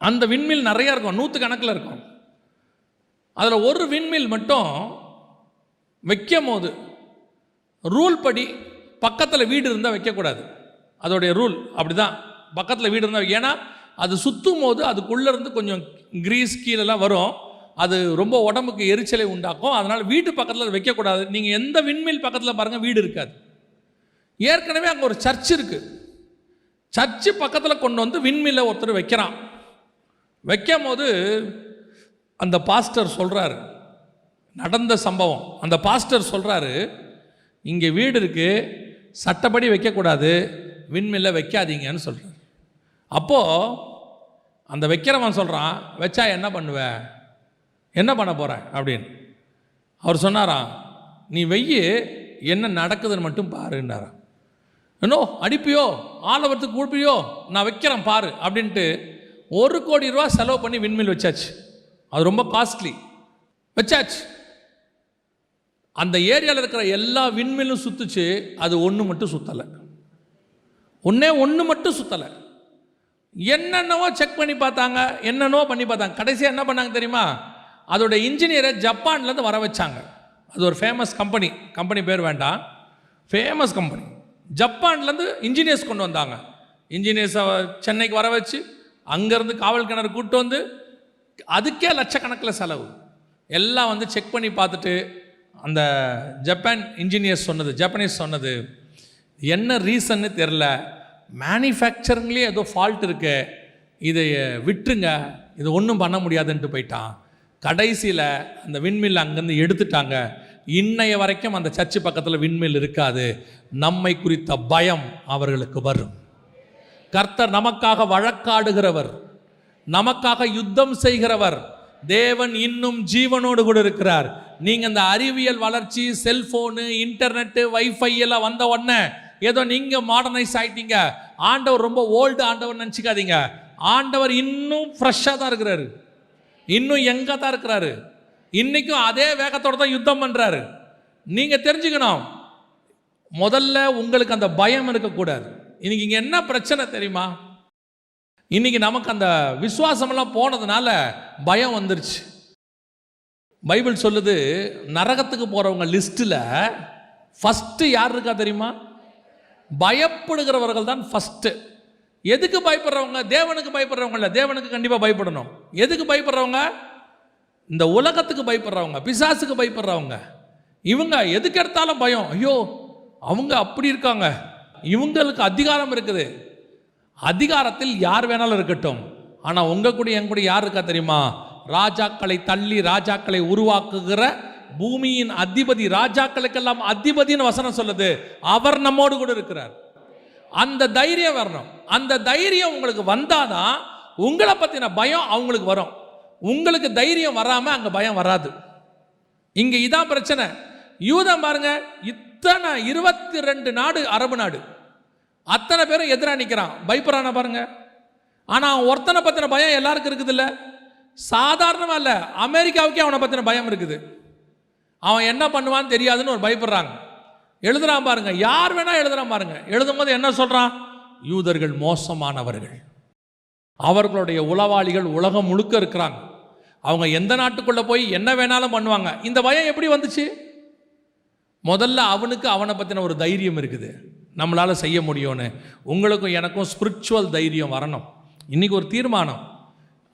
அந்த விண்மில் நிறையா இருக்கும், 100 கணக்கில் இருக்கும். அதில் ஒரு விண்மில் மட்டும் வைக்கும் போது ரூல் படி பக்கத்தில் வீடு இருந்தால் வைக்கக்கூடாது. அதோடைய ரூல் அப்படி தான். பக்கத்தில் வீடு இருந்தால், ஏன்னா அது சுற்றும் போது அதுக்குள்ளேருந்து கொஞ்சம் கிரீஸ் கீழெல்லாம் வரும், அது ரொம்ப உடம்புக்கு எரிச்சலை உண்டாக்கும். அதனால் வீட்டு பக்கத்தில் அது வைக்கக்கூடாது. நீங்கள் எந்த விண்மில் பக்கத்தில் பாருங்கள், வீடு இருக்காது. ஏற்கனவே அங்கே ஒரு சர்ச் இருக்குது. சர்ச்சு பக்கத்தில் கொண்டு வந்து விண்மில்லை ஒருத்தர் வைக்கிறான். வைக்கும் போது அந்த பாஸ்டர் சொல்கிறாரு, நடந்த சம்பவம். அந்த பாஸ்டர் சொல்கிறாரு, இங்கே வீடு இருக்குது, சட்டப்படி வைக்கக்கூடாது, விண்மில்லை வைக்காதீங்கன்னு சொல்கிறார். அப்போது அந்த வைக்கிறவன் சொல்கிறான், வச்சா என்ன பண்ணுவேன், என்ன பண்ண போகிறேன் அப்படின்னு. அவர் சொன்னாராம், நீ வெய்யி, என்ன நடக்குதுன்னு மட்டும் பாருன்னாராம். என்னோ அடிப்பியோ, ஆலவரத்துக்கு கூப்பியோ, நான் வைக்கிறேன் பாரு அப்படின்ட்டு 1 கோடி ரூபா செலவு பண்ணி விண்மில் வச்சாச்சு. அது ரொம்ப காஸ்ட்லி. வச்சாச்சு. அந்த ஏரியாவில் இருக்கிற எல்லா விண்மிலும் சுற்றுச்சு, அது ஒன்று மட்டும் சுற்றலை. ஒன்று மட்டும் சுற்றலை. என்னென்னவோ செக் பண்ணி பார்த்தாங்க, என்னென்னவோ பண்ணி பார்த்தாங்க. கடைசியாக என்ன பண்ணாங்க தெரியுமா? அதோட இன்ஜினியரை ஜப்பான்லேருந்து வர வச்சாங்க. அது ஒரு ஃபேமஸ் கம்பெனி, கம்பெனி பேர் வேண்டாம், ஃபேமஸ் கம்பெனி. ஜப்பான்லேருந்து இன்ஜினியர்ஸ் கொண்டு வந்தாங்க. இன்ஜினியர்ஸை சென்னைக்கு வர வச்சு அங்கேருந்து காவல் கிணறு கூப்பிட்டு வந்து, அதுக்கே லட்சக்கணக்கில் செலவு. எல்லாம் வந்து செக் பண்ணி பார்த்துட்டு அந்த ஜப்பான் இன்ஜினியர்ஸ் சொன்னது, ஜப்பனீஸ் சொன்னது, என்ன ரீசன்னு தெரில, மேனுஃபேக்சரிங்லேயே ஏதோ ஃபால்ட் இருக்கு, இதை விட்டுருங்க, இது ஒன்றும் பண்ண முடியாதுன்ட்டு போயிட்டான். கடைசியில் அந்த விண்மில் அங்கேருந்து எடுத்துட்டாங்க. இன்னைய வரைக்கும் அந்த சர்ச்சு பக்கத்தில் விண்மில் இருக்காது. நம்மை குறித்த பயம் அவர்களுக்கு வரும். கர்த்தர் நமக்காக வழக்காடுகிறவர், நமக்காக யுத்தம் செய்கிறவர். தேவன் இன்னும் ஜீவனோடு கூட இருக்கிறார். நீங்கள் இந்த அறிவியல் வளர்ச்சி, செல்ஃபோனு, இன்டர்நெட்டு, வைஃபை எல்லாம் வந்த உடனே ஏதோ நீங்கள் மாடர்னைஸ் ஆகிட்டீங்க, ஆண்டவர் ரொம்ப ஓல்டு ஆண்டவர் நினச்சிக்காதீங்க. ஆண்டவர் இன்னும் ஃப்ரெஷ்ஷாக தான் இருக்கிறாரு, இன்னும் எங்கே தான் இருக்கிறாரு. இன்றைக்கும் அதே வேகத்தோடு தான் யுத்தம் பண்ணுறாரு. நீங்கள் தெரிஞ்சுக்கணும், முதல்ல உங்களுக்கு அந்த பயம் இருக்கக்கூடாது. இன்றைக்கி இங்கே என்ன பிரச்சனை தெரியுமா? இன்றைக்கி நமக்கு அந்த விசுவாசமெல்லாம் போனதுனால பயம் வந்துருச்சு. பைபிள் சொல்லுது, நரகத்துக்கு போகிறவங்க லிஸ்ட்டில் ஃபஸ்ட்டு யார் இருக்கா தெரியுமா? பயப்படுகிறவர்கள் தான் ஃபஸ்ட்டு. எதுக்கு பயப்படுறவங்க? தேவனுக்கு பயப்படுறவங்க இல்லை, தேவனுக்கு கண்டிப்பாக பயப்படணும். எதுக்கு பயப்படுறவங்க? இந்த உலகத்துக்கு பயப்படுறவங்க, பிசாசுக்கு பயப்படுறவங்க. இவங்க எதுக்கு எடுத்தாலும் பயம். ஐயோ அவங்க அப்படி இருக்காங்க, இவங்களுக்கு அதிகாரம் இருக்குது. அதிகாரத்தில் யார் வேணாலும் இருக்கட்டும், ஆனால் உங்கள் கூட என் கூட யார் இருக்கா தெரியுமா? ராஜாக்களை தள்ளி ராஜாக்களை உருவாக்குகிற பூமியின் அதிபதி, ராஜாக்களுக்கெல்லாம் அதிபதினு வசனம் சொல்லுது. அவர் நம்மோடு கூட இருக்கிறார். அந்த தைரியம் வரணும். அந்த தைரியம் உங்களுக்கு வந்தாதான் உங்களை பற்றின பயம் அவங்களுக்கு வரும். உங்களுக்கு தைரியம் வராமல் அங்கே பயம் வராது. இங்கே இதான் பிரச்சனை. யூதம் பாருங்க, இத்தனை 22 நாடு, அரபு நாடு, அத்தனை பேரும் எதிராக நிற்கிறான், பயப்படுறான பாருங்க. ஆனால் ஒருத்தனை பற்றின பயம் எல்லாருக்கும் இருக்குது இல்லை? சாதாரணமாக இல்லை, அமெரிக்காவுக்கே அவனை பற்றின பயம் இருக்குது. அவன் என்ன பண்ணுவான்னு தெரியாதுன்னு ஒரு பயப்படுறாங்க. எழுதுறான் பாருங்க, யார் வேணா எழுதுறான் பாருங்க. எழுதும் போது என்ன சொல்றான்? யூதர்கள் மோசமானவர்கள், அவர்களுடைய உளவாளிகள் உலகம் முழுக்க இருக்கிறாங்க, அவங்க எந்த நாட்டுக்குள்ளே போய் என்ன வேணாலும் பண்ணுவாங்க. இந்த பயம் எப்படி வந்துச்சு? முதல்ல அவனுக்கு அவனை பற்றின ஒரு தைரியம் இருக்குது, நம்மளால் செய்ய முடியும்னு. உங்களுக்கும் எனக்கும் ஸ்பிரிச்சுவல் தைரியம் வரணும். இன்றைக்கி ஒரு தீர்மானம்,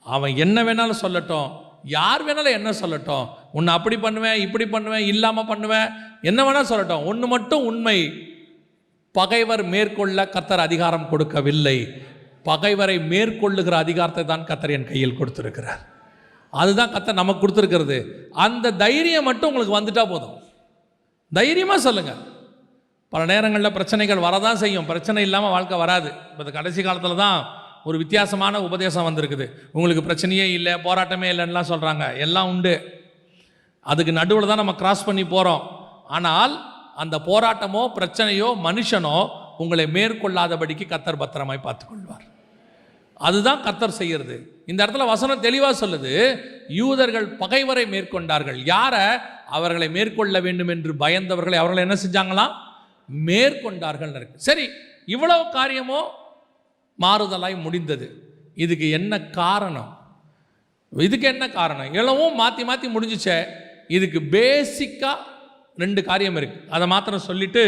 அவன் என்ன வேணாலும் சொல்லட்டும், யார் வேணாலும் என்ன சொல்லட்டும், உன்னை அப்படி பண்ணுவேன், இப்படி பண்ணுவேன், இல்லாமல் பண்ணுவேன், என்ன வேணால் சொல்லட்டும். ஒன்று மட்டும் உண்மை, பகைவர் மேற்கொள்ள கர்த்தர் அதிகாரம் கொடுக்கவில்லை. பகைவரை மேற்கொள்ளுகிற அதிகாரத்தை தான் கர்த்தர் என் கையில் கொடுத்துருக்கிறார். அதுதான் கர்த்தர் நமக்கு கொடுத்துருக்கிறது. அந்த தைரியம் மட்டும் உங்களுக்கு வந்துட்டா போதும். தைரியமாக சொல்லுங்கள். பல நேரங்களில் பிரச்சனைகள் வரதான் செய்யும், பிரச்சனை இல்லாமல் வாழ்க்கை வராது. இப்போ கடைசி காலத்தில் தான் ஒரு வித்தியாசமான உபதேசம் வந்திருக்குது. உங்களுக்கு பிரச்சனையே இல்லை, போராட்டமே இல்லைன்னுலாம் சொல்கிறாங்க. எல்லாம் உண்டு, அதுக்கு நடுவில் தான் நம்ம கிராஸ் பண்ணி போகிறோம். ஆனால் அந்த போராட்டமோ பிரச்சனையோ மனுஷனோ உங்களை மேற்கொள்ளாதபடிக்கு கர்த்தர் பத்திரமாய் பார்த்துக்கொள்வார். அதுதான் கர்த்தர் செய்கிறது. இந்த இடத்துல வசனம் தெளிவாக சொல்லுது, யூதர்கள் பகைவரை மேற்கொண்டார்கள். யாரை? அவர்களை மேற்கொள்ள வேண்டும் என்று பயந்தவர்களை அவர்களை என்ன செஞ்சாங்களாம்? மேற்கொண்டார்கள். சரி, இவ்வளவு காரியமோ மாறுதலாய் முடிந்தது. இதுக்கு என்ன காரணம்? இதுக்கு என்ன காரணம்? எல்லாம் மாற்றி மாற்றி முடிஞ்சிச்சே. இதுக்கு பேசிக்காக 2 காரியம் இருக்குது. அதை மாத்திரம் சொல்லிட்டு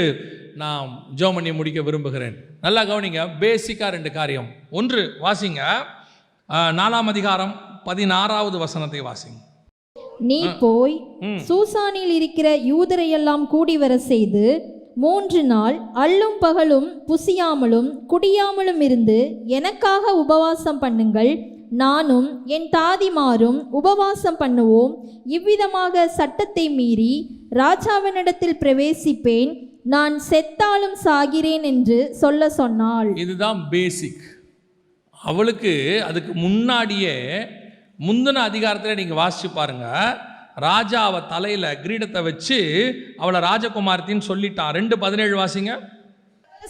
நான் ஜெபம் பண்ணி முடிக்க விரும்புகிறேன். நல்லா கவனிங்க, பேசிக்காக 2 காரியம். ஒன்று வாசிங்க, 4ஆம் அதிகாரம் 16வது வசனத்தை வாசிங்க. நீ போய் சூசானில் இருக்கிற யூதரையெல்லாம் கூடி வர செய்து 3 நாள் அல்லும் பகலும் புசியாமலும் குடியாமலும் இருந்து எனக்காக உபவாசம் பண்ணுங்கள். நானும் என் தாதிமாரும் உபவாசம் பண்ணுவோம். இவ்விதமாக சட்டத்தை மீறி ராஜாவினிடத்தில் பிரவேசிப்பேன். நான் செத்தாலும் சாகிறேன் என்று சொல்ல சொன்னாள். இதுதான் பேசிக். அவளுக்கு அதுக்கு முன்னாடியே முந்தின அதிகாரத்தில் நீங்கள் வாசிச்சு பாருங்க, ராஜா அவ தலையில கிரீடத்தை வச்சு அவளை ராஜகுமாரத்தின்னு சொல்லிட்டான். 2:17 வாசிங்க.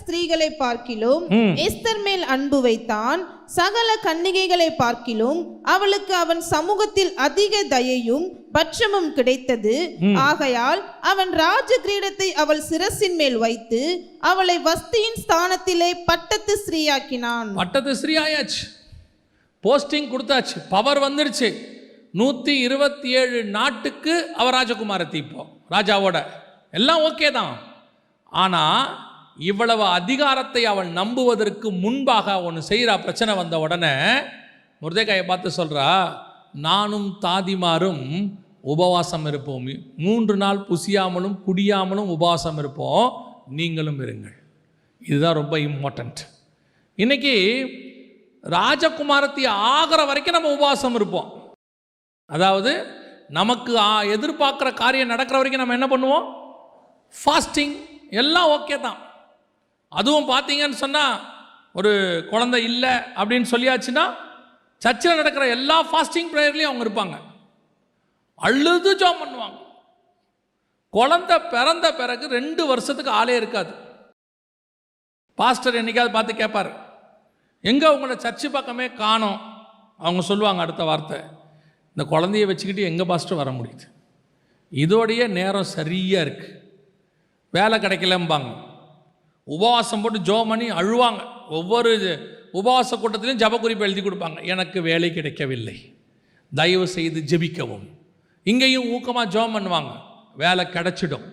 ஸ்திரீகளை பார்க்கிலும் எஸ்தர் மேல் அன்பு வைத்தான், சகல கன்னிகைகளை பார்க்கிலும் அவளுக்கு அவன் சமூகத்தில் அதிக தயையும் பட்சமும் கிடைத்தது. ஆகையால் அவன் ராஜ கிரீடத்தை அவள் சிரசின் மேல் வைத்து அவளை வஸ்தியின் ஸ்தானத்திலே பட்டத்து ஸ்ரீயாக்கினான். பட்டத்து ஸ்ரீ ஆயாச்சு, போஸ்டிங் கொடுத்தாச்சு, பவர் வந்துருச்சு. 127 நாட்டுக்கு அவர் ராஜகுமாரத்தி, இப்போ ராஜாவோட எல்லாம் ஓகே தான். ஆனால் இவ்வளவு அதிகாரத்தை அவள் நம்புவதற்கு முன்பாக ஒன்று செய்கிறா. பிரச்சனை வந்த உடனே முர்தெகாயை பார்த்து சொல்கிறா, நானும் தாதிமாரும் உபவாசம் இருப்போம், 3 நாள் புசியாமலும் குடியாமலும் உபவாசம் இருப்போம், நீங்களும் இருங்கள். இதுதான் ரொம்ப இம்பார்ட்டண்ட். இன்னைக்கு ராஜகுமாரத்தி ஆகிற வரைக்கும் நம்ம உபவாசம் இருப்போம். அதாவது நமக்கு எதிர்பார்க்குற காரியம் நடக்கிற வரைக்கும் நம்ம என்ன பண்ணுவோம்? ஃபாஸ்டிங். எல்லாம் ஓகே தான். அதுவும் பார்த்தீங்கன்னு சொன்னால் ஒரு குழந்தை இல்லை அப்படின்னு சொல்லியாச்சுன்னா சர்ச்சில் நடக்கிற எல்லா ஃபாஸ்டிங் ப்ரேயர்லேயும் அவங்க இருப்பாங்க. அழுது ஜெபம் பண்ணுவாங்க. குழந்தை பிறந்த பிறகு 2 வருஷத்துக்கு ஆளே இருக்காது. பாஸ்டர் என்னைக்காவது பார்த்து கேட்பார், எங்கே உங்களை சர்ச்சு பக்கமே காணோம். அவங்க சொல்லுவாங்க அடுத்த வார்த்தை, இந்த குழந்தைய வச்சுக்கிட்டு எங்கே பாஸ்டர் வர முடியுது, இதோடைய நேரம் சரியாக இருக்குது, வேலை கிடைக்கலம்பாங்க. உபவாசம் போட்டு ஜெபம் பண்ணி அழுவாங்க. ஒவ்வொரு உபவாச கூட்டத்திலையும் ஜெப குறிப்பு எழுதி கொடுப்பாங்க, எனக்கு வேலை கிடைக்கவில்லை, தயவு செய்து ஜெபிக்கவும். இங்கேயும் ஊக்கமாக ஜெபம் பண்ணுவாங்க, வேலை கிடைச்சிடும்.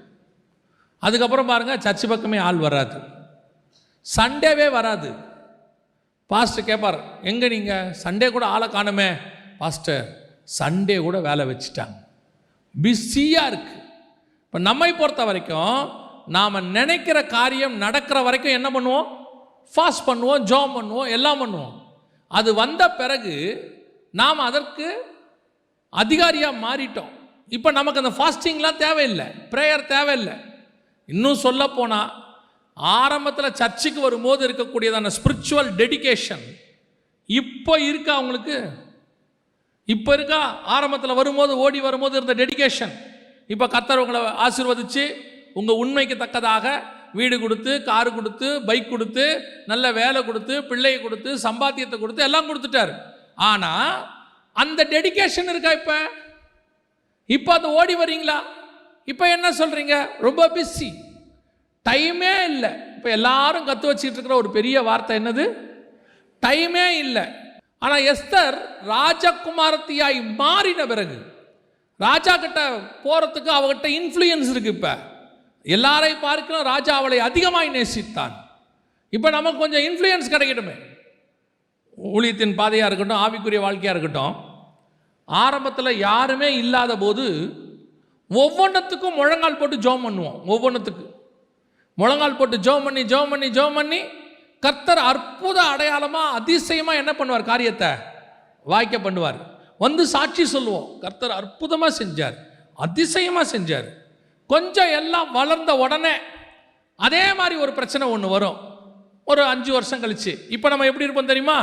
அதுக்கப்புறம் பாருங்கள், சர்ச்சு பக்கமே ஆள் வராது, சண்டேவே வராது. பாஸ்டர் கேட்பார், எங்கே நீங்கள் சண்டே கூட ஆளை காணுமே. பாஸ்டர் சண்டே கூட வேலை வச்சுட்டாங்க, பிஸியாக இருக்குது. இப்போ நம்மை பொறுத்த வரைக்கும் நாம் நினைக்கிற காரியம் நடக்கிற வரைக்கும் என்ன பண்ணுவோம்? ஃபாஸ்ட் பண்ணுவோம், ஜெபம் பண்ணுவோம், எல்லாம் பண்ணுவோம். அது வந்த பிறகு நாம் அதற்கு அதிகாரியாக மாறிட்டோம். இப்போ நமக்கு அந்த ஃபாஸ்டிங்லாம் தேவையில்லை, ப்ரேயர் தேவையில்லை. இன்னும் சொல்லப்போனால் ஆரம்பத்தில் சர்ச்சுக்கு வரும்போது இருக்கக்கூடியதான ஸ்பிரிச்சுவல் டெடிகேஷன் இப்போ இருக்கா அவங்களுக்கு? இப்போ இருக்கா? ஆரம்பத்தில் வரும்போது ஓடி வரும்போது இருந்த டெடிகேஷன் இப்போ கர்த்தர் உங்களை ஆசீர்வதிச்சு உங்கள் உண்மைக்கு தக்கதாக வீடு கொடுத்து, காரு கொடுத்து, பைக் கொடுத்து, நல்ல வேலை கொடுத்து, பிள்ளையை கொடுத்து, சம்பாத்தியத்தை கொடுத்து, எல்லாம் கொடுத்துட்டார். ஆனால் அந்த டெடிகேஷன் இருக்கா? இப்போ அது ஓடி வரீங்களா? இப்போ என்ன சொல்கிறீங்க? ரொம்ப பிஸி, டைமே இல்லை. இப்போ எல்லாரும் கற்று வச்சுட்டு இருக்கிற ஒரு பெரிய வார்த்தை என்னது? டைமே இல்லை. ஆனால் எஸ்தர் ராஜகுமாரத்தியாய் மாறின பிறகு ராஜா கிட்ட போகிறதுக்கு அவகிட்ட இன்ஃப்ளூயன்ஸ் இருக்குது. இப்போ எல்லாரையும் பார்க்கலாம், ராஜா அவளை அதிகமாய் நேசித்தான். இப்போ நமக்கு கொஞ்சம் இன்ஃப்ளூயன்ஸ் கிடைக்கட்டுமே. ஊழியத்தின் பாதையாக இருக்கட்டும், ஆவிக்குரிய வாழ்க்கையாக இருக்கட்டும், ஆரம்பத்தில் யாருமே இல்லாத போது ஒவ்வொன்றத்துக்கும் முழங்கால் போட்டு ஜெபம் பண்ணுவோம். ஒவ்வொன்றுத்துக்கு முழங்கால் போட்டு ஜெபம் பண்ணி கர்த்தர் அற்புத அடையாளமாக அதிசயமாக என்ன பண்ணுவார்? காரியத்தை வாய்க்க பண்ணுவார். வந்து சாட்சி சொல்லுவோம், கர்த்தர் அற்புதமாக செஞ்சார், அதிசயமாக செஞ்சார். கொஞ்சம் எல்லாம் வளர்ந்த உடனே அதே மாதிரி ஒரு பிரச்சனை ஒன்று வரும், ஒரு 5 வருஷம் கழிச்சு. இப்போ நம்ம எப்படி இருப்போம் தெரியுமா?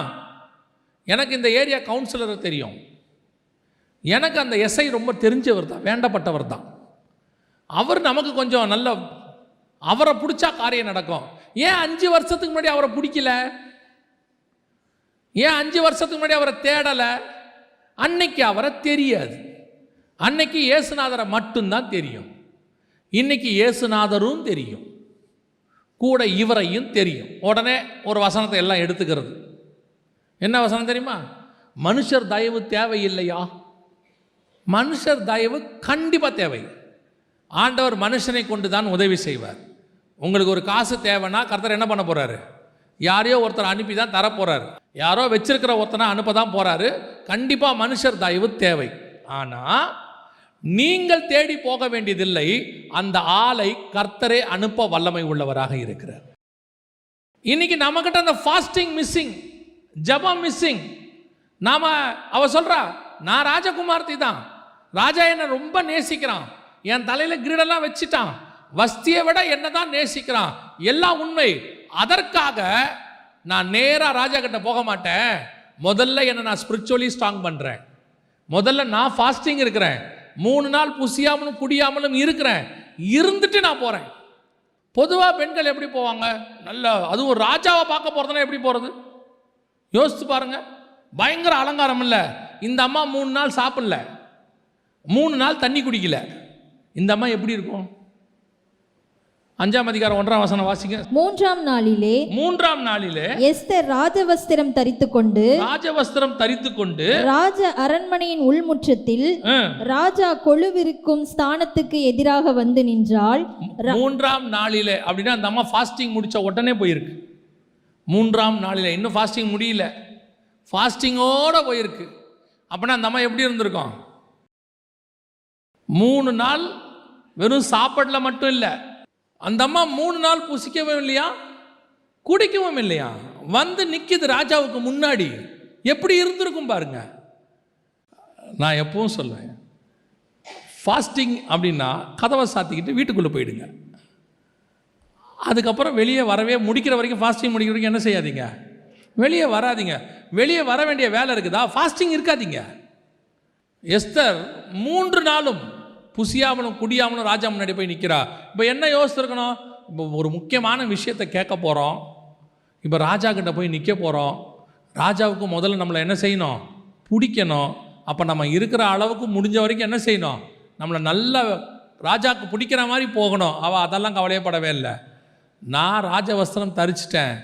எனக்கு இந்த ஏரியா கவுன்சிலரை தெரியும், எனக்கு அந்த எஸ்ஐ ரொம்ப தெரிஞ்சவர் தான், வேண்டப்பட்டவர் தான். அவர் நமக்கு கொஞ்சம் நல்ல, அவரை பிடிச்சா காரியம் நடக்கும். ஏன் 5 வருஷத்துக்கு முன்னாடி அவரை பிடிக்கல? ஏன் 5 வருஷத்துக்கு முன்னாடி அவரை தேடலை? அன்னைக்கு அவரை தெரியாது. அன்னைக்கு இயேசுநாதரை மட்டும்தான் தெரியும். இன்னைக்கு இயேசுநாதரும் தெரியும், கூட இவரையும் தெரியும். உடனே ஒரு வசனத்தை எல்லாம் எடுத்துக்கிறது. என்ன வசனம் தெரியுமா? மனுஷர் தயவு தேவையில்லையா? மனுஷர் தயவு கண்டிப்பாக தேவை. ஆண்டவர் மனுஷனை கொண்டு தான் உதவி செய்வார். உங்களுக்கு ஒரு காசு தேவைன்னா கர்த்தர் என்ன பண்ண போகிறாரு? யாரையோ ஒருத்தர் அனுப்பி தான் தரப்போகிறாரு. யாரோ வச்சிருக்கிற ஒருத்தனை அனுப்ப தான் போகிறாரு. கண்டிப்பாக மனுஷர் தயவு தேவை. ஆனால் நீங்கள் தேடி போக வேண்டியதில்லை, அந்த ஆளை கர்த்தரே அனுப்ப வல்லமை உள்ளவராக இருக்கிறார். இன்னைக்கு நம்மகிட்ட அந்த ஃபாஸ்டிங் மிஸ்ஸிங், ஜபம் மிஸ்ஸிங். அவ சொல்கிறா, நான் ராஜகுமார்த்தி தான், ராஜா என்னை ரொம்ப நேசிக்கிறான், என் தலையில் கிரீடெல்லாம் வச்சுட்டான், வஸ்தியை விட என்ன தான் நேசிக்கிறான், எல்லாம் உண்மை. அதற்காக நான் நேராக ராஜா கிட்ட போக மாட்டேன். முதல்ல என்னை நான் ஸ்பிரிச்சுவலி ஸ்ட்ராங் பண்ணுறேன். முதல்ல நான் ஃபாஸ்டிங் இருக்கிறேன், 3 நாள் புசியாமலும் குடியாமலும் இருக்கிறேன், இருந்துட்டு நான் போகிறேன். பொதுவாக பெண்கள் எப்படி போவாங்க? நல்ல, அதுவும் ராஜாவை பார்க்க போகிறதுனா எப்படி போகிறது? யோசித்து பாருங்க. பயங்கர அலங்காரம் இல்லை. இந்த அம்மா 3 நாள் சாப்பிடல, 3 நாள் தண்ணி குடிக்கல. இந்த அம்மா எப்படி இருக்கும்? 5ஆம் அதிகாரம் 1ஆம் வசனம் வாசிங்க. 3ஆம் நாளிலே எஸ்தர் ராஜவஸ்திரம் தரித்துக்கொண்டு ராஜ அரண்மனையின் உள்முற்றத்தில் ராஜா கொலுவிருக்கும் ஸ்தானத்துக்கு எதிராக வந்து நின்றாள். 3ஆம் நாளிலே அப்படின்னா அந்த அம்மா ஃபாஸ்டிங் முடிச்ச உடனே போயிருக்கு. 3ஆம் நாளிலே, இன்னும் ஃபாஸ்டிங் முடியல, ஃபாஸ்டிங்கோட போயிருக்கு. அப்படின்னா அந்த அம்மா எப்படி இருந்திருக்கும்? 3 நாள் வெறும் சாப்பாடுல மட்டும் இல்லை, அந்த அம்மா 3 நாள் புசிக்கவும் இல்லையா, குடிக்கவும் இல்லையா, வந்து நிற்கிது ராஜாவுக்கு முன்னாடி. எப்படி இருந்திருக்கும் பாருங்க. நான் எப்பவும் சொல்லுவேன், ஃபாஸ்டிங் அப்படின்னா கதவை சாத்திக்கிட்டு வீட்டுக்குள்ளே போயிடுங்க. அதுக்கப்புறம் வெளியே வரவே, முடிக்கிற வரைக்கும், ஃபாஸ்டிங் முடிக்கிற வரைக்கும் என்ன செய்யாதீங்க, வெளியே வராதிங்க. வெளியே வர வேண்டிய வேலை இருக்குதா, ஃபாஸ்டிங் இருக்காதீங்க. எஸ்தர் 3 நாளும் புசியாமலும் குடியாமலும் ராஜா முன்னாடி போய் நிற்கிறா. இப்போ என்ன யோசிச்சிருக்கணும், இப்போ ஒரு முக்கியமான விஷயத்தை கேட்க போகிறோம், இப்போ ராஜா கிட்ட போய் நிற்க போகிறோம். ராஜாவுக்கு முதல்ல நம்மளை என்ன செய்யணும், பிடிக்கணும். அப்போ நம்ம இருக்கிற அளவுக்கு முடிஞ்ச வரைக்கும் என்ன செய்யணும், நம்மளை நல்லா ராஜாவுக்கு பிடிக்கிற மாதிரி போகணும். அவள் அதெல்லாம் கவலையப்படவே இல்லை. நான் ராஜவஸ்திரம் தரிச்சிட்டேன்,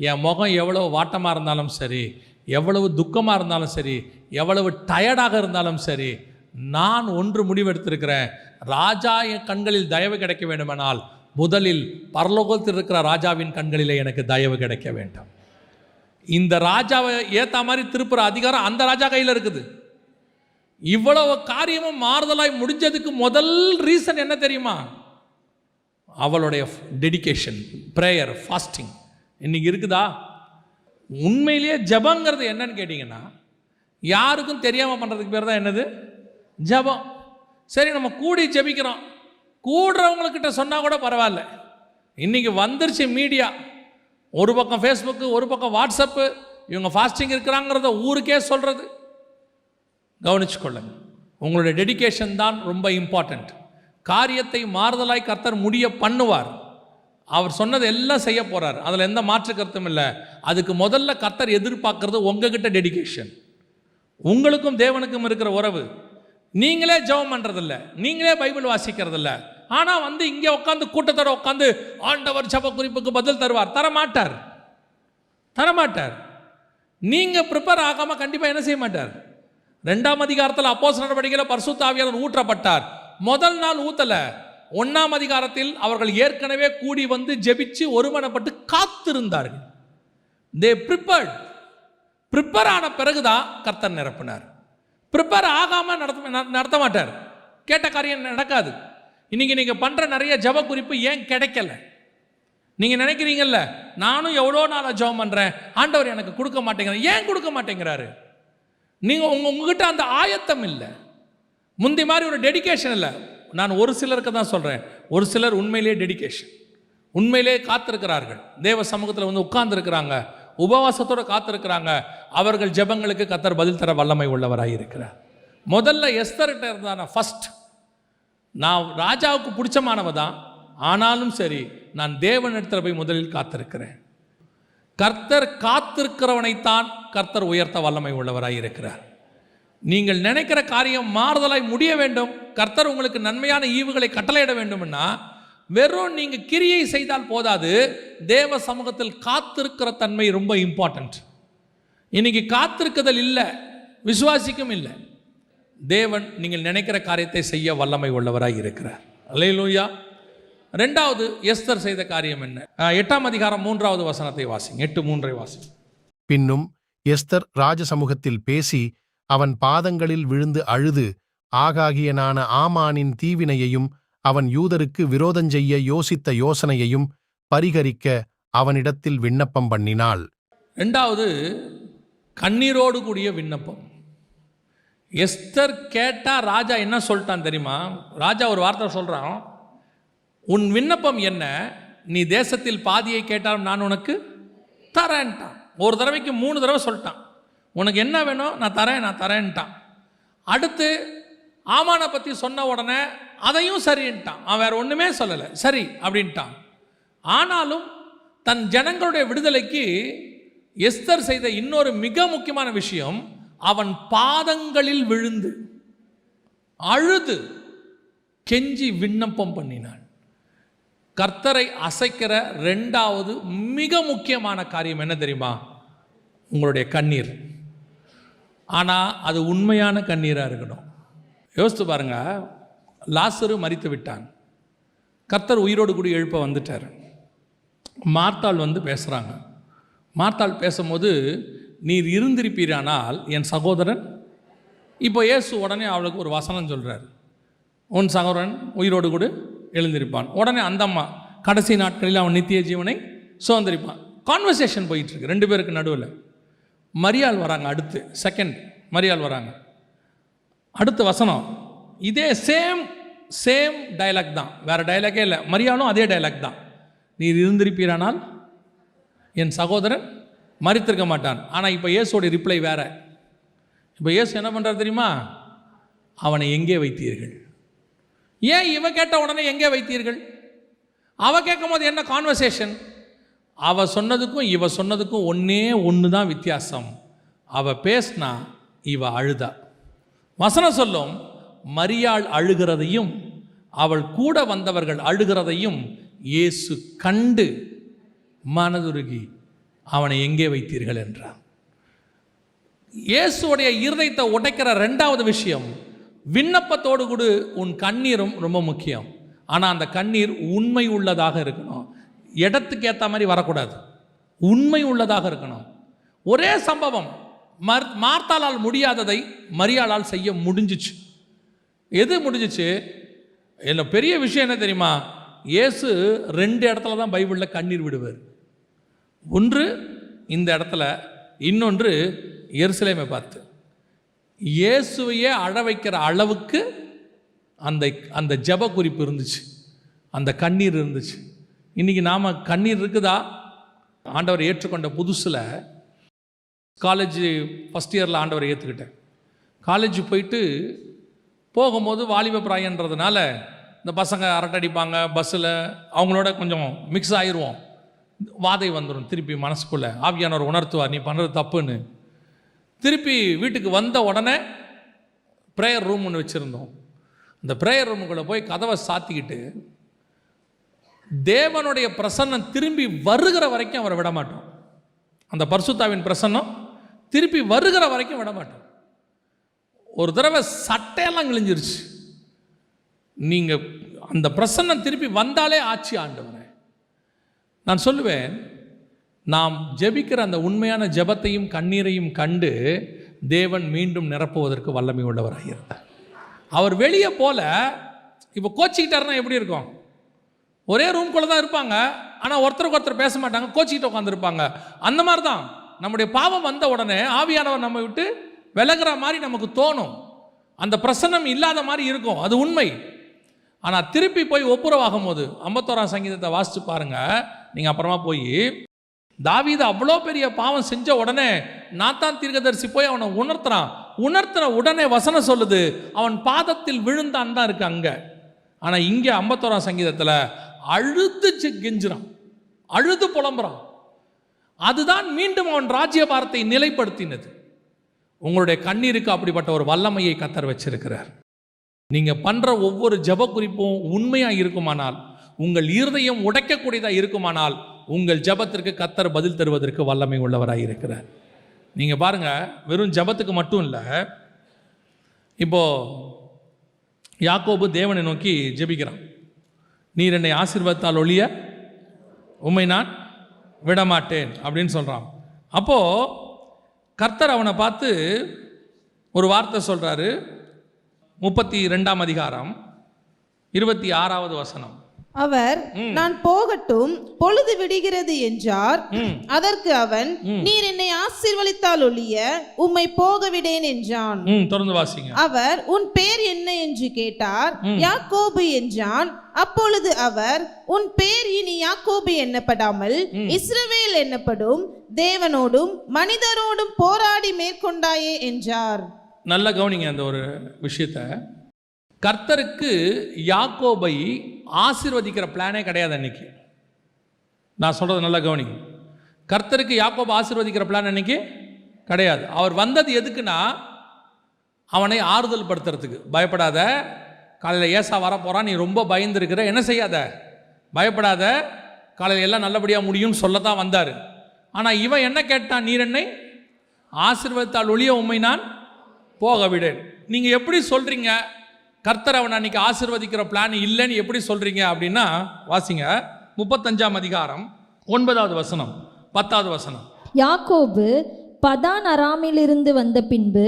என் முகம் எவ்வளவு வாட்டமாக இருந்தாலும் சரி, எவ்வளவு துக்கமாக இருந்தாலும் சரி, எவ்வளவு டயர்டாக இருந்தாலும் சரி, நான் ஒன்று முடிவெடுத்திருக்கிறேன். ராஜா என் கண்களில் தயவு கிடைக்க வேண்டுமானால் முதலில் பரலோகத்தில் இருக்கிற ராஜாவின் கண்களிலே எனக்கு தயவு கிடைக்க வேண்டும். இந்த ராஜாவை ஏற்ற மாதிரி திருப்புற அதிகாரம் அந்த ராஜா கையில் இருக்குது. இவ்வளவு காரியமும் மாறுதலாய் முடிஞ்சதுக்கு முதல் ரீசன் என்ன தெரியுமா, அவளுடைய டெடிகேஷன், ப்ரேயர், ஃபாஸ்டிங். இன்னைக்கு இருக்குதா? உண்மையிலேயே ஜபங்கிறது என்னன்னு கேட்டிங்கன்னா, யாருக்கும் தெரியாமல் பண்ணுறதுக்கு பேர் தான் என்னது, ஜபம். சரி, நம்ம கூடி ஜபிக்கிறோம், கூடுறவங்கக்கிட்ட சொன்னால் கூட பரவாயில்ல. இன்றைக்கி வந்துருச்சு மீடியா, ஒரு பக்கம் ஃபேஸ்புக்கு, ஒரு பக்கம் வாட்ஸ்அப்பு, இவங்க ஃபாஸ்டிங் இருக்கிறாங்கிறத ஊருக்கே சொல்கிறது. கவனிச்சுக்கொள்ளுங்க, உங்களுடைய டெடிகேஷன் தான் ரொம்ப இம்பார்ட்டண்ட். காரியத்தை மாறுதலாய் கர்த்தர் முடிய பண்ணுவார். அவர் சொன்னது எல்லாம் செய்ய போகிறார், அதில் எந்த மாற்று கருத்தும் இல்லை. அதுக்கு முதல்ல கர்த்தர் எதிர்பார்க்கறது உங்ககிட்ட டெடிகேஷன். உங்களுக்கும் தேவனுக்கும் இருக்கிற உறவு. நீங்களே ஜெபம் பண்ணுறதில்ல, நீங்களே பைபிள் வாசிக்கிறதில்ல, ஆனால் வந்து இங்கே உட்காந்து கூட்டத்தோட உட்காந்து ஆண்டவர் ஜெப குறிப்புக்கு பதில் தருவார், தரமாட்டார். நீங்கள் ப்ரிப்பேர் ஆகாமல் கண்டிப்பாக என்ன செய்ய மாட்டார். 2ஆம் அதிகாரத்தில் அப்போஸ்தலர் நடவடிக்கையில் பரிசுத்த ஆவியானவர் ஊற்றப்பட்டார். முதல் நாள் ஊத்தலை. 1ஆம் அதிகாரத்தில் அவர்கள் ஏற்கனவே கூடி வந்து ஜெபிச்சு ஒருமனப்பட்டு காத்திருந்தார்கள். தே ப்ரிப்பேர் ஆன பிறகுதான் கர்த்தர் நிரப்பினார். ப்ரிப்பேர் ஆகாமல் நடத்த மாட்டார். கேட்ட காரியம் நடக்காது. இன்னைக்கு நீங்கள் பண்ணுற நிறைய ஜப குறிப்பு ஏன் கிடைக்கல? நீங்கள் நினைக்கிறீங்கல்ல, நானும் எவ்வளோ நாளாக ஜெபம் பண்ணுறேன், ஆண்டவர் எனக்கு கொடுக்க மாட்டேங்கிறார். ஏன் கொடுக்க மாட்டேங்கிறாரு? நீங்கள் உங்ககிட்ட அந்த ஆயத்தம் இல்லை, முந்தி மாதிரி ஒரு டெடிகேஷன் இல்லை. நான் ஒரு சிலருக்கு தான் சொல்கிறேன். ஒரு சிலர் உண்மையிலே டெடிகேஷன், உண்மையிலே காத்திருக்கிறார்கள், தேவ சமூகத்தில் வந்து உட்கார்ந்துருக்கிறாங்க, உபவாசத்தோடு காத்திருக்கிறாங்க. அவர்கள் ஜெபங்களுக்கு கர்த்தர் பதில் தர வல்லமை உள்ளவராக இருக்கிறார். முதல்ல எஸ்தர்கிட்ட இருந்தான ஃபஸ்ட், நான் ராஜாவுக்கு பிடிச்சமானவ தான், ஆனாலும் சரி நான் தேவனிடத்தில் போய் முதலில் காத்திருக்கிறேன். கர்த்தர் காத்திருக்கிறவனைத்தான் கர்த்தர் உயர்த்த வல்லமை உள்ளவராக இருக்கிறார். நீங்கள் நினைக்கிற காரியம் மாறுதலாய் முடிய வேண்டும், கர்த்தர் உங்களுக்கு நன்மையான ஈவுகளை கட்டளையிட வேண்டும்னா வெறும் நீங்கள் கிரியை செய்தால் போதாது, தேவ சமூகத்தில் காத்திருக்கிற தன்மை ரொம்ப இம்பார்ட்டன்ட். இன்னைக்கு காத்திருக்குதல் இல்லை, விசுவாசிக்கும் இல்லை. தேவன் நீங்கள் நினைக்கிற காரியத்தை செய்ய வல்லமை உள்ளவராக இருக்கிறார். அல்லேலூயா. 2வது எஸ்தர் செய்த காரியம் என்ன? 8ஆம் அதிகாரம் 3வது வசனத்தை வாசிங்க. 8:3 வாசிங்க. பின்னும் எஸ்தர் ராஜசமூகத்தில் பேசி அவன் பாதங்களில் விழுந்து அழுது ஆகாகியனான ஆமானின் தீவினையையும் அவன் யூதருக்கு விரோதஞ்செய்ய யோசித்த யோசனையையும் பரிகரிக்க அவனிடத்தில் விண்ணப்பம் பண்ணினாள். 2வது கண்ணீரோடு கூடிய விண்ணப்பம். எஸ்தர் கேட்டா ராஜா என்ன சொல்லிட்டான் தெரியுமா? ராஜா ஒரு வார்த்தை சொல்றான், உன் விண்ணப்பம் என்ன? நீ தேசத்தில் பாதியை கேட்டாலும் நான் உனக்கு தரேன்ட்டான். ஒரு தடவைக்கு 3 தடவை சொல்லிட்டான், உனக்கு என்ன வேணும் நான் தரேன்ட்டான். அடுத்து ஆமானை பற்றி சொன்ன உடனே அதையும் சரின்ட்டான். அவன் வேற ஒன்றுமே சொல்லலை, சரி அப்படின்ட்டான். ஆனாலும் தன் ஜனங்களுடைய விடுதலைக்கு எஸ்தர் செய்த இன்னொரு மிக முக்கியமான விஷயம், அவன் பாதங்களில் விழுந்து அழுது கெஞ்சி விண்ணப்பம் பண்ணினான். கர்த்தரை அசைக்கிற 2வது மிக முக்கியமான காரியம் என்ன தெரியுமா? உங்களுடைய கண்ணீர். ஆனால் அது உண்மையான கண்ணீராக இருக்கணும். யோசித்து பாருங்க, லாசரு மரித்து விட்டான், கர்த்தர் உயிரோடு கூடி எழுப்ப வந்துட்டார். மார்த்தாள் வந்து பேசுகிறாங்க. மார்த்தாள் பேசும்போது, நீர் இருந்திருப்பீரானால் என் சகோதரன். இப்போ இயேசு உடனே அவளுக்கு ஒரு வசனம் சொல்கிறார், உன் சகோதரன் உயிரோடு கூட எழுந்திருப்பான். உடனே அந்த அம்மா, கடைசி நாட்களில் அவன் நித்திய ஜீவனை சுதந்திரிப்பான். கான்வர்சேஷன் போயிட்டுருக்கு ரெண்டு பேருக்கு நடுவில். மரியாள் வராங்க, அடுத்து செகண்ட் மரியாள் வராங்க. அடுத்த வசனம் இதே சேம் டைலாக் தான், வேறு டைலாக்கே இல்லை. மரியாளும் அதே டைலாக் தான். நீர் இருந்திருப்பீரானால் என் சகோதரன் மரித்திருக்க மாட்டான். ஆனால் இப்போ இயேசுவோடைய ரிப்ளை வேறு. இப்போ இயேசு என்ன பண்ணுறாரு தெரியுமா? அவனை எங்கே வைத்தீர்கள்? ஏன் இவ கேட்ட உடனே எங்கே வைத்தீர்கள்? அவ கேட்கும் போது என்ன கான்வர்சேஷன்? அவ சொன்னதுக்கும் இவ சொன்னதுக்கும் ஒன்று தான் வித்தியாசம். அவ பேசினா, இவ அழுதா. வசனம் சொல்லும், மரியாள் அழுகிறதையும் அவள் கூட வந்தவர்கள் அழுகிறதையும் இயேசு கண்டு மனதுருகி அவனை எங்கே வைத்தீர்கள் என்றார். இயேசுடைய இருதயத்தை உடைக்கிற ரெண்டாவது விஷயம், விண்ணப்பத்தோடு கூட உன் கண்ணீரும் ரொம்ப முக்கியம். ஆனால் அந்த கண்ணீர் உண்மை உள்ளதாக இருக்கணும். இடத்துக்கு ஏற்ற மாதிரி வரக்கூடாது, உண்மை உள்ளதாக இருக்கணும். ஒரே சம்பவம், மார்த்தாளால் முடியாததை மரியாளால் செய்ய முடிஞ்சிச்சு. எது முடிஞ்சிச்சு? என்ன பெரிய விஷயம் என்ன தெரியுமா? இயேசு 2 இடத்துல தான் பைபிளில் கண்ணீர் விடுவார். ஒன்று இந்த இடத்துல, இன்னொன்று எருசலேமை பார்த்து. இயேசுவையே அழ வைக்கிற அளவுக்கு அந்த ஜெப குறிப்பு இருந்துச்சு, அந்த கண்ணீர் இருந்துச்சு. இன்றைக்கி நாம் கண்ணீர் இருக்குதா? ஆண்டவர் ஏற்றுக்கொண்ட புதுசில் காலேஜ் ஃபஸ்ட் இயரில் ஆண்டவரை ஏற்றுக்கிட்டேன். காலேஜ் போகும்போது வாலிப பிராயன்றதுனால இந்த பசங்க அரட்டடிப்பாங்க பஸ்ஸில், அவங்களோட கொஞ்சம் மிக்ஸ் ஆயிடுவோம். வாதை வந்துடும் திருப்பி மனசுக்குள்ளே. ஆவியானவர் உணர்த்துவார், நீ பண்ணுறது தப்புன்னு. திருப்பி வீட்டுக்கு வந்த உடனே ப்ரேயர் ரூம் ஒன்று வச்சுருந்தோம். அந்த ப்ரேயர் ரூமுக்குள்ளே போய் கதவை சாத்திக்கிட்டு தேவனுடைய பிரசன்னம் திரும்பி வருகிற வரைக்கும் அவரை விட மாட்டோம். அந்த பரிசுத்தாவின் பிரசன்னம் திருப்பி வருகிற வரைக்கும் விட மாட்டோம். ஒரு தடவை சட்டையெல்லாம் கிழிஞ்சிருச்சு. நீங்கள் அந்த பிரசன்னம் திருப்பி வந்தாலே ஆட்சி ஆண்டவரே. நான் சொல்லுவேன், நாம் ஜெபிக்கிற அந்த உண்மையான ஜெபத்தையும் கண்ணீரையும் கண்டு தேவன் மீண்டும் நிரப்புவதற்கு வல்லமை உள்ளவராக இருந்தார். அவர் வெளியே போல இப்போ கோச்சிக்கிட்டாருன்னா எப்படி இருக்கும்? ஒரே ரூம்குள்ளே தான் இருப்பாங்க, ஆனால் ஒருத்தருக்கு ஒருத்தர் பேச மாட்டாங்க, கோச்சிக்கிட்டு உட்காந்துருப்பாங்க. அந்த மாதிரி தான் நம்முடைய பாவம் வந்த உடனே ஆவியானவர் நம்ம விட்டு விலகிற மாதிரி நமக்கு தோணும். அந்த பிரசன்னம் இல்லாத மாதிரி இருக்கும், அது உண்மை. ஆனால் திருப்பி போய் ஒப்புரவாகும் போது 51ஆம் சங்கீதத்தை வாசித்து பாருங்கள் நீங்கள். அப்புறமா போய் தாவீது அவ்வளோ பெரிய பாவம் செஞ்ச உடனே நாத்தான் தீர்க்கதரிசி போய் அவனை உணர்த்துன உடனே வசனம் சொல்லுது, அவன் பாதத்தில் விழுந்தான் தான் இருக்கு அங்கே. ஆனால் இங்கே 51ஆம் சங்கீதத்தில் அழுது கெஞ்சுறான், அழுது புலம்புறான். அதுதான் மீண்டும் அவன் ராஜ்யபாரத்தை நிலைப்படுத்தினது. உங்களுடைய கண்ணீருக்கு அப்படிப்பட்ட ஒரு வல்லமையை கர்த்தர் வச்சிருக்கிறார். நீங்கள் பண்ணுற ஒவ்வொரு ஜெப குறிப்பும் உண்மையாக இருக்குமானால், உங்கள் இருதயம் உடைக்கக்கூடியதாக இருக்குமானால், உங்கள் ஜெபத்திற்கு கர்த்தர் பதில் தருவதற்கு வல்லமை உள்ளவராக இருக்கிறார். நீங்கள் பாருங்கள், வெறும் ஜெபத்துக்கு மட்டும் இல்லை. இப்போது யாக்கோபு தேவனை நோக்கி ஜெபிக்கிறான். நீர் என்னை ஆசீர்வாதத்தால் ஒழிய உம்மை நான் விடமாட்டேன் அப்படின்னு சொல்கிறான். அப்போது கர்த்தர் அவனை பார்த்து ஒரு வார்த்தை சொல்கிறாரு. 32ஆம் அதிகாரம் 26வது வசனம். அவர் நான் போகட்டும், பொழுது விடுகிறது என்றார். அதற்கு அவன், நீர் என்னை ஆசீர்வதித்தால் ஒழிய உம்மை போக விடேன் என்றான். தொடர்ந்து வாசிங்க. அவர், உன் பேர் என்ன என்று கேட்டார். யாக்கோபு என்றான். அப்பொழுது அவர், உன் பேர் இனி யாக்கோபு எண்ணப்படாமல் இஸ்ரவேல் என்னப்படும், தேவனோடும் மனிதரோடும் போராடி மேற்கொண்டாயே என்றார். நல்ல கவனிங்க அந்த ஒரு விஷயத்தை. கர்த்தருக்கு யாக்கோபை ஆசீர்வதிக்கிற பிளானே கிடையாது அன்னைக்கு. நான் சொல்கிறது நல்லா கவனிங்க. கர்த்தருக்கு யாக்கோபை ஆசீர்வதிக்கிற பிளான் அன்னைக்கு கிடையாது. அவர் வந்தது எதுக்குன்னா, அவனை ஆறுதல் படுத்துறதுக்கு. பயப்படாத, காலையில் ஏசா வரப்போகிறான், நீ ரொம்ப பயந்துருக்கிற, என்ன செய்யாத, பயப்படாத, காலையில் எல்லாம் நல்லபடியாக முடியும்னு சொல்லத்தான் வந்தார். ஆனால் இவன் என்ன கேட்டான்? நீர் என்னை ஆசீர்வதித்தால் ஒழிய உம்மை நான் போக விடேன். நீங்கள் எப்படி சொல்கிறீங்க கர்த்தர் அவனை அன்றைக்கி ஆசீர்வதிக்கிற பிளான் இல்லைன்னு எப்படி சொல்கிறீங்க அப்படின்னா, வாசிங்க 35ஆம் அதிகாரம் 9வது வசனம் 10வது வசனம். யாக்கோபு பதான் அராமிலிருந்து வந்த பின்பு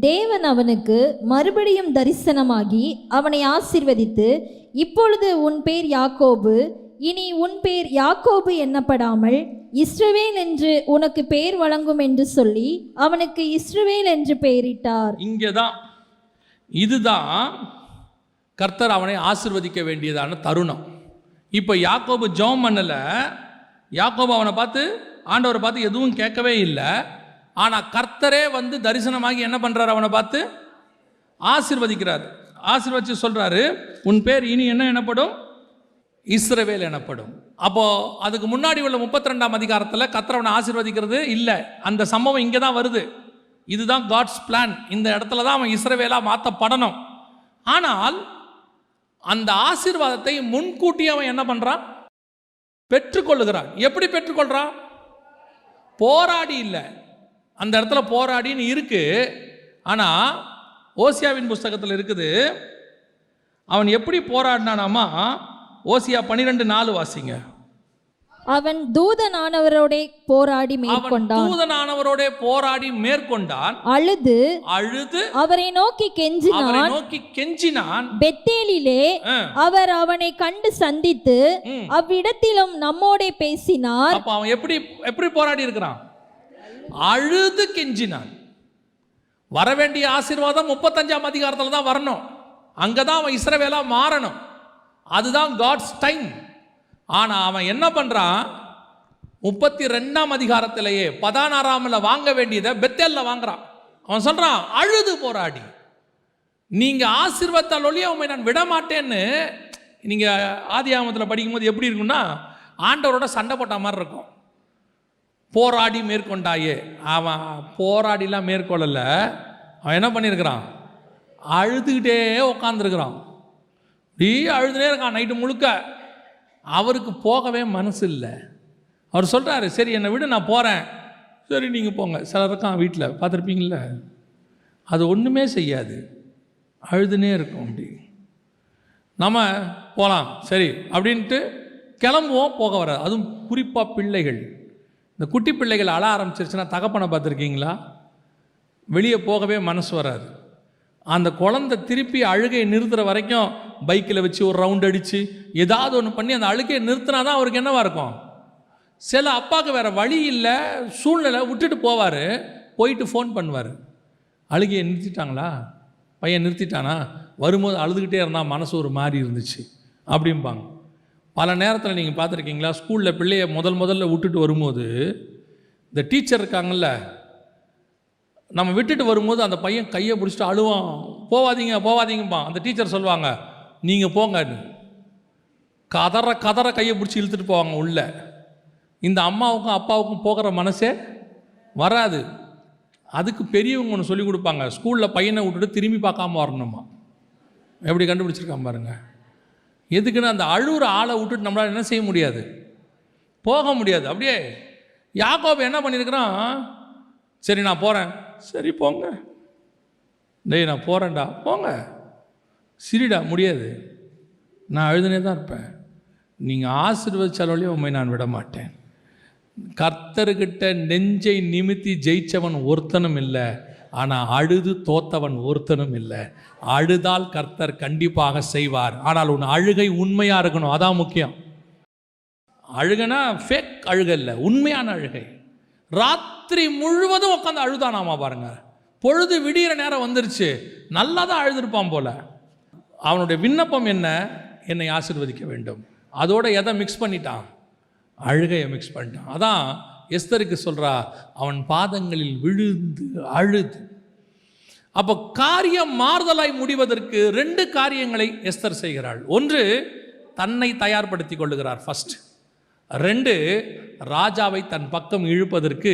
தேவன் அவனுக்கு மறுபடியும் தரிசனமாகி அவனை ஆசீர்வதித்து, இப்பொழுது உன் பேர் யாக்கோபு, இனி உன் பேர் யாக்கோபு என்னப்படாமல் இஸ்ரவேல் என்று உனக்கு பேர் வழங்கும் என்று சொல்லி அவனுக்கு இஸ்ரவேல் என்று பெயரிட்டார். இங்கேதான் இதுதான் கர்த்தர் அவனை ஆசீர்வதிக்க வேண்டியதான தருணம். இப்போ யாக்கோபு ஜெபம் பண்ணல, யாக்கோபு அவனை பார்த்து ஆண்டவரை பார்த்து எதுவும் கேட்கவே இல்லை. ஆனால் கர்த்தரே வந்து தரிசனமாகி என்ன பண்ணுறாரு, அவனை பார்த்து ஆசீர்வதிக்கிறார். ஆசீர்வதிச்சு சொல்கிறாரு, உன் பேர் இனி என்ன எனப்படும், இஸ்ரவேல் எனப்படும். அப்போது அதுக்கு முன்னாடி உள்ள 32ஆம் அதிகாரத்தில் கர்த்தர் அவனை ஆசீர்வதிக்கிறது இல்லை. அந்த சம்பவம் இங்கே தான் வருது. இதுதான் காட்ஸ் பிளான். இந்த இடத்துல தான் அவன் இஸ்ரவேலாக மாற்றப்படணும். ஆனால் அந்த ஆசீர்வாதத்தை முன்கூட்டி அவன் என்ன பண்ணுறான், பெற்றுக்கொள்ளுகிறான். எப்படி பெற்றுக்கொள்கிறான்? போராடி இல்லை. அந்த இடத்துல போராடின்னு இருக்கு. ஆனால் ஓசியாவின் புஸ்தகத்தில் இருக்குது, அவன் எப்படி போராடினானாமா. ஓசியா 12:4 வாசிங்க. அவன் தூதனானவரோட போராடி மேற்கொண்டான். தூதனானவரோட போராடி மேற்கொண்டான். அழுது அவரை நோக்கி கெஞ்சினான். பெத்தேலிலே அவர் அவனை கண்டு சந்தித்து அவ்விடத்திலும் நம்மோட பேசினார். அப்ப அவன் எப்படி போராடி இருக்கிறான்? அழுது கெஞ்சினான். வரவேண்டிய ஆசீர்வாதம் 35ஆம் அதிகாரத்தில் தான் வரணும். அங்கதான் அவன் இஸ்ரவேலா மாறணும். அதுதான் காட்ஸ் டைம். ஆனால் அவன் என்ன பண்ணுறான், 32ஆம் அதிகாரத்திலேயே 16ஆம்ல வாங்க வேண்டியதை பெத்தேல்ல வாங்குறான். அவன் சொல்கிறான், அழுது போராடி நீங்கள் ஆசீர்வாதத்தால் ஒழிய உண்மை நான் விட மாட்டேன்னு. நீங்கள் ஆதியாகமத்தில் படிக்கும்போது எப்படி இருக்குன்னா, ஆண்டவரோட சண்டை போட்ட மாதிரி இருக்கும். போராடி மேற்கொண்டாயே, அவன் போராடிலாம் மேற்கொள்ளலை. அவன் என்ன பண்ணியிருக்கிறான், அழுதுகிட்டே உட்காந்துருக்கிறான். இப்படி அழுதுனே இருக்கான் நைட்டு முழுக்க. அவருக்கு போகவே மனசு இல்லை. அவர் சொல்கிறாரு, சரி என்னை விடு, நான் போகிறேன். சரி நீங்கள் போங்க. சிலர் இருக்கான் வீட்டில் பார்த்துருப்பீங்கள, அது ஒன்றுமே செய்யாது, அழுதுனே இருக்கும். அப்படி நம்ம போகலாம் சரி அப்படின்ட்டு கிளம்புவோம், போக வராது. அதுவும் குறிப்பாக பிள்ளைகள், இந்த குட்டி பிள்ளைகள் அழ ஆரம்பிச்சிருச்சுன்னா தகப்பனை பார்த்துருக்கீங்களா, வெளியே போகவே மனசு வராது. அந்த குழந்தை திருப்பி அழுகையை நிறுத்துகிற வரைக்கும் பைக்கில் வச்சு ஒரு ரவுண்ட் அடித்து ஏதாவது ஒன்று பண்ணி அந்த அழுகையை நிறுத்தினா தான் அவருக்கு என்னவா இருக்கும். சில அப்பாவுக்கு வேறு வழி இல்லை, சூழ்நிலை விட்டுட்டு போவார். போயிட்டு ஃபோன் பண்ணுவார், அழுகையை நிறுத்திட்டாங்களா, பையன் நிறுத்திட்டானா, வரும்போது அழுதுகிட்டே இருந்தால் மனசு ஒரு மாதிரி இருந்துச்சு அப்படிம்பாங்க. பல நேரத்தில் நீங்கள் பார்த்துருக்கீங்களா, ஸ்கூலில் பிள்ளைய முதல்ல விட்டுட்டு வரும்போது இந்த டீச்சர் இருக்காங்கல்ல, நம்ம விட்டுட்டு வரும்போது அந்த பையன் கையை பிடிச்சிட்டு அழுவான், போவாதீங்கப்பா. அந்த டீச்சர் சொல்லுவாங்க, நீங்கள் போங்கன்னு. கதற கையை பிடிச்சி இழுத்துட்டு போவாங்க உள்ள. இந்த அம்மாவுக்கும் அப்பாவுக்கும் போகிற மனசே வராது. அதுக்கு பெரியவங்க ஒன்று சொல்லி கொடுப்பாங்க, ஸ்கூலில் பையனை விட்டுட்டு திரும்பி பார்க்காம வரணுமா. எப்படி கண்டுபிடிச்சிருக்கான் பாருங்க. எதுக்குன்னு அந்த அழுகிற ஆளை விட்டுட்டு நம்மளால் என்ன செய்ய முடியாது, போக முடியாது. அப்படியே யாக்கோபு என்ன பண்ணியிருக்கிறான், சரி நான் போகிறேன். சரி போங்க, டேய் நான் போகிறேன்டா, போங்க. சரிடா, முடியாது, நான் அழுதுனே தான் இருப்பேன். நீங்கள் ஆசீர்வதிச்சாலோலையே உண்மை நான் விட மாட்டேன். கர்த்தர்கிட்ட நெஞ்சை நிமித்தி ஜெயிச்சவன் ஒருத்தனும் இல்லை, ஆனால் அழுது தோத்தவன் ஒருத்தனும் இல்லை. அழுதால் கர்த்தர் கண்டிப்பாக செய்வார். ஆனால் உன் அழுகை உண்மையாக இருக்கணும், அதான் முக்கியம். அழுகனா ஃபேக் அழுகை இல்லை, உண்மையான அழுகை. ராத்திரி முழுவதும் உட்காந்து அழுதானாமா பாருங்க. பொழுது விடிகிற நேரம் வந்துருச்சு, நல்லா தான் அழுதுருப்பான் போல. அவனுடைய விண்ணப்பம் என்ன, என்னை ஆசீர்வதிக்க வேண்டும். அதோட எதை மிக்ஸ் பண்ணிட்டான், அழுகையை மிக்ஸ் பண்ணிட்டான். அதான் எஸ்தருக்கு சொல்கிறா, அவன் பாதங்களில் விழுந்து அழுது. அப்போ காரியம் மாறுதலாய் முடிவதற்கு 2 காரியங்களை எஸ்தர் செய்கிறாள். ஒன்று, தன்னை தயார்படுத்தி கொள்ளுகிறார் ஃபர்ஸ்ட். 2, ராஜாவை தன் பக்கம் இழுப்பதற்கு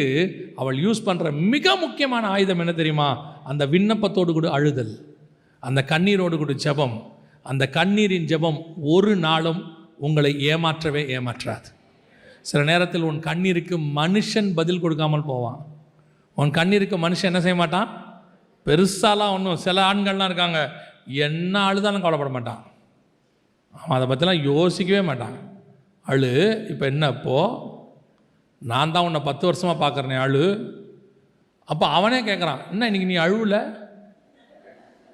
அவள் யூஸ் பண்ணுற மிக முக்கியமான ஆயுதம் என்ன தெரியுமா, அந்த விண்ணப்பத்தோடு கூட அழுதல், அந்த கண்ணீரோடு கூட ஜெபம். அந்த கண்ணீரின் ஜெபம் ஒரு நாளும் உங்களை ஏமாற்றவே ஏமாற்றாது. சில நேரத்தில் உன் கண்ணீருக்கு மனுஷன் பதில் கொடுக்காமல் போவான். உன் கண்ணீருக்கு மனுஷன் என்ன செய்ய மாட்டான், பெருசாலாம் ஒன்றும். சில ஆண்கள்லாம் இருக்காங்க, என்ன அழுதாலும் கவலைப்பட மாட்டான், அவன் அதை பற்றிலாம் யோசிக்கவே மாட்டான். அழு, இப்போ என்ன, இப்போது நான் தான் உன்னை 10 வருஷமாக பார்க்குறேனே, அழு. அப்போ அவனே கேட்குறான், என்ன இன்றைக்கி நீ அழுவலை,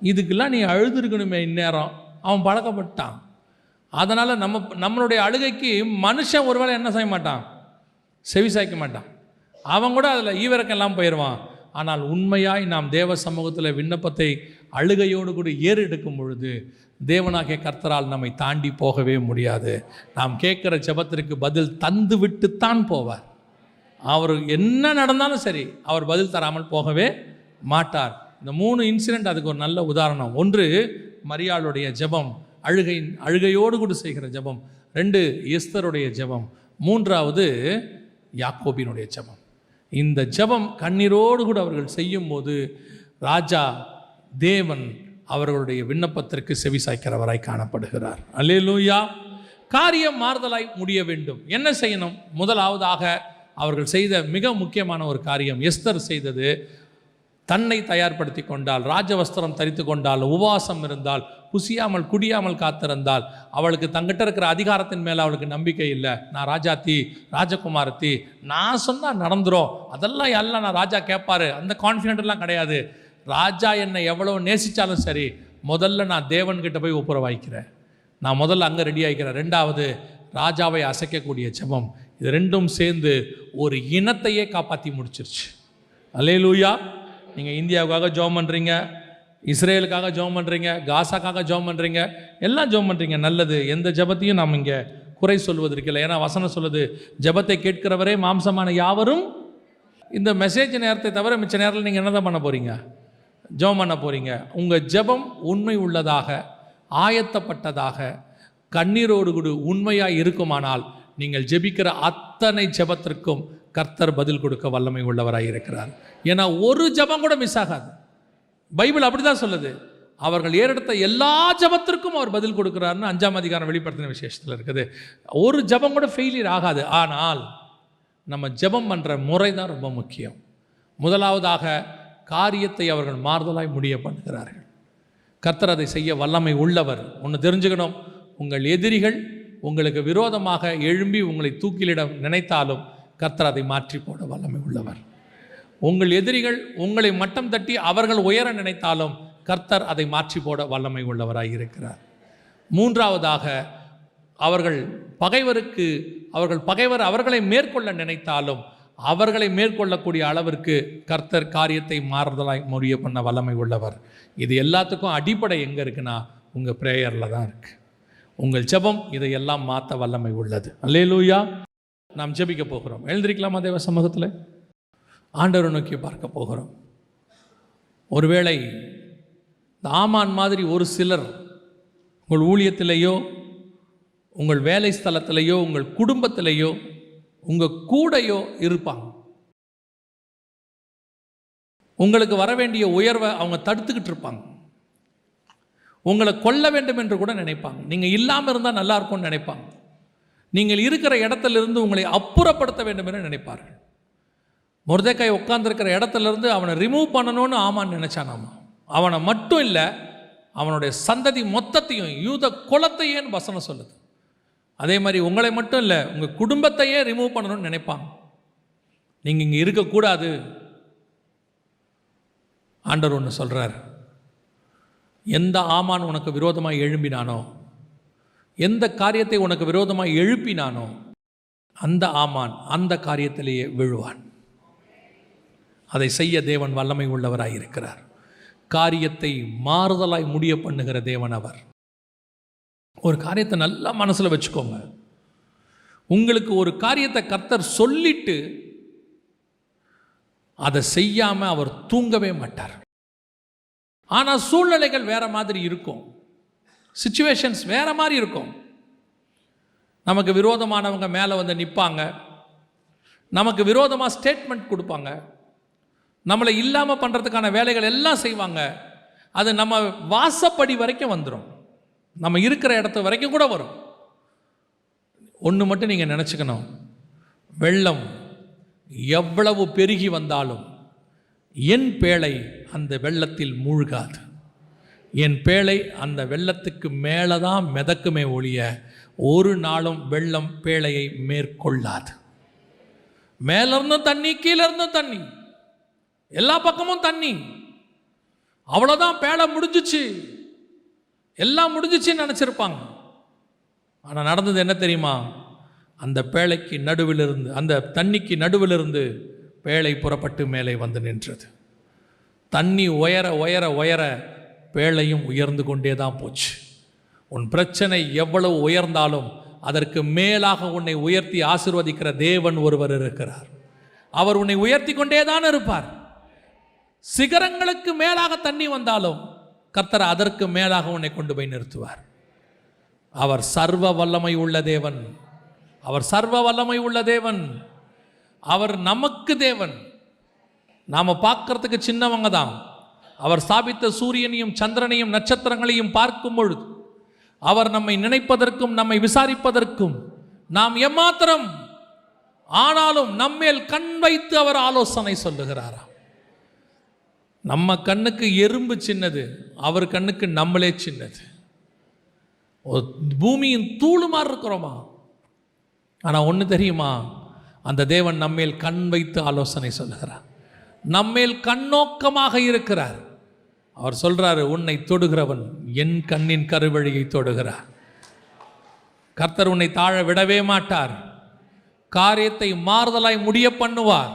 இதுக்கெல்லாம் நீ அழுதுருக்கணுமே இந்நேரம். அவன் பழக்கப்பட்டான். அதனால் நம்மளுடைய அழுகைக்கு மனுஷன் ஒருவேளை என்ன செய்ய மாட்டான், செவி சாய்க்க மாட்டான். அவன் கூட அதில் ஈவிரக்கம் எல்லாம் போயிடுவான். ஆனால் உண்மையாய் நாம் தேவ சமூகத்தில் விண்ணப்பத்தை அழுகையோடு கூட ஏறெடுக்கும் பொழுது தேவனாகிய கர்த்தரால் நம்மை தாண்டி போகவே முடியாது. நாம் கேட்குற ஜெபத்திற்கு பதில் தந்து விட்டுத்தான் போவார். அவர் என்ன நடந்தாலும் சரி, அவர் பதில் தராமல் போகவே மாட்டார். இந்த 3 இன்சிடெண்ட் அதுக்கு ஒரு நல்ல உதாரணம். 1 மரியாளுடைய ஜெபம், அழுகையோடு கூட செய்கிற ஜெபம். 2 எஸ்தருடைய ஜெபம். 3வது யாக்கோபினுடைய ஜெபம். இந்த ஜெபம் கண்ணீரோடு கூட அவர்கள் செய்யும் போது ராஜா தேவன் அவர்களுடைய விண்ணப்பத்திற்கு செவி சாய்க்கிறவராய் காணப்படுகிறார். அல்லேலூயா. காரியம் மாறுதலாய் முடிய வேண்டும். என்ன செய்யணும்? முதலாவதாக அவர்கள் செய்த மிக முக்கியமான ஒரு காரியம், எஸ்தர் செய்தது, தன்னை தயார்படுத்தி கொண்டால், ராஜவஸ்திரம் தரித்து கொண்டால், உபவாசம் இருந்தால், புசியாமல் குடியாமல் காத்திருந்தால், அவளுக்கு தங்கிட்ட இருக்கிற அதிகாரத்தின் மேலே அவளுக்கு நம்பிக்கை இல்லை. நான் ராஜாத்தி, ராஜகுமாரத்தி, நான் சொன்னால் நடந்துரும், அதெல்லாம் எல்லாம் நான் ராஜா கேட்பாரு, அந்த கான்ஃபிடென்ட்லாம் கிடையாது. ராஜா என்னை எவ்வளோ நேசித்தாலும் சரி, முதல்ல நான் தேவன்கிட்ட போய் ஒப்புரவாய்க்கிறேன், நான் முதல்ல அங்கே ரெடி ஆகிக்கிறேன். 2வது ராஜாவை அசைக்கக்கூடிய ஜெபம். இது 2ம் சேர்ந்து ஒரு இனத்தையே காப்பாற்றி முடிச்சிருச்சு. அல்லேலூயா. நீங்கள் இந்தியாவுக்காக ஜெபம் பண்ணுறீங்க, இஸ்ரேலுக்காக ஜெபம் பண்ணுறீங்க, காசாக்காக ஜெபம் பண்ணுறீங்க, எல்லாம் ஜெபம் பண்ணுறீங்க, நல்லது. எந்த ஜெபத்தையும் நாம் இங்கே குறை சொல்வதற்கு இல்லை. ஏன்னா வசனம் சொல்லுது, ஜெபத்தை கேட்கிறவரே மாம்சமான யாவரும். இந்த மெசேஜ் நேரத்தை தவிர மிச்ச நேரத்தில் நீங்கள் என்ன தான் பண்ண போகிறீங்க? ஜெபம் பண்ண போகிறீங்க. உங்கள் ஜெபம் உண்மை உள்ளதாக, ஆயத்தப்பட்டதாக, கண்ணீரோடு கூட உண்மையாக இருக்குமானால் நீங்கள் ஜெபிக்கிற அத்தனை ஜெபத்திற்கும் கர்த்தர் பதில் கொடுக்க வல்லமை உள்ளவராக இருக்கிறார். ஏன்னா ஒரு ஜெபம் கூட மிஸ் ஆகாது. பைபிள் அப்படி தான் சொல்லுது. அவர்கள் ஏறெடுத்த எல்லா ஜெபத்திற்கும் அவர் பதில் கொடுக்குறாருன்னு 5ஆம் அதிகாரம் வெளிப்படுத்தின விசேஷத்தில் இருக்குது. ஒரு ஜெபம் கூட ஃபெயிலியர் ஆகாது. ஆனால் நம்ம ஜெபம் பண்ணுற முறை தான் ரொம்ப முக்கியம். முதலாவதாக காரியத்தை அவர்கள் மாறுதலாய் முடிய பண்ணுகிறார்கள். கர்த்தர் அதை செய்ய வல்லமை உள்ளவர். ஒன்று தெரிஞ்சுக்கணும், உங்கள் எதிரிகள் உங்களுக்கு விரோதமாக எழும்பி உங்களை தூக்கிலிட நினைத்தாலும் கர்த்தர் அதை மாற்றி போட வல்லமை உள்ளவர். உங்கள் எதிரிகள் உங்களை மட்டம் தட்டி அவர்கள் உயர நினைத்தாலும் கர்த்தர் அதை மாற்றி போட வல்லமை உள்ளவராய் இருக்கிறார். 3வதாக அவர்கள் பகைவர் அவர்களை மேற்கொள்ள நினைத்தாலும் அவர்களை மேற்கொள்ளக்கூடிய அளவிற்கு கர்த்தர் காரியத்தை மாறுதலாய் முடிய பண்ண வல்லமை உள்ளவர். இது எல்லாத்துக்கும் அடிப்படை எங்கே இருக்குன்னா உங்கள் ப்ரேயரில் தான் இருக்குது. உங்கள் ஜெபம் இதையெல்லாம் மாற்ற வல்லமை உள்ளது. அல்லேலூயா. நாம் ஜெபிக்க போகிறோம். எழுந்திருக்கலாமா தேவ சமூகத்தில்? ஆண்டவரை நோக்கி பார்க்க போகிறோம். ஒருவேளை ஆமான் மாதிரி ஒரு சிலர் உங்கள் ஊழியத்திலேயோ, உங்கள் வேலை ஸ்தலத்திலேயோ, உங்கள் குடும்பத்திலேயோ, உங்கள் கூடையோ இருப்பாங்க. உங்களுக்கு வர வேண்டிய உயர்வை அவங்க தடுத்துக்கிட்டு இருப்பாங்க. உங்களை கொல்ல வேண்டும் என்று கூட நினைப்பாங்க. நீங்கள் இல்லாமல் இருந்தால் நல்லா இருக்கும்னு நினைப்பாங்க. நீங்கள் இருக்கிற இடத்திலிருந்து உங்களை அப்புறப்படுத்த வேண்டும் என்று நினைப்பார்கள். மொர்தெக்காய் உட்கார்ந்துருக்கிற இடத்துலேருந்து அவனை ரிமூவ் பண்ணணும்னு ஆமான் நினச்சானாமா. அவனை மட்டும் இல்லை, அவனுடைய சந்ததி மொத்தத்தையும், யூத குலத்தையேன்னு வசனம் சொல்லுது. அதே மாதிரி உங்களை மட்டும் இல்லை, உங்கள் குடும்பத்தையே ரிமூவ் பண்ணணும்னு நினைப்பாங்க. நீங்கள் இங்கே இருக்கக்கூடாது. ஆண்டவர் ஒன்று சொல்கிறார், எந்த ஆமான் உனக்கு விரோதமாக எழும்பினானோ, எந்த காரியத்தை உனக்கு விரோதமாக எழுப்பினானோ அந்த ஆமான் அந்த காரியத்திலேயே விழுவான். அதை செய்ய தேவன் வல்லமை உள்ளவராய் இருக்கிறார். காரியத்தை மாறுதலாய் முடிய பண்ணுகிற தேவன் அவர். ஒரு காரியத்தை நல்லா மனசில் வச்சுக்கோங்க. உங்களுக்கு ஒரு காரியத்தை கர்த்தர் சொல்லிட்டு அதை செய்யாமல் அவர் தூங்கவே மாட்டார். ஆனால் சூழ்நிலைகள் வேற மாதிரி இருக்கும், சிச்சுவேஷன்ஸ் வேற மாதிரி இருக்கும். நமக்கு விரோதமானவங்க மேலே வந்து நிற்பாங்க, நமக்கு விரோதமாக ஸ்டேட்மெண்ட் கொடுப்பாங்க, நம்மளை இல்லாமல் பண்ணுறதுக்கான வேலைகள் எல்லாம் செய்வாங்க. அது நம்ம வாசப்படி வரைக்கும் வந்துடும், நம்ம இருக்கிற இடத்து வரைக்கும் கூட வரும். ஒன்று மட்டும் நீங்கள் நினச்சிக்கணும், வெள்ளம் எவ்வளவு பெருகி வந்தாலும் என் பேழை அந்த வெள்ளத்தில் மூழ்காது. என் பேழை அந்த வெள்ளத்துக்கு மேலே தான் மிதக்குமே ஒழிய ஒரு நாளும் வெள்ளம் பேழையை மேற்கொள்ளாது. மேலிருந்தும் தண்ணி, கீழே இருந்தும் தண்ணி, எல்லா பக்கமும் தண்ணி. அவ்வளோதான், பேழை முடிஞ்சிச்சு, எல்லாம் முடிஞ்சிச்சுன்னு நினச்சிருப்பாங்க. ஆனால் நடந்தது என்ன தெரியுமா? அந்த பேழைக்கு நடுவிலிருந்து, அந்த தண்ணிக்கு நடுவிலிருந்து பேழை புறப்பட்டு மேலே வந்து நின்றது. தண்ணி உயர உயர உயர பேழையும் உயர்ந்து கொண்டே தான் போச்சு. உன் பிரச்சனை எவ்வளவு உயர்ந்தாலும் அதற்கு மேலாக உன்னை உயர்த்தி ஆசீர்வதிக்கிற தேவன் ஒருவர் இருக்கிறார். அவர் உன்னை உயர்த்தி கொண்டே தான் இருப்பார். சிகரங்களுக்கு மேலாக தண்ணி வந்தாலும் கர்த்தர் அதற்கு மேலாக உன்னை கொண்டு போய் நிறுத்துவார். அவர் சர்வ வல்லமை உள்ள தேவன். அவர் சர்வ வல்லமை உள்ள தேவன். அவர் நமக்கு தேவன். நாம் பார்க்கறதுக்கு சின்னவங்க தான். அவர் ஸ்தாபித்த சூரியனையும் சந்திரனையும் நட்சத்திரங்களையும் பார்க்கும் பொழுது அவர் நம்மை நினைப்பதற்கும் நம்மை விசாரிப்பதற்கும் நாம் எம்மாத்திரம், ஆனாலும் நம்மேல் கண் வைத்து அவர் ஆலோசனை சொல்லுகிறாராம். நம்ம கண்ணுக்கு எறும்பு சின்னது, அவர் கண்ணுக்கு நம்மளே சின்னது. பூமியின் தூளு மாதிரி இருக்கிறோமா? ஆனால் ஒன்று தெரியுமா? அந்த தேவன் நம்மேல் கண் வைத்து ஆலோசனை சொல்லுகிறார். நம்மேல் கண்ணோக்கமாக இருக்கிறார். அவர் சொல்றாரு, உன்னை தொடுகிறவன் என் கண்ணின் கருவழியை தொடுகிறார். கர்த்தர் உன்னை தாழ விடவே மாட்டார். காரியத்தை மாறுதலாய் முடிய பண்ணுவார்.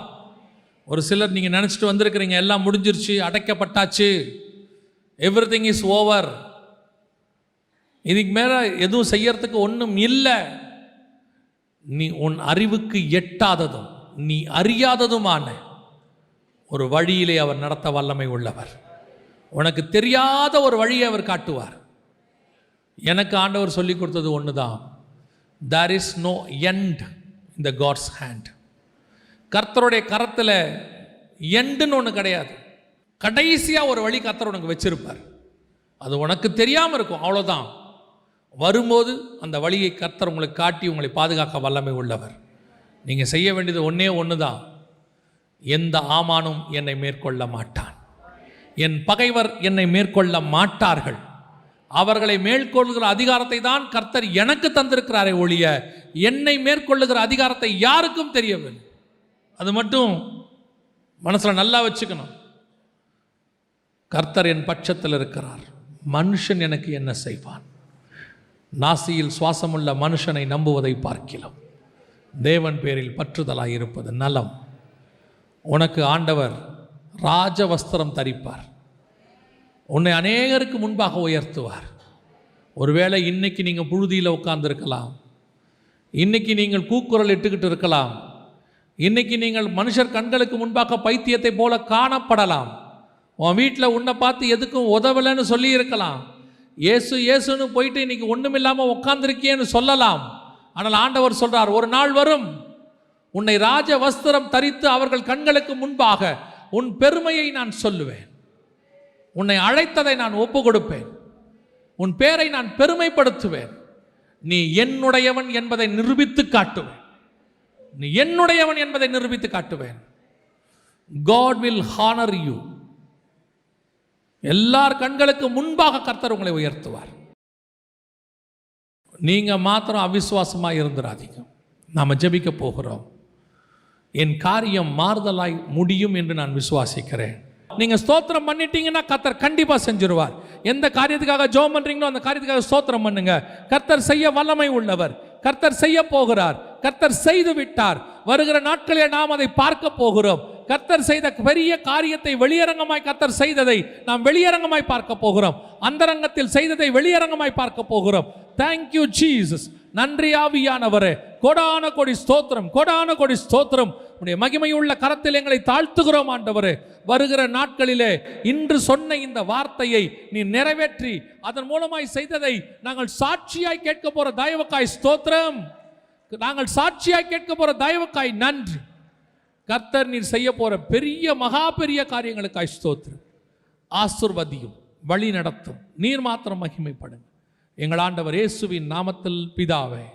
ஒரு சிலர் நீங்கள் நினச்சிட்டு வந்திருக்கிறீங்க, எல்லாம் முடிஞ்சிருச்சு, அடைக்கப்பட்டாச்சு, எவ்ரிதிங் இஸ் ஓவர், இதுக்கு மேலே எதுவும் செய்யறதுக்கு ஒன்றும் இல்லை. நீ உன் அறிவுக்கு எட்டாததும் நீ அறியாததுமான ஒரு வழியிலே அவர் நடத்த வல்லமை உள்ளவர். உனக்கு தெரியாத ஒரு வழியை அவர் காட்டுவார். எனக்கு ஆண்டவர் சொல்லி கொடுத்தது ஒன்று தான், there is no end in the God's hand. கர்த்தருடைய கரத்தில் எண்டுன்னு ஒன்று கிடையாது. கடைசியாக ஒரு வழி கர்த்தர் உனக்கு வச்சிருப்பார். அது உனக்கு தெரியாமல் இருக்கும், அவ்வளோதான். வரும்போது அந்த வழியை கர்த்தர் உங்களுக்கு காட்டி உங்களை பாதுகாக்க வல்லமை உள்ளவர். நீங்கள் செய்ய வேண்டியது ஒன்றே ஒன்று தான், எந்த ஆமானும் என்னை மேற்கொள்ள மாட்டான், என் பகைவர் என்னை மேற்கொள்ள மாட்டார்கள். அவர்களை மேற்கொள்ளுகிற அதிகாரத்தை தான் கர்த்தர் எனக்கு தந்திருக்கிறாரே ஒழிய என்னை மேற்கொள்ளுகிற அதிகாரத்தை யாருக்கும் தெரியவில்லை. அது மட்டும் மனசில் நல்லா வச்சுக்கணும். கர்த்தர் என் பட்சத்தில் இருக்கிறார், மனுஷன் எனக்கு என்ன செய்வான்? நாசியில் சுவாசமுள்ள மனுஷனை நம்புவதை பார்க்கிலும் தேவன் பேரில் பற்றுதலாய் இருப்பது நலம். உனக்கு ஆண்டவர் ராஜவஸ்திரம் தரிப்பார். உன்னை அநேகருக்கு முன்பாக உயர்த்துவார். ஒருவேளை இன்னைக்கு நீங்கள் புழுதியில் உட்கார்ந்துருக்கலாம், இன்னைக்கு நீங்கள் கூக்குரல் இட்டுக்கிட்டு இருக்கலாம், இன்னைக்கு நீங்கள் மனுஷர் கண்களுக்கு முன்பாக பைத்தியத்தை போல காணப்படலாம். உன் வீட்டில் உன்னை பார்த்து எதுக்கும் உதவலைன்னு சொல்லி இருக்கலாம். இயேசு இயேசுன்னு போயிட்டு இன்னைக்கு ஒன்றுமில்லாமல் உட்கார்ந்துருக்கியேன்னு சொல்லலாம். ஆனால் ஆண்டவர் சொல்றார், ஒரு நாள் வரும், உன்னை ராஜ வஸ்திரம் தரித்து அவர்கள் கண்களுக்கு முன்பாக உன் பெருமையை நான் சொல்லுவேன், உன்னை அழைத்ததை நான் ஒப்பு கொடுப்பேன், உன் பேரை நான் பெருமைப்படுத்துவேன், நீ என்னுடையவன் என்பதை நிரூபித்து காட்டுவேன், நீ என்னுடையவன் என்பதை நிரூபித்து காட்டுவேன். God will honor you. எல்லார் கண்களுக்கு முன்பாக கர்த்தர் உங்களை உயர்த்துவார். நீங்க மாத்திரம் அவிசுவாசமாக இருந்துடாதீங்க. நாம் ஜெபிக்க போகிறோம். என் காரியம் மாறுதலாய் முடியும் என்று நான் விசுவாசிக்கிறேன். நீங்க ஸ்தோத்திரம் பண்ணிட்டீங்கன்னா கர்த்தர் கண்டிப்பா செஞ்சிருவார். எந்த காரியத்துக்காக ஜெபம் பண்றீங்களோ அந்த காரியத்துக்காக ஸ்தோத்திரம் பண்ணுங்க. கர்த்தர் செய்ய வல்லமை உள்ளவர். கர்த்தர் செய்ய போகிறார். கர்த்தர் செய்து விட்டார். வருகிற நாட்களில் நாம் அதை பார்க்க போகிறோம். கர்த்தர் செய்த பெரிய காரியத்தை வெளியரங்கமாய் கர்த்தர் செய்ததை நாம் வெளியரங்கமாய் பார்க்க போகிறோம். அந்தரங்கத்தில் செய்ததை வெளியரங்கமாய் பார்க்க போகிறோம். Thank you Jesus. நன்றி ஆவியானவரே. கோடான கோடி ஸ்தோத்திரம், கோடான கோடி ஸ்தோத்திரம். உடைய மகிமையுள்ள கரத்தில் எங்களை தாழ்த்துகிறோம் ஆண்டவரே. வருகிற நாட்களிலே இன்று சொன்ன இந்த வார்த்தையை நீ நிறைவேற்றி அதன் மூலமாய் செய்ததை நாங்கள் சாட்சியாய் கேட்க போற தயவுக்காய் ஸ்தோத்திரம். நாங்கள் சாட்சியாய் கேட்க போற தயவுக்காய் நன்றி. கர்த்தர் நீர் செய்ய போற பெரிய மகா பெரிய காரியங்களுக்காய் ஸ்தோத்திரம். ஆசீர்வதியும், வழி நடத்தும், நீர் மாத்திரம் மகிமைப்படுங்க. எங்கள் ஆண்டவர் இயேசுவின் நாமத்தில் பிதாவே.